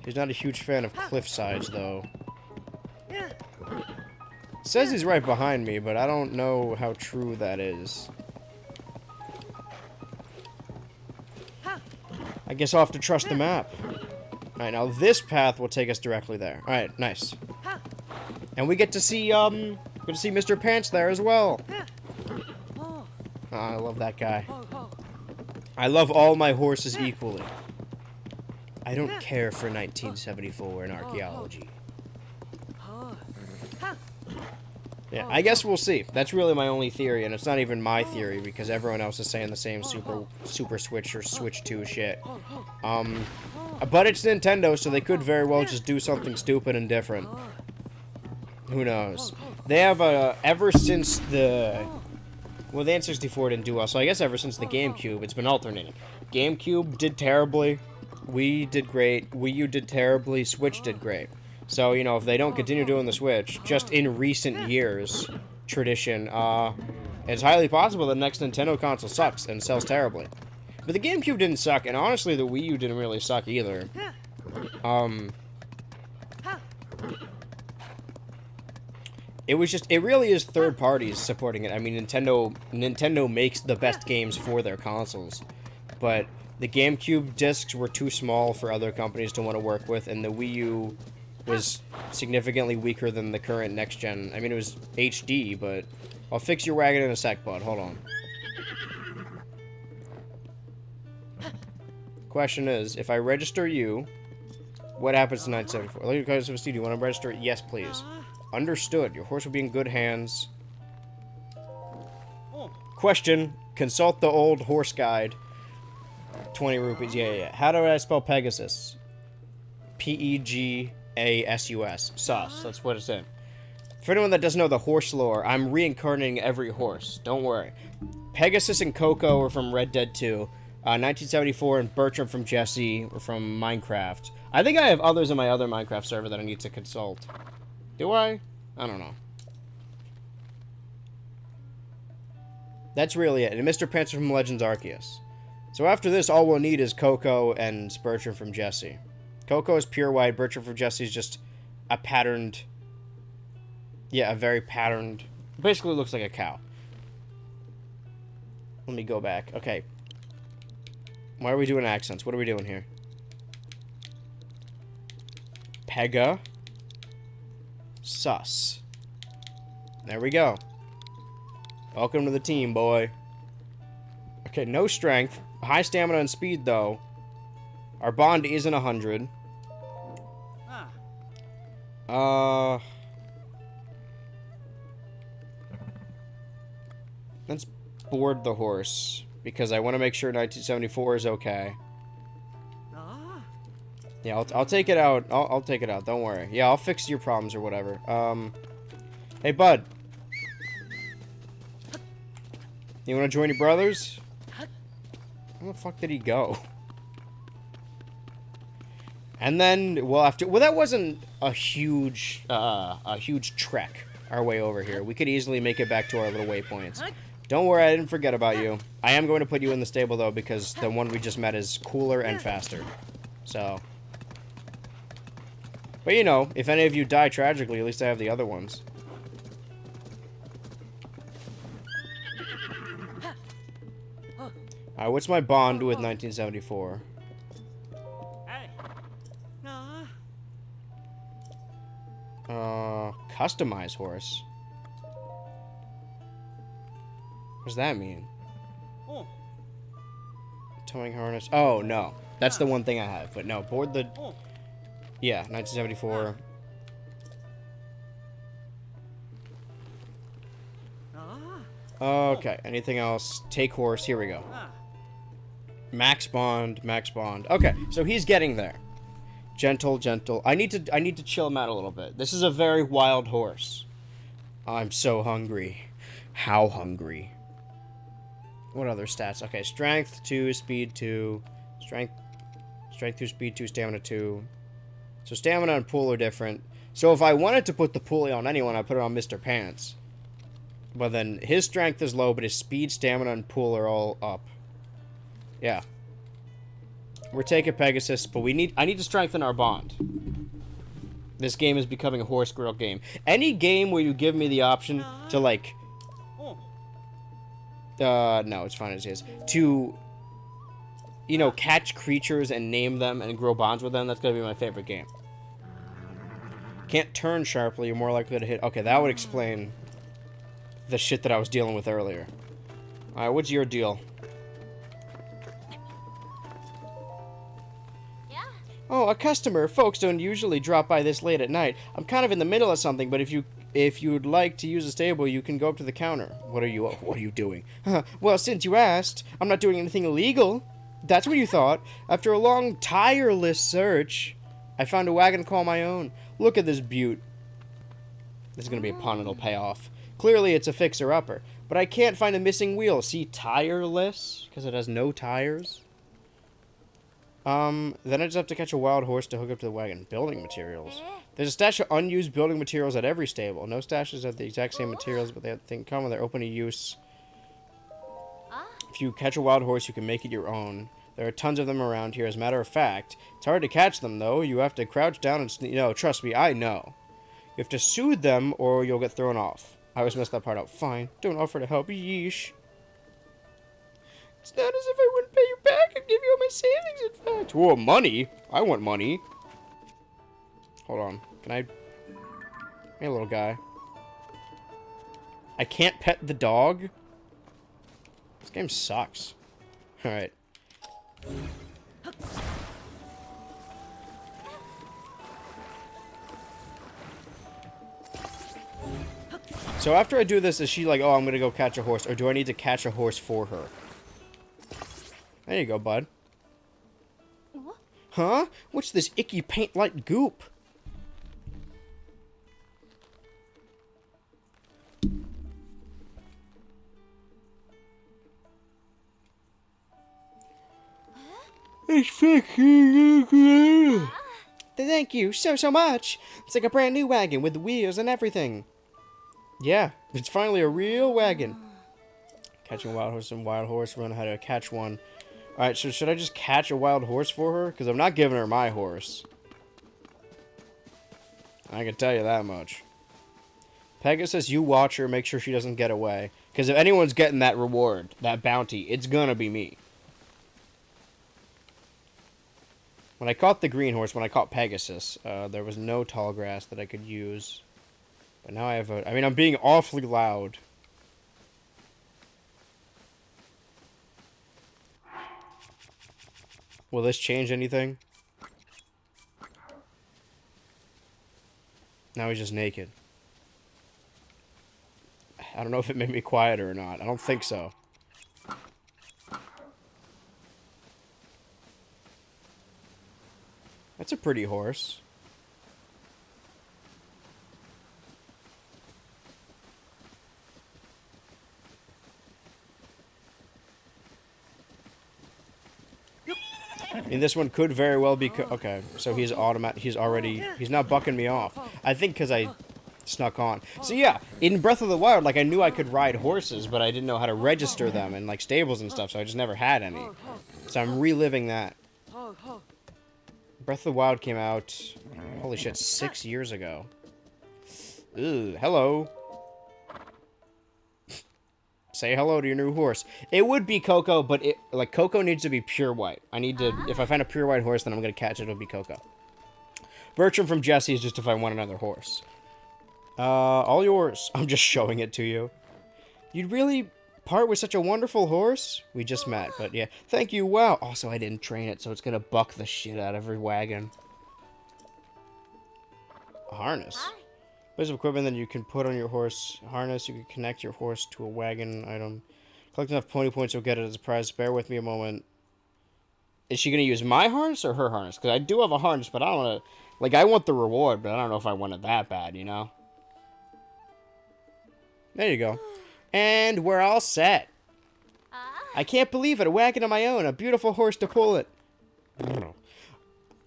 He's not a huge fan of cliff sides, though. It says he's right behind me, but I don't know how true that is. I guess I'll have to trust the map. Alright, now this path will take us directly there. Alright, nice. And we get to see, Mr. Pants there as well. Oh, I love that guy. I love all my horses equally. I don't care for 1974 in archaeology. Yeah, I guess we'll see. That's really my only theory, and it's not even my theory, because everyone else is saying the same Super Switch or Switch 2 shit. But it's Nintendo, so they could very well just do something stupid and different. Who knows? They have, ever since the... Well, the N64 didn't do well, so I guess ever since the GameCube, it's been alternating. GameCube did terribly, Wii did great, Wii U did terribly, Switch did great. So, you know, if they don't continue doing the Switch, just in recent years, tradition, it's highly possible the next Nintendo console sucks and sells terribly. But the GameCube didn't suck, and honestly, the Wii U didn't really suck either. It was just, it really is third parties supporting it. I mean, Nintendo makes the best games for their consoles. But the GameCube discs were too small for other companies to want to work with, and the Wii U was significantly weaker than the current next-gen. I mean, it was HD, but I'll fix your wagon in a sec, bud. Hold on. Question is, if I register you, what happens to 974? Like, do you want to register it? Yes, please. Understood. Your horse will be in good hands. Question. Consult the old horse guide. 20 rupees. Yeah. How do I spell Pegasus? P-E-G-A-S-U-S. Sus. That's what it's in. For anyone that doesn't know the horse lore, I'm reincarnating every horse. Don't worry. Pegasus and Coco are from Red Dead 2. 1974 and Bertram from Jesse were from Minecraft. I think I have others in my other Minecraft server that I need to consult. Do I? I don't know. That's really it. And Mr. Pants from Legends Arceus. So after this, all we'll need is Coco and Bertram from Jesse. Coco is pure white. Bertram from Jesse is just a patterned... Yeah, a very patterned... Basically looks like a cow. Let me go back. Okay. Why are we doing accents? What are we doing here? Pega. Sus. There we go. Welcome to the team, boy. Okay, no strength. High stamina and speed, though. Our bond isn't 100. Let's board the horse. Because I want to make sure 1974 is okay. Yeah, I'll take it out. I'll take it out. Don't worry. Yeah, I'll fix your problems or whatever. Hey, bud. You want to join your brothers? Where the fuck did he go? And then we'll have to... Well, that wasn't a huge trek our way over here. We could easily make it back to our little waypoints. Don't worry, I didn't forget about you. I am going to put you in the stable, though, because the one we just met is cooler and faster. So. But, you know, if any of you die tragically, at least I have the other ones. Alright, what's my bond with 1974? Hey. Nah. Customize horse. What does that mean? Oh. Towing harness. Oh, no. That's the one thing I have. But no, board the... Oh. Yeah, 1974. Okay, anything else? Take horse. Here we go. Max bond, max bond. Okay, so he's getting there. Gentle, gentle. I need to chill him out a little bit. This is a very wild horse. I'm so hungry. How hungry? What other stats? Okay, strength 2, speed 2, strength 2, speed 2, stamina 2. So stamina and pool are different. So if I wanted to put the pulley on anyone, I'd put it on Mr. Pants. But then his strength is low, but his speed, stamina, and pool are all up. Yeah. We're taking Pegasus, but I need to strengthen our bond. This game is becoming a horse girl game. Any game where you give me the option to, like... no, it's fine as is. To, you know, catch creatures and name them and grow bonds with them, that's gonna be my favorite game. Can't turn sharply, you're more likely to hit... Okay, that would explain the shit that I was dealing with earlier. Alright, what's your deal? Oh, a customer. Folks don't usually drop by this late at night. I'm kind of in the middle of something, but if you'd like to use a stable, you can go up to the counter. What are you doing? Well, since you asked, I'm not doing anything illegal. That's what you thought. After a long, tireless search, I found a wagon to call my own. Look at this beaut. This is going to be a pun, it'll pay off. Clearly, it's a fixer-upper. But I can't find a missing wheel. See, tireless? Because it has no tires? Then I just have to catch a wild horse to hook up to the wagon. Building materials. There's a stash of unused building materials at every stable. No stashes have the exact same materials, but they come when they're open to use. If you catch a wild horse, you can make it your own. There are tons of them around here. As a matter of fact, it's hard to catch them, though. You have to crouch down and sneak. No, trust me, I know. You have to soothe them, or you'll get thrown off. I always messed that part up. Fine. Don't offer to help. Yeesh. It's not as if I wouldn't pay you back. I'd give you all my savings, in fact. Whoa, money? I want money. Hold on. Can I... Hey, little guy. I can't pet the dog? This game sucks. Alright. So after I do this, is she like, oh, I'm gonna go catch a horse? Or do I need to catch a horse for her? There you go, bud. Huh? What's this icky paint-like goop? Thank you so much. It's like a brand new wagon with wheels and everything. Yeah, it's finally a real wagon. Catching a wild horse and wild horse. Learn how to catch one. Alright, so should I just catch a wild horse for her? Because I'm not giving her my horse. I can tell you that much. Pegasus, you watch her, make sure she doesn't get away. Because if anyone's getting that reward, that bounty, it's gonna be me. When I caught the green horse, when I caught Pegasus, there was no tall grass that I could use. But now I have a... I mean, I'm being awfully loud. Will this change anything? Now he's just naked. I don't know if it made me quieter or not. I don't think so. That's a pretty horse. I mean, this one could very well be... Okay, so he's automatic. He's not bucking me off. I think because I snuck on. So yeah, in Breath of the Wild, like I knew I could ride horses, but I didn't know how to register them in like stables and stuff, so I just never had any. So I'm reliving that. Breath of the Wild came out, holy shit, 6 years ago. Ooh, hello. Say hello to your new horse. It would be Coco, but like Coco needs to be pure white. I need to, if I find a pure white horse, then I'm gonna catch it. It'll be Coco. Bertram from Jesse is just if I want another horse. All yours. I'm just showing it to you. You'd really part with such a wonderful horse? We just met, but yeah. Thank you. Wow. Also, I didn't train it, so it's gonna buck the shit out of every wagon. A harness. Piece of equipment that you can put on your horse harness. You can connect your horse to a wagon item. Collect enough pony points, you'll get it as a prize. Bear with me a moment. Is she going to use my harness or her harness? Because I do have a harness, but I don't want to... Like, I want the reward, but I don't know if I want it that bad, you know? There you go. And we're all set. I can't believe it. A wagon of my own. A beautiful horse to pull it. I don't know.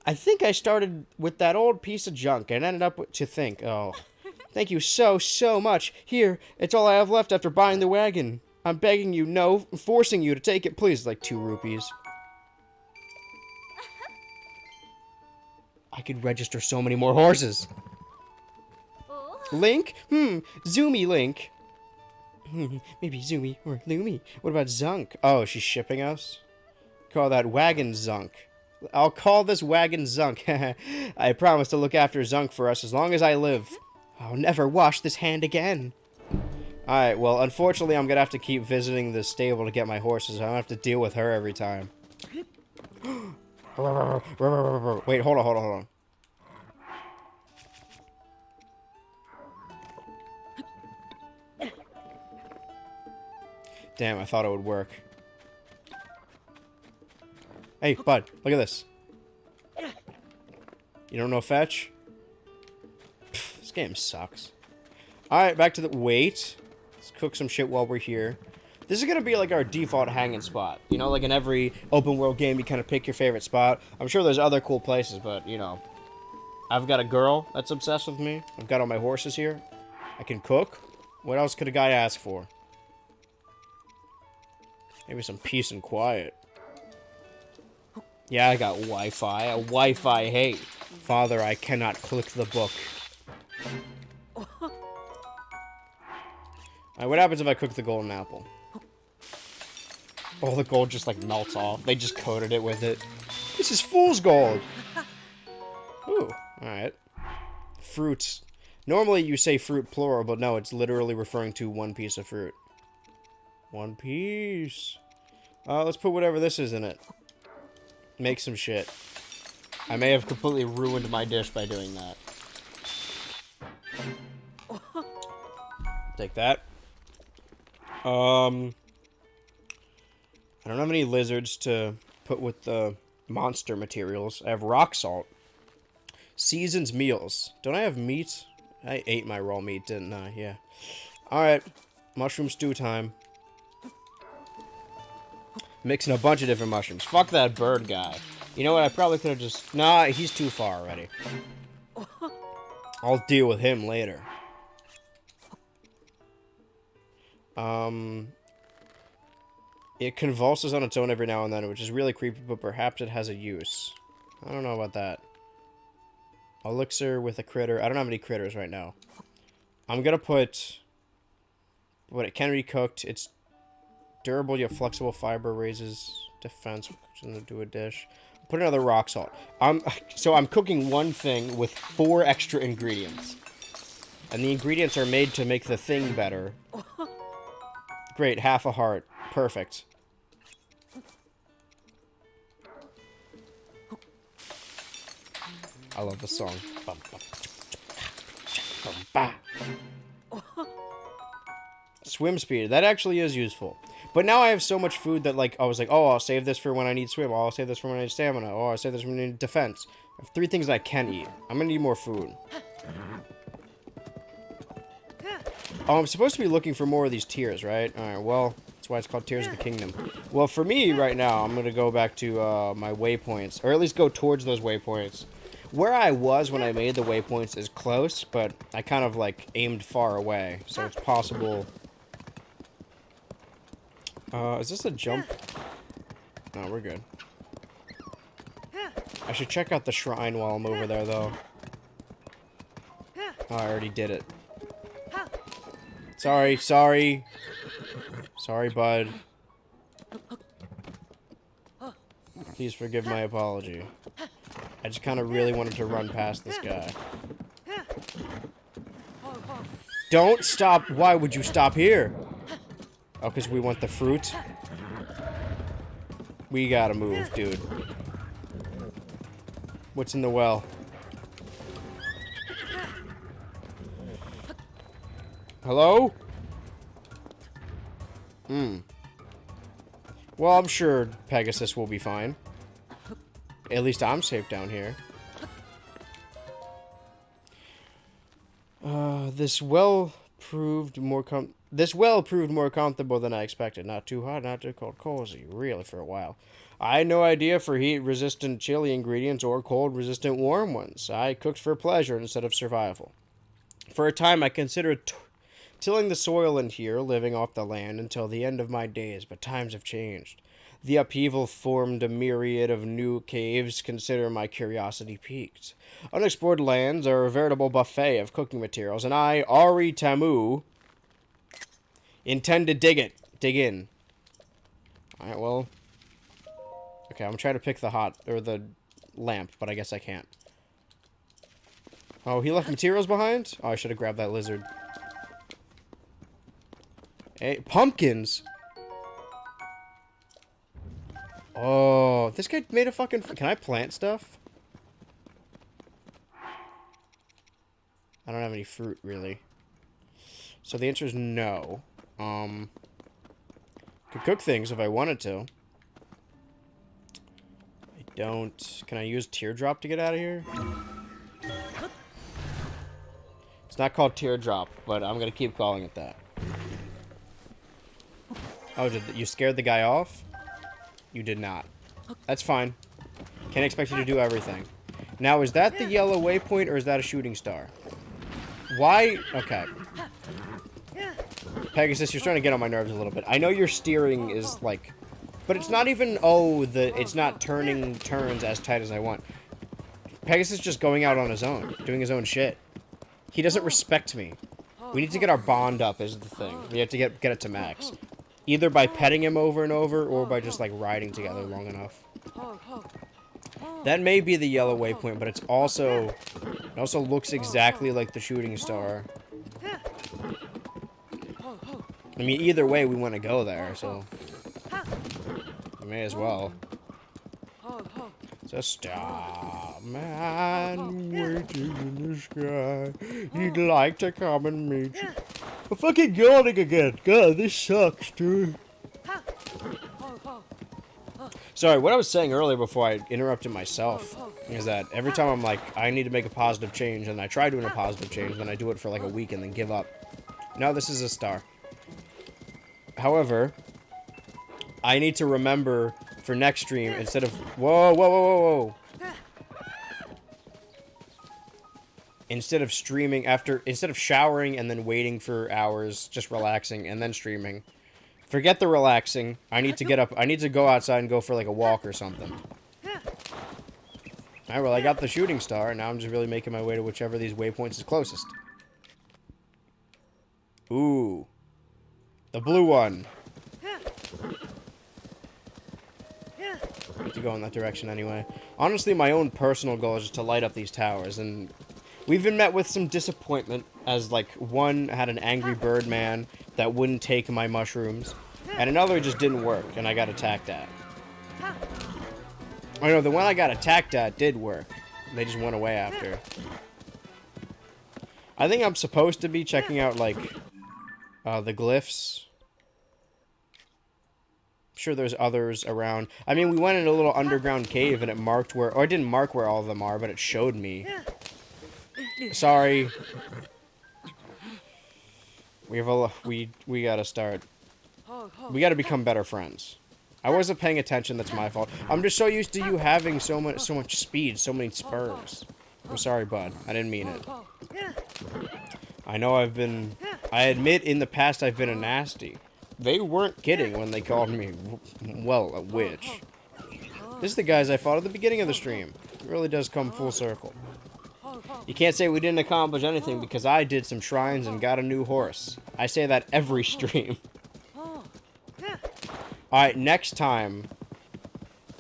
I think I started with that old piece of junk and ended up to think, oh... Thank you so much. Here, it's all I have left after buying the wagon. I'm begging you, no, forcing you to take it, please. Like 2 rupees. I could register so many more horses. Link? Zoomy Link. Maybe Zoomy or Lumi. What about Zunk? Oh, she's shipping us? Call that wagon Zunk. I'll call this wagon Zunk. I promise to look after Zunk for us as long as I live. I'll never wash this hand again. Alright, well, unfortunately, I'm gonna have to keep visiting the stable to get my horses. I don't have to deal with her every time. Wait, hold on. Damn, I thought it would work. Hey, bud, look at this. You don't know fetch? This game sucks. Alright, back to the... Wait. Let's cook some shit while we're here. This is gonna be like our default hanging spot. You know, like in every open world game, you kind of pick your favorite spot. I'm sure there's other cool places, but, you know. I've got a girl that's obsessed with me. I've got all my horses here. I can cook. What else could a guy ask for? Maybe some peace and quiet. Yeah, I got Wi-Fi. A Wi-Fi hate. Father, I cannot click the book. Alright, what happens if I cook the golden apple? Oh, the gold just, like, melts off. They just coated it with it. This is fool's gold! Ooh, alright. Fruits. Normally you say fruit plural, but no, it's literally referring to one piece of fruit. One piece. Let's put whatever this is in it. Make some shit. I may have completely ruined my dish by doing that. Take that. I don't have any lizards to put with the monster materials. I have rock salt. Seasons meals. Don't I have meat? I ate my raw meat, didn't I? Yeah. Alright. Mushroom stew time. Mixing a bunch of different mushrooms. Fuck that bird guy. You know what? I probably could have just... Nah, he's too far already. I'll deal with him later. It convulses on its own every now and then, which is really creepy, but perhaps it has a use. I don't know about that. Elixir with a critter. I don't have any critters right now. I'm gonna put... What, it can be cooked. It's durable, you have flexible fiber, raises defense, do a dish. Put another rock salt. So I'm cooking one thing with 4 extra ingredients. And the ingredients are made to make the thing better. Great, half a heart. Perfect. I love the song. Swim speed. That actually is useful. But now I have so much food that, like, I was like, oh, I'll save this for when I need swim. Oh, I'll save this for when I need stamina. Oh, I'll save this for when I need defense. I have 3 things that I can eat. I'm gonna need more food. Oh, I'm supposed to be looking for more of these tears, right? Alright, well, that's why it's called Tears of the Kingdom. Well, for me, right now, I'm gonna go back to, my waypoints. Or at least go towards those waypoints. Where I was when I made the waypoints is close, but I kind of, like, aimed far away, so it's possible... is this a jump? No, we're good. I should check out the shrine while I'm over there, though. Oh, I already did it. Sorry, sorry. Sorry, bud. Please forgive my apology. I just kind of really wanted to run past this guy. Don't stop. Why would you stop here? Oh, because we want the fruit? We gotta move, dude. What's in the well? Hello? Well, I'm sure Pegasus will be fine. At least I'm safe down here. This well proved more comfortable than I expected. Not too hot, not too cold. Cozy, really, for a while. I had no idea for heat-resistant chili ingredients or cold-resistant warm ones. I cooked for pleasure instead of survival. For a time, I considered tilling the soil in here, living off the land until the end of my days, but times have changed. The upheaval formed a myriad of new caves, consider my curiosity piqued. Unexplored lands are a veritable buffet of cooking materials, and I, Ari Tamu, intend to dig in. Alright, well... Okay, I'm trying to pick the lamp, but I guess I can't. Oh, he left materials behind? Oh, I should have grabbed that lizard. Hey, pumpkins! Oh, this guy made a fucking... Can I plant stuff? I don't have any fruit, really. So the answer is no. Could cook things if I wanted to. I don't... Can I use teardrop to get out of here? It's not called teardrop, but I'm gonna keep calling it that. Oh, you scared the guy off? You did not. That's fine. Can't expect you to do everything. Now, is that the yellow waypoint, or is that a shooting star? Why? Okay. Pegasus, you're starting to get on my nerves a little bit. I know your steering is, like... But it's not even, it's not turning turns as tight as I want. Pegasus is just going out on his own, doing his own shit. He doesn't respect me. We need to get our bond up, is the thing. We have to get it to max. Either by petting him over and over, or by just, like, riding together long enough. That may be the yellow waypoint, but it's also... It also looks exactly like the shooting star. I mean, either way, we want to go there, so... We may as well. It's a star man waiting in the sky. He'd like to come and meet you. I'm fucking yawning again. God, this sucks, dude. Sorry, what I was saying earlier before I interrupted myself is that every time I'm like, I need to make a positive change, and I try doing a positive change, then I do it for like a week and then give up. No, this is a star. However, I need to remember for next stream, instead of... Whoa, whoa, whoa, whoa, whoa. Instead of streaming instead of showering and then waiting for hours, just relaxing and then streaming. Forget the relaxing. I need to get up. I need to go outside and go for like a walk or something. Alright, well, I got the shooting star, and now I'm just really making my way to whichever of these waypoints is closest. Ooh. The blue one. I need to go in that direction anyway. Honestly, my own personal goal is just to light up these towers, and... We've been met with some disappointment, as, like, one had an angry bird man that wouldn't take my mushrooms, and another just didn't work, and I got attacked at. Oh, no, the one I got attacked at did work. They just went away after. I think I'm supposed to be checking out, like, the glyphs. I'm sure there's others around. I mean, we went in a little underground cave, and it marked where... Or it didn't mark where all of them are, but it showed me... Sorry. We have we gotta start. We gotta become better friends. I wasn't paying attention, that's my fault. I'm just so used to you having so much speed, so many spurs. I'm sorry, bud. I didn't mean it. I know I admit in the past I've been a nasty. They weren't kidding when they called me, well, a witch. This is the guys I fought at the beginning of the stream. It really does come full circle. You can't say we didn't accomplish anything because I did some shrines and got a new horse. I say that every stream. Alright, next time,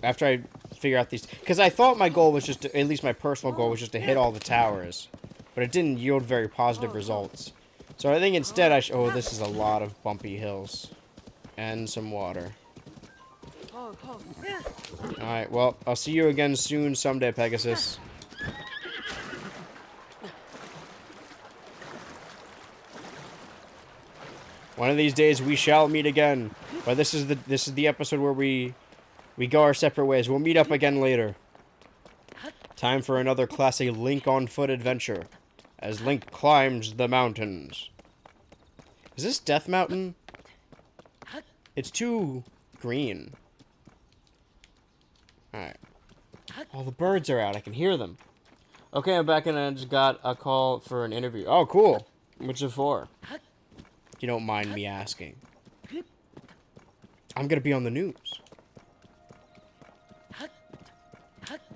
after I figure out these... Because I thought my goal was just to, at least my personal goal was just to hit all the towers. But it didn't yield very positive results. So I think instead I should... Oh, this is a lot of bumpy hills. And some water. Alright, well, I'll see you again soon someday, Pegasus. One of these days we shall meet again. But this is the episode where we go our separate ways. We'll meet up again later. Time for another classic Link on foot adventure. As Link climbs the mountains. Is this Death Mountain? It's too green. Alright. All the birds are out. I can hear them. Okay, I'm back and I just got a call for an interview. Oh, cool. What's it for? If you don't mind me asking. I'm gonna be on the news.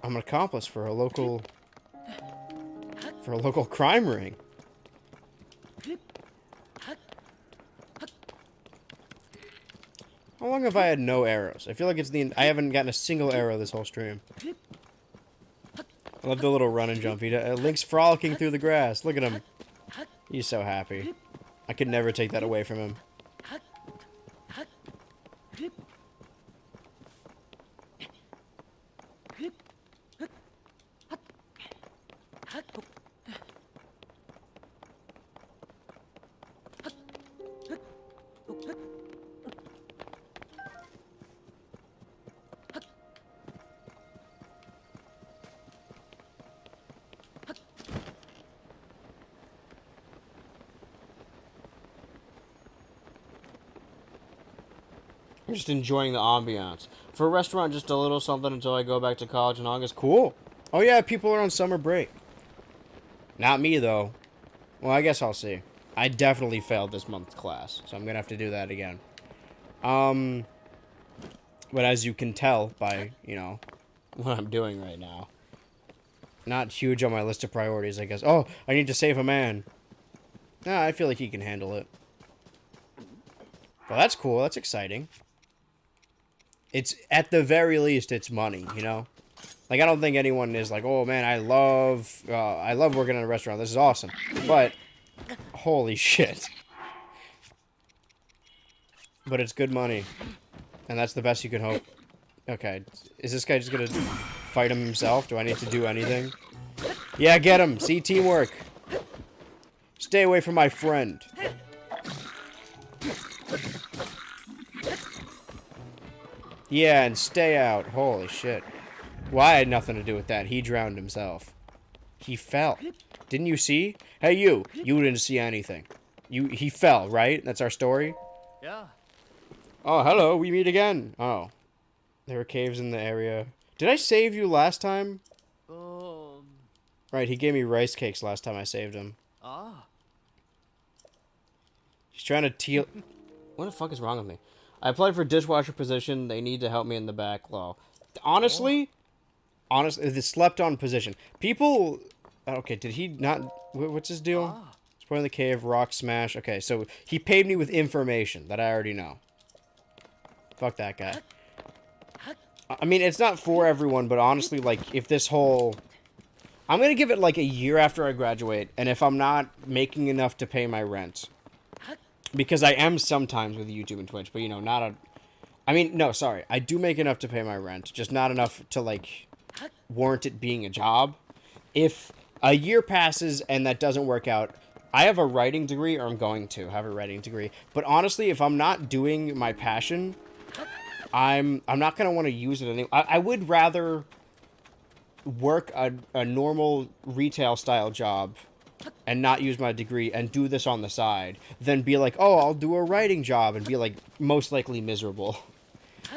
I'm an accomplice for a local crime ring. How long have I had no arrows? I feel like I haven't gotten a single arrow this whole stream. I love the little run and jump. Link's frolicking through the grass. Look at him. He's so happy. I could never take that away from him. I'm just enjoying the ambiance. For a restaurant, just a little something until I go back to college in August. Cool. Oh yeah, people are on summer break. Not me, though. Well, I guess I'll see. I definitely failed this month's class, so I'm gonna have to do that again. But as you can tell by, you know, what I'm doing right now. Not huge on my list of priorities, I guess. Oh, I need to save a man. Nah, I feel like he can handle it. Well, that's cool. That's exciting. It's, at the very least, it's money, you know? Like, I don't think anyone is like, oh, man, I love working in a restaurant. This is awesome. But, holy shit. But it's good money. And that's the best you can hope. Okay. Is this guy just gonna fight him himself? Do I need to do anything? Yeah, get him. See, teamwork. Stay away from my friend. Yeah, and stay out. Holy shit. Well, I had nothing to do with that. He drowned himself. He fell. Didn't you see? Hey, you. You didn't see anything. He fell, right? That's our story? Yeah. Oh, hello. We meet again. Oh. There were caves in the area. Did I save you last time? Right, he gave me rice cakes last time I saved him. Ah. He's trying to teal... What the fuck is wrong with me? I applied for dishwasher position. They need to help me in the back. Well, honestly, the slept-on position. People... Okay, did he not... What's his deal? Exploring in the cave, rock smash. Okay, so he paid me with information that I already know. Fuck that guy. I mean, it's not for everyone, but honestly, like, if this whole... I'm gonna give it, like, a year after I graduate, and if I'm not making enough to pay my rent... Because I am sometimes with YouTube and Twitch, but, you know, not a... I mean, no, sorry. I do make enough to pay my rent, just not enough to, like, warrant it being a job. If a year passes and that doesn't work out, I have a writing degree, or I'm going to have a writing degree. But honestly, if I'm not doing my passion, I'm not going to want to use it anymore. I would rather work a normal retail-style job and not use my degree and do this on the side than be like, oh, I'll do a writing job and be, like, most likely miserable.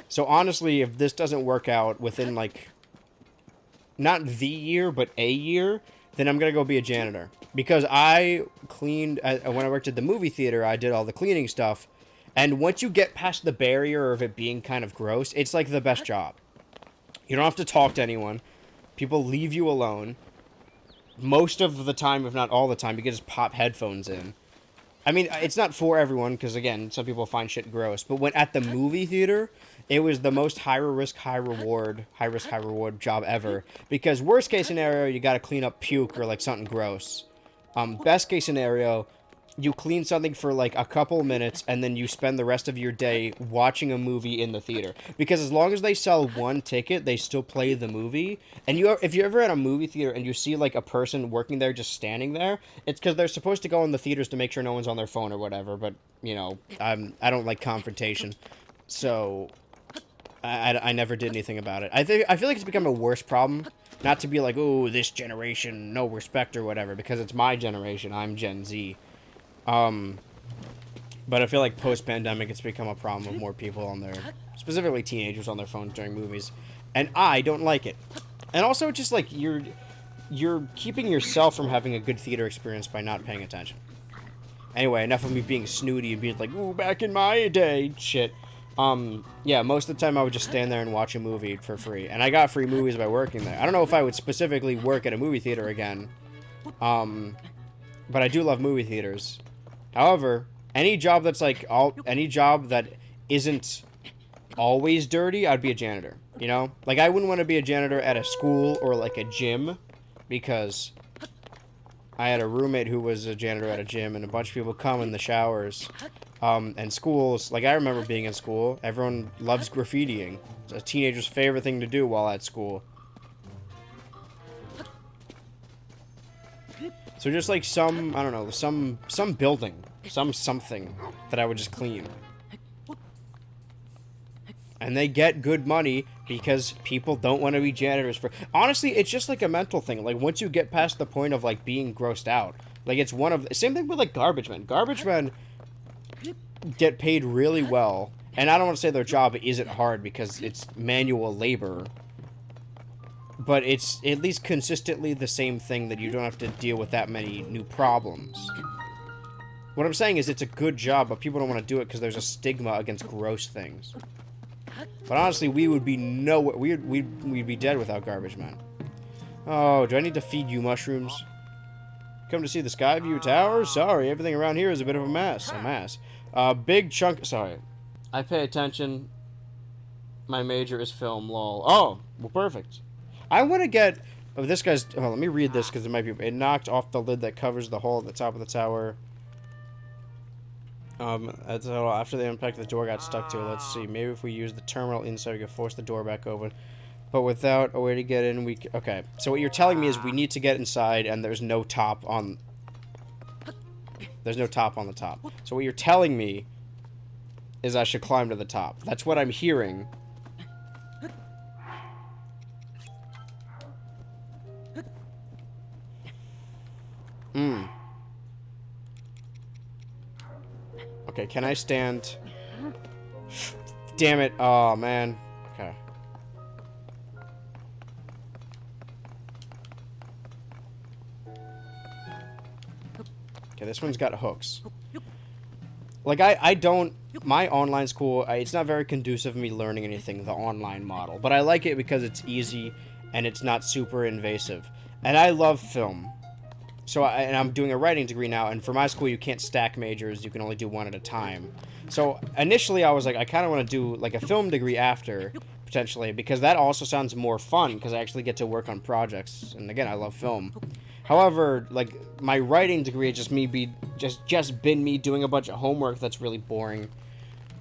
So honestly, if this doesn't work out within, like, not the year, but a year, then I'm gonna go be a janitor. Because I cleaned, when I worked at the movie theater, I did all the cleaning stuff. And once you get past the barrier of it being kind of gross, it's like the best job. You don't have to talk to anyone. People leave you alone. Most of the time, if not all the time, you can just pop headphones in. I mean, it's not for everyone, because, again, some people find shit gross. But when at the movie theater, it was the most high-risk, high-risk, high-reward job ever. Because worst-case scenario, you gotta clean up puke or, like, something gross. Best-case scenario, you clean something for, like, a couple minutes, and then you spend the rest of your day watching a movie in the theater. Because as long as they sell one ticket, they still play the movie. And if you're ever at a movie theater and you see, like, a person working there just standing there, it's because they're supposed to go in the theaters to make sure no one's on their phone or whatever. But, you know, I don't like confrontation. So, I never did anything about it. I feel like it's become a worse problem. Not to be like, oh, this generation, no respect or whatever. Because it's my generation. I'm Gen Z. But I feel like post-pandemic, it's become a problem with more people on their, specifically teenagers on their phones during movies, and I don't like it. And also, just like you're keeping yourself from having a good theater experience by not paying attention. Anyway, enough of me being snooty and being like, ooh, back in my day, shit. Yeah, most of the time I would just stand there and watch a movie for free, and I got free movies by working there. I don't know if I would specifically work at a movie theater again, but I do love movie theaters. However, any job that's like any job that isn't always dirty, I'd be a janitor. You know, like I wouldn't want to be a janitor at a school or like a gym, because I had a roommate who was a janitor at a gym, and a bunch of people come in the showers. And schools, like I remember being in school, everyone loves graffitiing. It's a teenager's favorite thing to do while at school. So just like some, I don't know, some building, something that I would just clean. And they get good money because people don't want to be janitors for... Honestly, it's just like a mental thing. Like, once you get past the point of, like, being grossed out, like, it's one of... Same thing with, like, garbage men. Garbage men get paid really well. And I don't want to say their job isn't hard because it's manual labor. But it's at least consistently the same thing that you don't have to deal with that many new problems. What I'm saying is it's a good job, but people don't want to do it because there's a stigma against gross things. But honestly, we would be we'd be dead without garbage men. Oh, do I need to feed you mushrooms? Come to see the Skyview Tower? Sorry, everything around here is a bit of a mess. Big chunk... Sorry. I pay attention. My major is film, lol. Oh, well, perfect. I want to get... Oh, this guy's... Oh, let me read this because it might be... It knocked off the lid that covers the hole at the top of the tower. After they unpacked, the door got stuck to it. Let's see. Maybe if we use the terminal inside, we can force the door back open. But without a way to get in, we... Okay. So what you're telling me is we need to get inside, and there's no top on... There's no top on the top. So what you're telling me is I should climb to the top. That's what I'm hearing. Okay, can I stand? Damn it. Oh, man. Okay. Okay, this one's got hooks. Like, I don't... My online school, it's not very conducive of me learning anything, the online model. But I like it because it's easy and it's not super invasive. And I love film. So, and I'm doing a writing degree now, and for my school, you can't stack majors. You can only do one at a time. So, initially, I was like, I kind of want to do, like, a film degree after, potentially, because that also sounds more fun, because I actually get to work on projects. And, again, I love film. However, like, my writing degree is just been me doing a bunch of homework that's really boring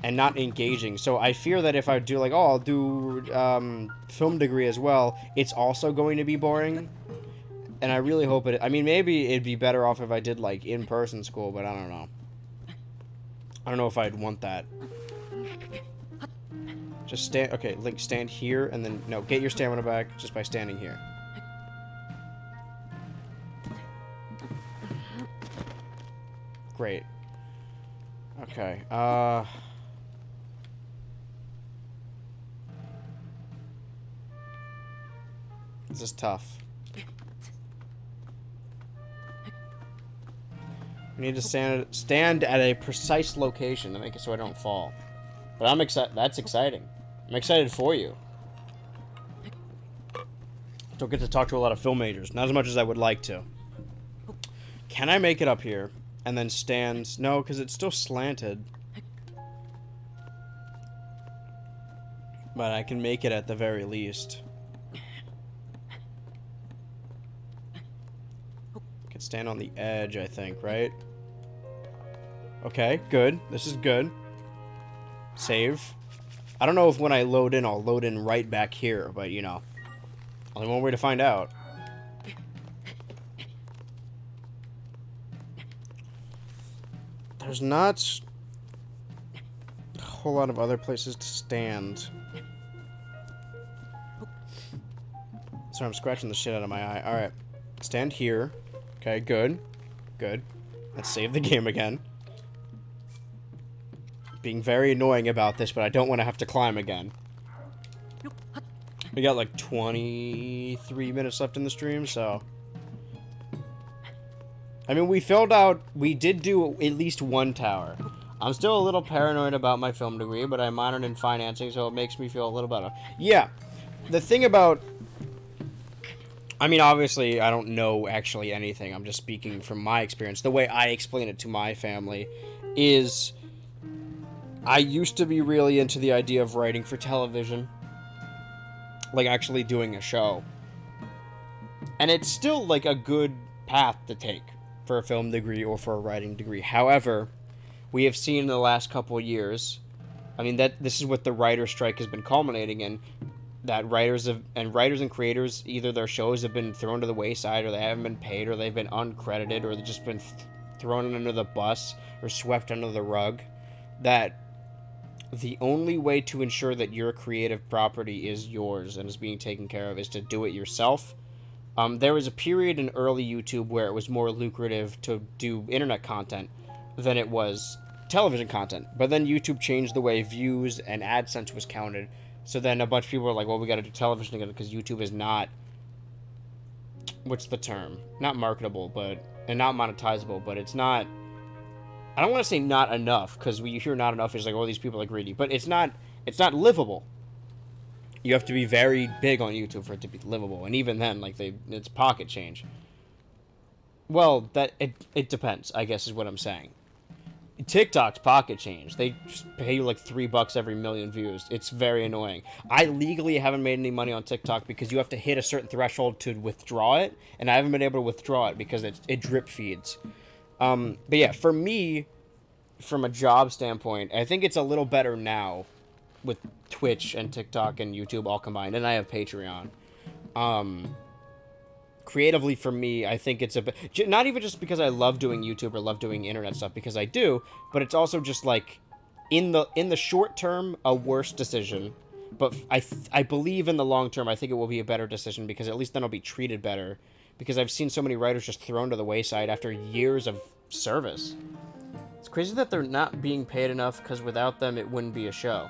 and not engaging. So, I fear that if I do, like, oh, I'll do film degree as well, it's also going to be boring. And I really hope it... I mean, maybe it'd be better off if I did, like, in-person school, but I don't know. I don't know if I'd want that. Just stand... Okay, Link, stand here, and then... No, get your stamina back just by standing here. Great. Okay, This is tough. I need to stand at a precise location to make it so I don't fall. But I'm excited. That's exciting. I'm excited for you. Don't get to talk to a lot of film majors. Not as much as I would like to. Can I make it up here and then stand? No, because it's still slanted. But I can make it at the very least. I can stand on the edge, I think, right? Okay, good. This is good. Save. I don't know if when I load in, I'll load in right back here, but, you know. Only one way to find out. There's not a whole lot of other places to stand. Sorry, I'm scratching the shit out of my eye. Alright. Stand here. Okay, good. Good. Let's save the game again. Being very annoying about this, but I don't want to have to climb again. We got like 23 minutes left in the stream, so... I mean, we did do at least one tower. I'm still a little paranoid about my film degree, but I minored in financing, so it makes me feel a little better. Yeah, the thing about... I mean, obviously, I don't know actually anything. I'm just speaking from my experience. The way I explain it to my family is... I used to be really into the idea of writing for television. Like, actually doing a show. And it's still, like, a good path to take for a film degree or for a writing degree. However, we have seen in the last couple of years, I mean, this is what the writer strike has been culminating in, that writers and creators, either their shows have been thrown to the wayside, or they haven't been paid, or they've been uncredited, or they've just been thrown under the bus, or swept under the rug, that the only way to ensure that your creative property is yours and is being taken care of is to do it yourself. There was a period in early YouTube where it was more lucrative to do internet content than it was television content. But then YouTube changed the way views and AdSense was counted. So then a bunch of people were like, well, we got to do television again because YouTube is not... What's the term? Not marketable, and not monetizable, but it's not... I don't want to say not enough, because when you hear not enough, it's like, oh, these people are greedy. But it's not livable. You have to be very big on YouTube for it to be livable. And even then, like, it's pocket change. Well, it depends, I guess is what I'm saying. TikTok's pocket change. They just pay you like $3 every million views. It's very annoying. I legally haven't made any money on TikTok because you have to hit a certain threshold to withdraw it. And I haven't been able to withdraw it because it drip feeds. But yeah, for me, from a job standpoint, I think it's a little better now with Twitch and TikTok and YouTube all combined, and I have Patreon. Creatively for me, I think it's not even just because I love doing YouTube or love doing internet stuff, because I do, but it's also just like in the short term a worse decision, but I believe in the long term I think it will be a better decision, because at least then I'll be treated better. Because I've seen so many writers just thrown to the wayside after years of service. It's crazy that they're not being paid enough, because without them, it wouldn't be a show.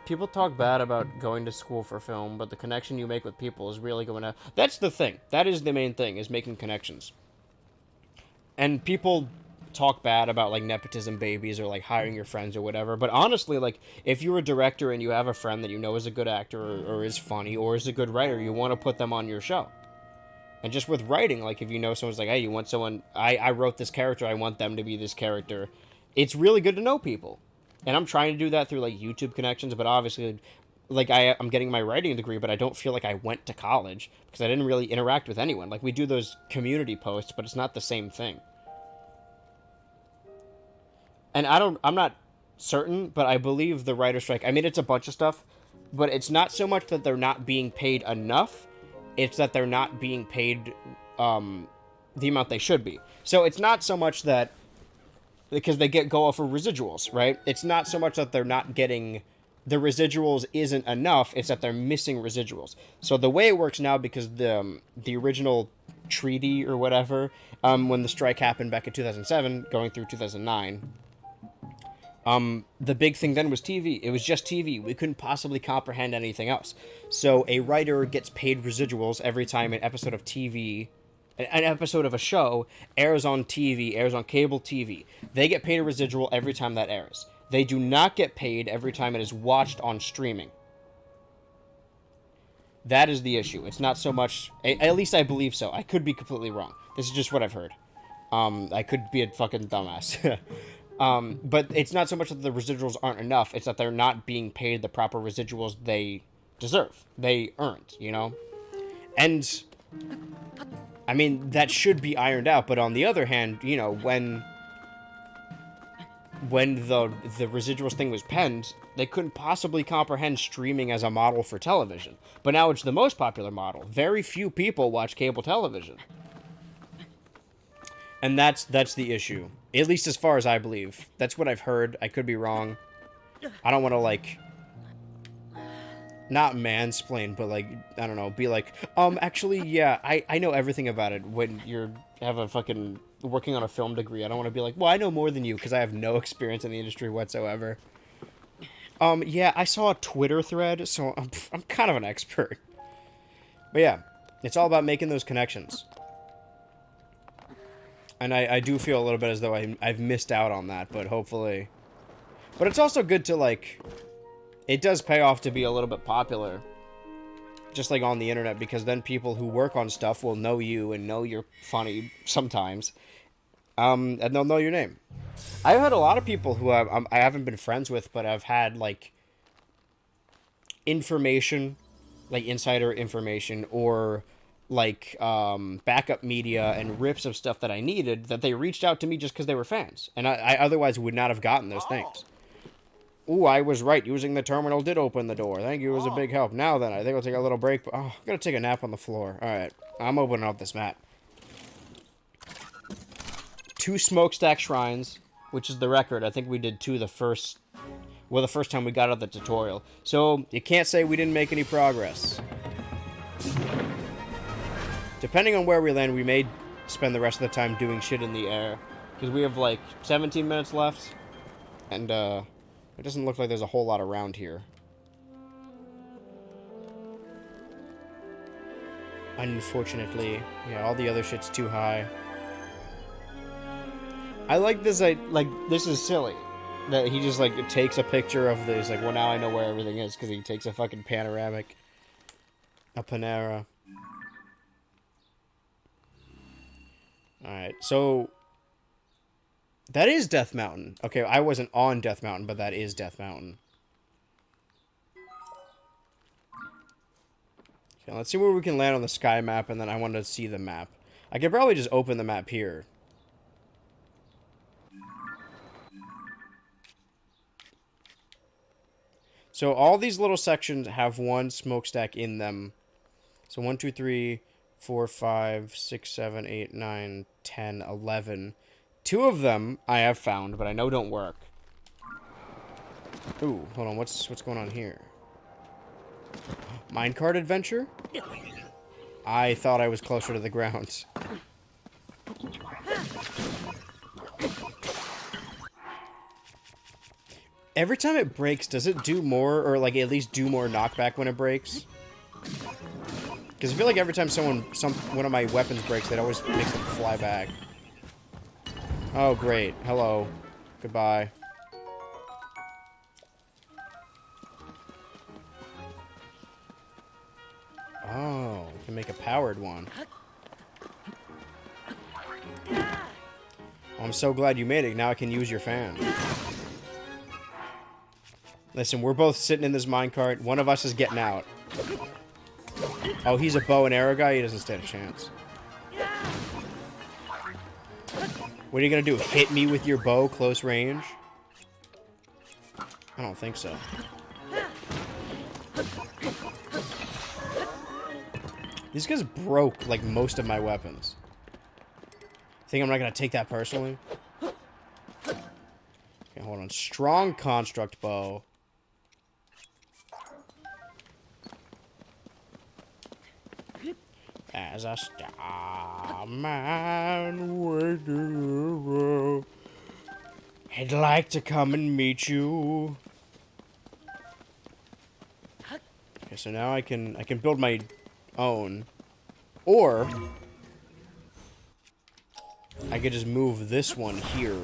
People talk bad about going to school for film, but the connection you make with people is really going to... That's the thing. That is the main thing, is making connections. And people talk bad about, like, nepotism babies or, like, hiring your friends or whatever. But honestly, like, if you're a director and you have a friend that you know is a good actor or is funny or is a good writer, you want to put them on your show. And just with writing, like, if you know someone's like, hey, you want someone... I wrote this character, I want them to be this character. It's really good to know people. And I'm trying to do that through, like, YouTube connections, but obviously, like, I'm getting my writing degree, but I don't feel like I went to college because I didn't really interact with anyone. Like, we do those community posts, but it's not the same thing. And I'm not certain, but I believe the writer's strike, I mean, it's a bunch of stuff, but it's not so much that they're not being paid enough, it's that they're not being paid the amount they should be. So it's not so much that, because they go off of residuals, right? It's not so much that they're not getting, the residuals isn't enough, it's that they're missing residuals. So the way it works now, because the original treaty or whatever, when the strike happened back in 2007, going through 2009, the big thing then was TV. It was just TV. We couldn't possibly comprehend anything else. So a writer gets paid residuals every time an episode of TV an episode of a show airs on TV, airs on cable TV. They get paid a residual every time that airs. They do not get paid every time it is watched on streaming. That is the issue. It's not so much... At least I believe so. I could be completely wrong. This is just what I've heard. I could be a fucking dumbass. But it's not so much that the residuals aren't enough. It's that they're not being paid the proper residuals they deserve. They earned, you know? And... I mean, that should be ironed out. But on the other hand, you know, when the residuals thing was penned, they couldn't possibly comprehend streaming as a model for television. But now it's the most popular model. Very few people watch cable television. And that's the issue. At least as far as I believe. That's what I've heard. I could be wrong. I don't want to, like... Not mansplain, but, like, I don't know, be like, actually, yeah, I know everything about it when you're have a fucking... working on a film degree. I don't want to be like, well, I know more than you because I have no experience in the industry whatsoever. Yeah, I saw a Twitter thread, so I'm kind of an expert. But yeah, it's all about making those connections. And I do feel a little bit as though I've missed out on that, but hopefully... But it's also good to, like... It does pay off to be a little bit popular. Just like on the internet, because then people who work on stuff will know you and know you're funny sometimes. And they'll know your name. I've had a lot of people who I haven't been friends with, but I've had, like, information, like insider information, or, like, backup media and rips of stuff that I needed, that they reached out to me just because they were fans. And I otherwise would not have gotten those things. Ooh, I was right. Using the terminal did open the door. Thank you. It was a big help. Now then, I think I'll take a little break. Oh, I'm going to take a nap on the floor. All right. I'm opening up this map. 2 smokestack shrines, which is the record. I think we did 2 the first time we got out of the tutorial. So, you can't say we didn't make any progress. Depending on where we land, we may spend the rest of the time doing shit in the air. Because we have, like, 17 minutes left. And, it doesn't look like there's a whole lot around here. Unfortunately. Yeah, all the other shit's too high. I like this, this is silly. That he just, like, takes a picture of this, like, well, now I know where everything is, because he takes a fucking panoramic. A Panera. Alright, so... That is Death Mountain. Okay, I wasn't on Death Mountain, but that is Death Mountain. Okay, let's see where we can land on the sky map, and then I want to see the map. I could probably just open the map here. So all these little sections have one smokestack in them. So 1, 2, 3, 4, 5, 6, 7, 8, 9, 10, 11... 2 of them I have found, but I know don't work. Ooh, hold on. What's going on here? Minecart adventure? I thought I was closer to the ground. Every time it breaks, does it do more, or like at least do more knockback when it breaks? Because I feel like every time one of my weapons breaks, it always makes them fly back. Oh, great. Hello. Goodbye. Oh, we can make a powered one. Oh, I'm so glad you made it. Now I can use your fan. Listen, we're both sitting in this minecart. One of us is getting out. Oh, he's a bow and arrow guy? He doesn't stand a chance. What are you gonna do? Hit me with your bow close range? I don't think so. These guys broke, like, most of my weapons. Think I'm not gonna take that personally? Okay, hold on. Strong construct bow. As a starman waiting, I'd like to come and meet you. Okay, so now I can build my own, or I could just move this one here.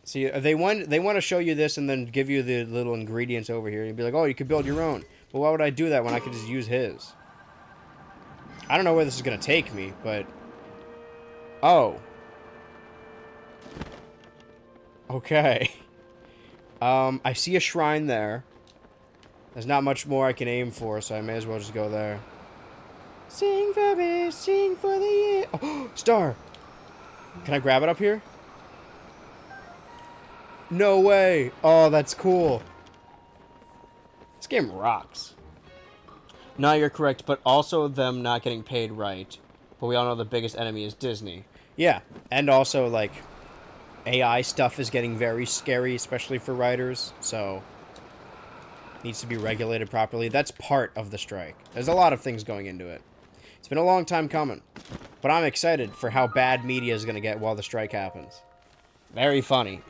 See, they want to show you this and then give you the little ingredients over here. You'd be like, oh, you could build your own. But why would I do that when I could just use his? I don't know where this is going to take me, but... Oh. Okay. I see a shrine there. There's not much more I can aim for, so I may as well just go there. Sing for me, sing for the year. Oh, star! Can I grab it up here? No way! Oh, that's cool. This game rocks. No, you're correct, but also them not getting paid right. But we all know the biggest enemy is Disney. Yeah, and also, like, AI stuff is getting very scary, especially for writers, so... needs to be regulated properly. That's part of the strike. There's a lot of things going into it. It's been a long time coming. But I'm excited for how bad media is going to get while the strike happens. Very funny.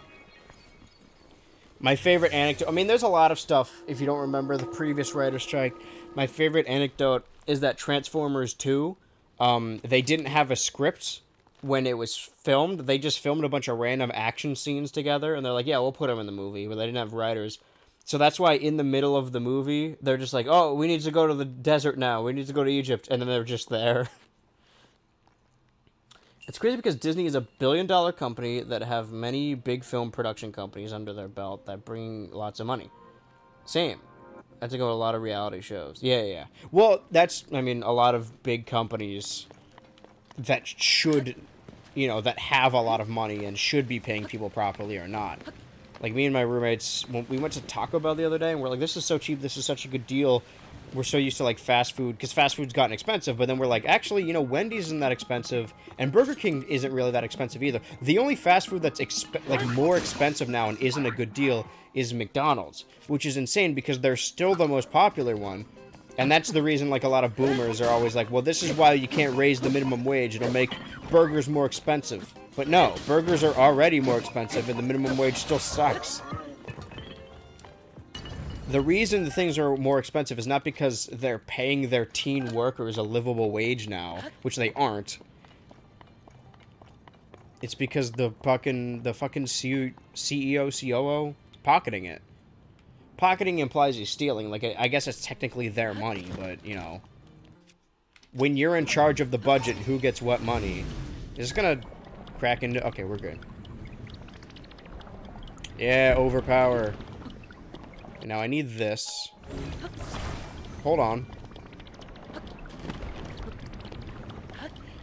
My favorite anecdote... I mean, there's a lot of stuff, if you don't remember the previous writer's strike. My favorite anecdote is that Transformers 2, they didn't have a script when it was filmed. They just filmed a bunch of random action scenes together, and they're like, yeah, we'll put them in the movie, but they didn't have writers. So that's why in the middle of the movie, they're just like, oh, we need to go to the desert now. We need to go to Egypt. And then they're just there. It's crazy because Disney is a billion-dollar company that have many big film production companies under their belt that bring lots of money. Same. I have to go to a lot of reality shows. Yeah. Well, that's, I mean, a lot of big companies that should, you know, that have a lot of money and should be paying people properly or not. Like, me and my roommates, when we went to Taco Bell the other day, and we're like, this is so cheap, this is such a good deal. We're so used to, like, fast food, because fast food's gotten expensive, but then we're like, actually, you know, Wendy's isn't that expensive, and Burger King isn't really that expensive either. The only fast food that's, like, more expensive now and isn't a good deal is McDonald's, which is insane, because they're still the most popular one, and that's the reason, like, a lot of boomers are always like, well, this is why you can't raise the minimum wage, it'll make burgers more expensive. But no, burgers are already more expensive, and the minimum wage still sucks. The reason the things are more expensive is not because they're paying their teen workers a livable wage now, which they aren't. It's because the fucking CEO, COO, is pocketing it. Pocketing implies he's stealing. Like, I guess it's technically their money, but, you know. When you're in charge of the budget, who gets what money? It's gonna crack into... Okay, we're good. Yeah, overpower. Now I need this. Hold on.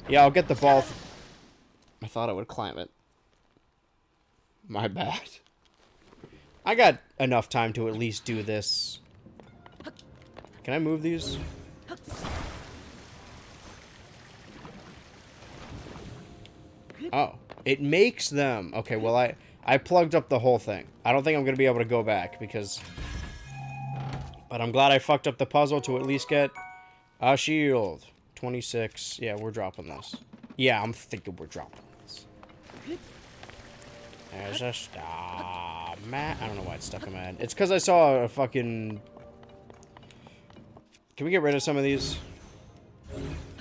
Yeah, I'll get the ball. I thought I would climb it. My bad. I got enough time to at least do this. Can I move these? Oh, it makes them. Okay, well, I plugged up the whole thing. I don't think I'm going to be able to go back because... But I'm glad I fucked up the puzzle to at least get a shield. 26. Yeah, we're dropping this. Yeah, I'm thinking we're dropping this. There's a star. Man, I don't know why it's stuck in my head. It's because I saw a fucking... Can we get rid of some of these?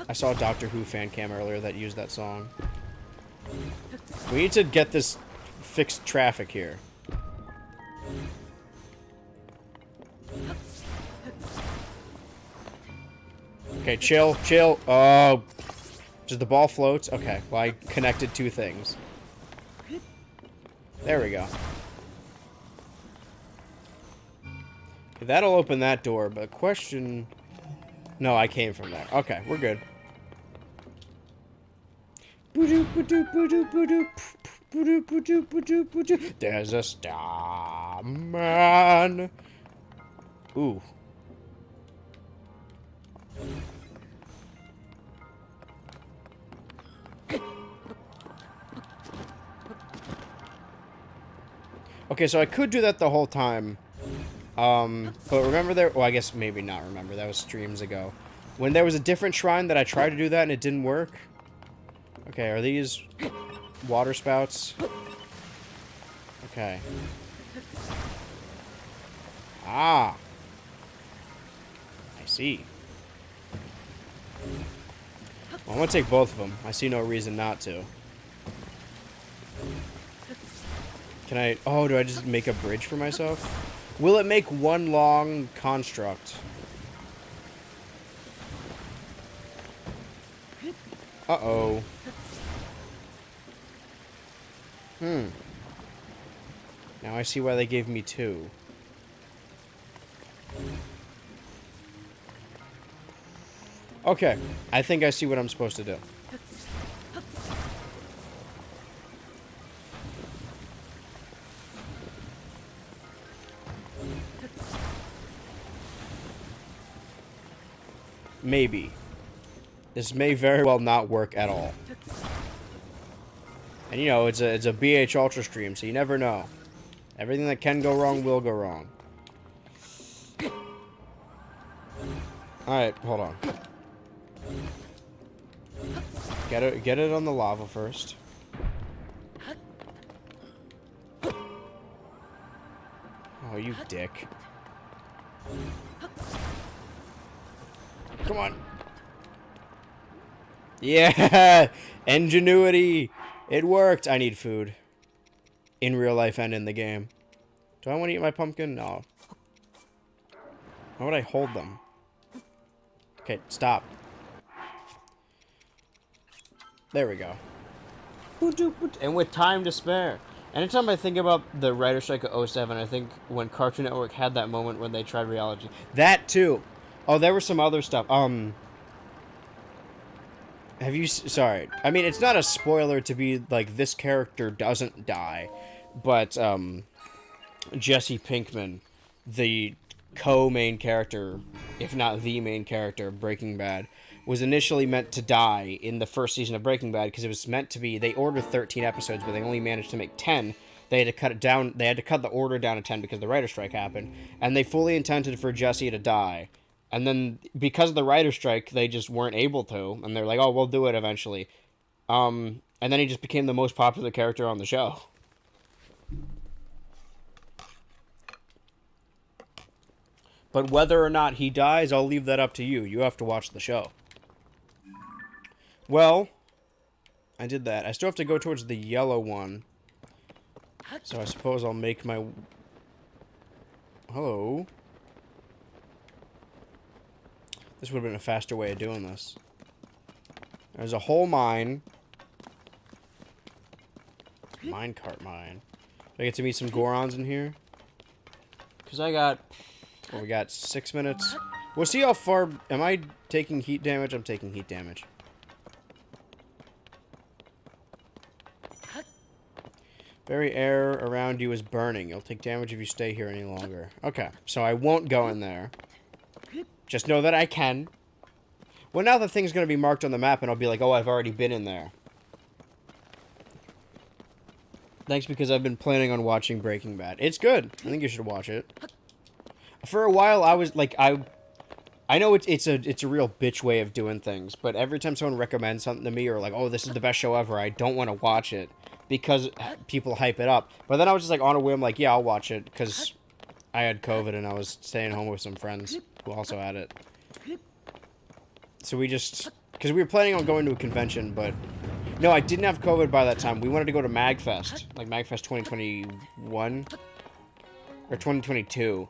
I saw a Doctor Who fan cam earlier that used that song. We need to get this fixed traffic here. Okay, chill. Oh, does the ball float? Okay, well, I connected two things. There we go. Okay, that'll open that door, but question... No, I came from there. Okay, we're good. There's a star man. Ooh. Okay, so I could do that the whole time. But remember there... Well, I guess maybe not remember. That was streams ago. When there was a different shrine that I tried to do that and it didn't work. Okay, are these water spouts? Okay. Ah. I See. Well, I'm gonna take both of them. I see no reason not to. Can I... Oh, do I just make a bridge for myself? Will it make one long construct? Uh-oh. Now I see why they gave me 2. Okay, I think I see what I'm supposed to do. Maybe. This may very well not work at all. And you know, it's a BH Ultra stream, so you never know. Everything that can go wrong will go wrong. Alright, hold on. Get it on the lava first. Oh, you dick. Come on. Yeah! Ingenuity! It worked! I need food. In real life and in the game. Do I want to eat my pumpkin? No. How would I hold them? Okay, stop. There we go. And with time to spare. Anytime I think about the writer strike of 07, I think when Cartoon Network had that moment when they tried reality. That too! Oh, there was some other stuff. Have you... Sorry. I mean, it's not a spoiler to be like, this character doesn't die. But, Jesse Pinkman, the co-main character, if not the main character of Breaking Bad, was initially meant to die in the first season of Breaking Bad because it was meant to be... They ordered 13 episodes, but they only managed to make 10. They had to cut it down... They had to cut the order down to 10 because the writer's strike happened. And they fully intended for Jesse to die. And then, because of the writer's strike, they just weren't able to. And they're like, oh, we'll do it eventually. And then he just became the most popular character on the show. But whether or not he dies, I'll leave that up to you. You have to watch the show. Well, I did that. I still have to go towards the yellow one. So I suppose I'll make my... Hello? This would have been a faster way of doing this. There's a whole mine. Minecart mine. Do I get to meet some Gorons in here? Because I got... Well, we got 6 minutes. We'll see how far... Am I taking heat damage? I'm taking heat damage. Very air around you is burning. You'll take damage if you stay here any longer. Okay, so I won't go in there. Just know that I can. Well, now the thing's going to be marked on the map, and I'll be like, oh, I've already been in there. Thanks, because I've been planning on watching Breaking Bad. It's good. I think you should watch it. For a while, I was like, I know it's a real bitch way of doing things, but every time someone recommends something to me, or like, oh, this is the best show ever, I don't want to watch it, because people hype it up. But then I was just like, on a whim, like, yeah, I'll watch it, because I had COVID, and I was staying home with some friends who also had it. So we just... Because we were planning on going to a convention, but... No, I didn't have COVID by that time. We wanted to go to MagFest. Like, MagFest 2021? Or 2022.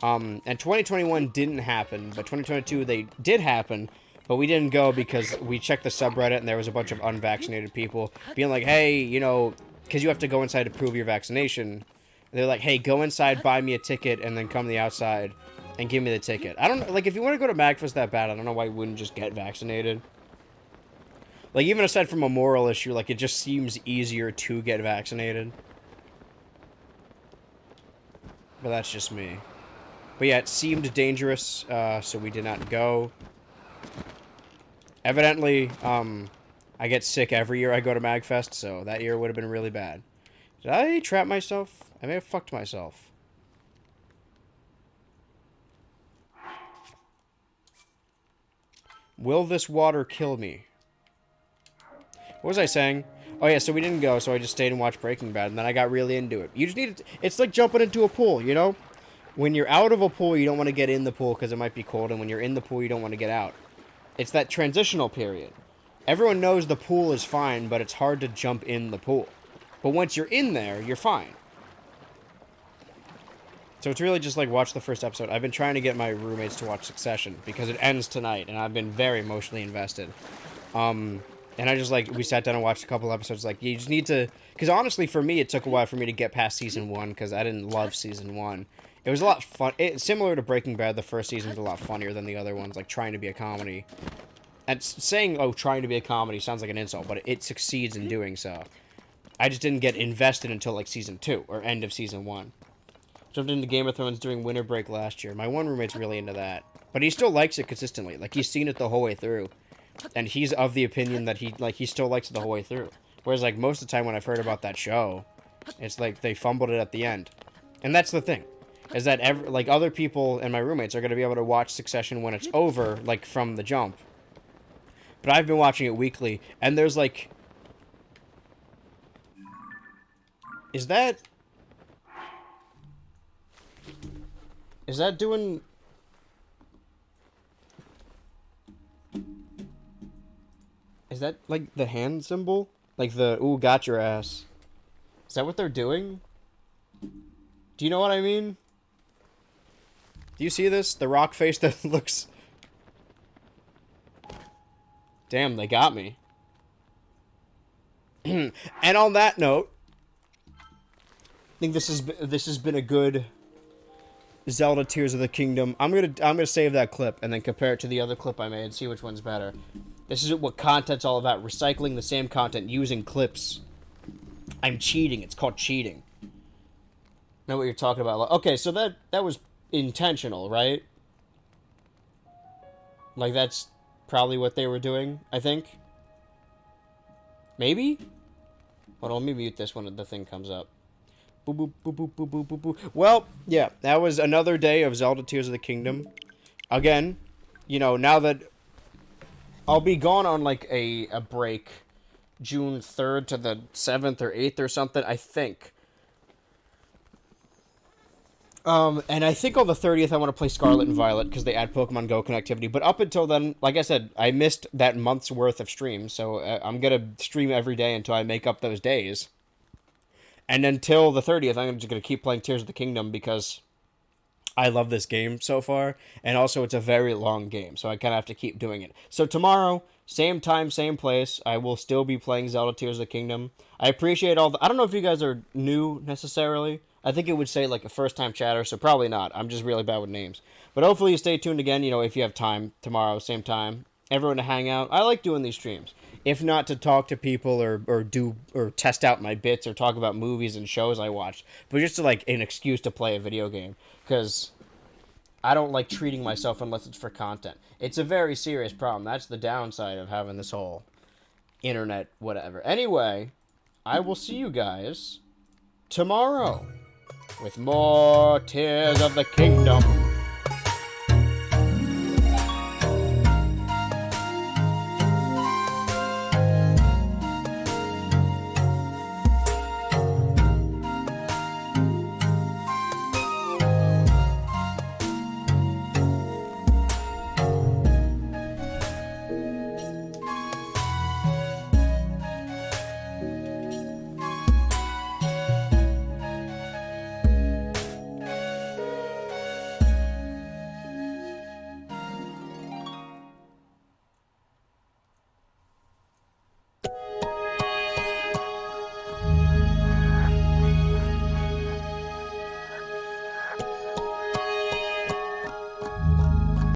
And 2021 didn't happen, but 2022 they did happen, but we didn't go because we checked the subreddit and there was a bunch of unvaccinated people being like, hey, you know, because you have to go inside to prove your vaccination. They're like, hey, go inside, buy me a ticket, and then come to the outside and give me the ticket. I don't know, like, if you want to go to MagFest that bad, I don't know why you wouldn't just get vaccinated. Like, even aside from a moral issue, like, it just seems easier to get vaccinated. But that's just me. But yeah, it seemed dangerous, so we did not go. Evidently, I get sick every year I go to MagFest, so that year would have been really bad. Did I trap myself? I may have fucked myself. Will this water kill me? What was I saying? Oh yeah, so we didn't go, so I just stayed and watched Breaking Bad, and then I got really into it. You just need to... It's like jumping into a pool, you know? When you're out of a pool, you don't want to get in the pool because it might be cold, and when you're in the pool, you don't want to get out. It's that transitional period. Everyone knows the pool is fine, but it's hard to jump in the pool. But once you're in there, you're fine. So it's really just like watch the first episode. I've been trying to get my roommates to watch Succession because it ends tonight, and I've been very emotionally invested. And I just we sat down and watched a couple episodes. Like, you just need to, because honestly, for me, it took a while for me to get past season 1 because I didn't love season 1. It was a lot fun. Similar to Breaking Bad, the first season's a lot funnier than the other ones, like trying to be a comedy. And saying, oh, trying to be a comedy sounds like an insult, but it succeeds in doing so. I just didn't get invested until like season 2 or end of season 1. Jumped into Game of Thrones during winter break last year. My one roommate's really into that, but he still likes it consistently. Like, he's seen it the whole way through, and he's of the opinion that he still likes it the whole way through. Whereas like most of the time when I've heard about that show, it's like they fumbled it at the end, and that's the thing. Is that other people and my roommates are going to be able to watch Succession when it's over, like, from the jump. But I've been watching it weekly, and there's, like... Is that doing... Is that, like, the hand symbol? Like the, ooh, got your ass. Is that what they're doing? Do you know what I mean? Do you see this? The rock face that looks... Damn, they got me. And on that note, I think this has been a good Zelda Tears of the Kingdom. I'm gonna save that clip and then compare it to the other clip I made and see which one's better. This is what content's all about. Recycling the same content using clips. I'm cheating. It's called cheating. Know what you're talking about. Okay, so that was intentional, right? Like, that's probably what they were doing, I think. Maybe? Hold on, let me mute this when the thing comes up. Boop, boop, boop, boop, boop, boop, boop, boop. Well, yeah, that was another day of Zelda Tears of the Kingdom. Again, you know, now that I'll be gone on, like, a break June 3rd to the 7th or 8th or something, I think. And I think on the 30th I want to play Scarlet and Violet because they add Pokemon Go connectivity. But up until then, like I said, I missed that month's worth of streams. So I'm going to stream every day until I make up those days. And until the 30th, I'm just going to keep playing Tears of the Kingdom because I love this game so far. And also, it's a very long game, so I kind of have to keep doing it. So tomorrow, same time, same place, I will still be playing Zelda Tears of the Kingdom. I appreciate all the... I don't know if you guys are new, necessarily. I think it would say, like, a first-time chatter, so probably not. I'm just really bad with names. But hopefully you stay tuned again, you know, if you have time, tomorrow, same time. Everyone to hang out. I like doing these streams. If not to talk to people or test out my bits or talk about movies and shows I watched, but just to, like, an excuse to play a video game. Because I don't like treating myself unless it's for content. It's a very serious problem. That's the downside of having this whole internet whatever. Anyway, I will see you guys tomorrow with more Tears of the Kingdom.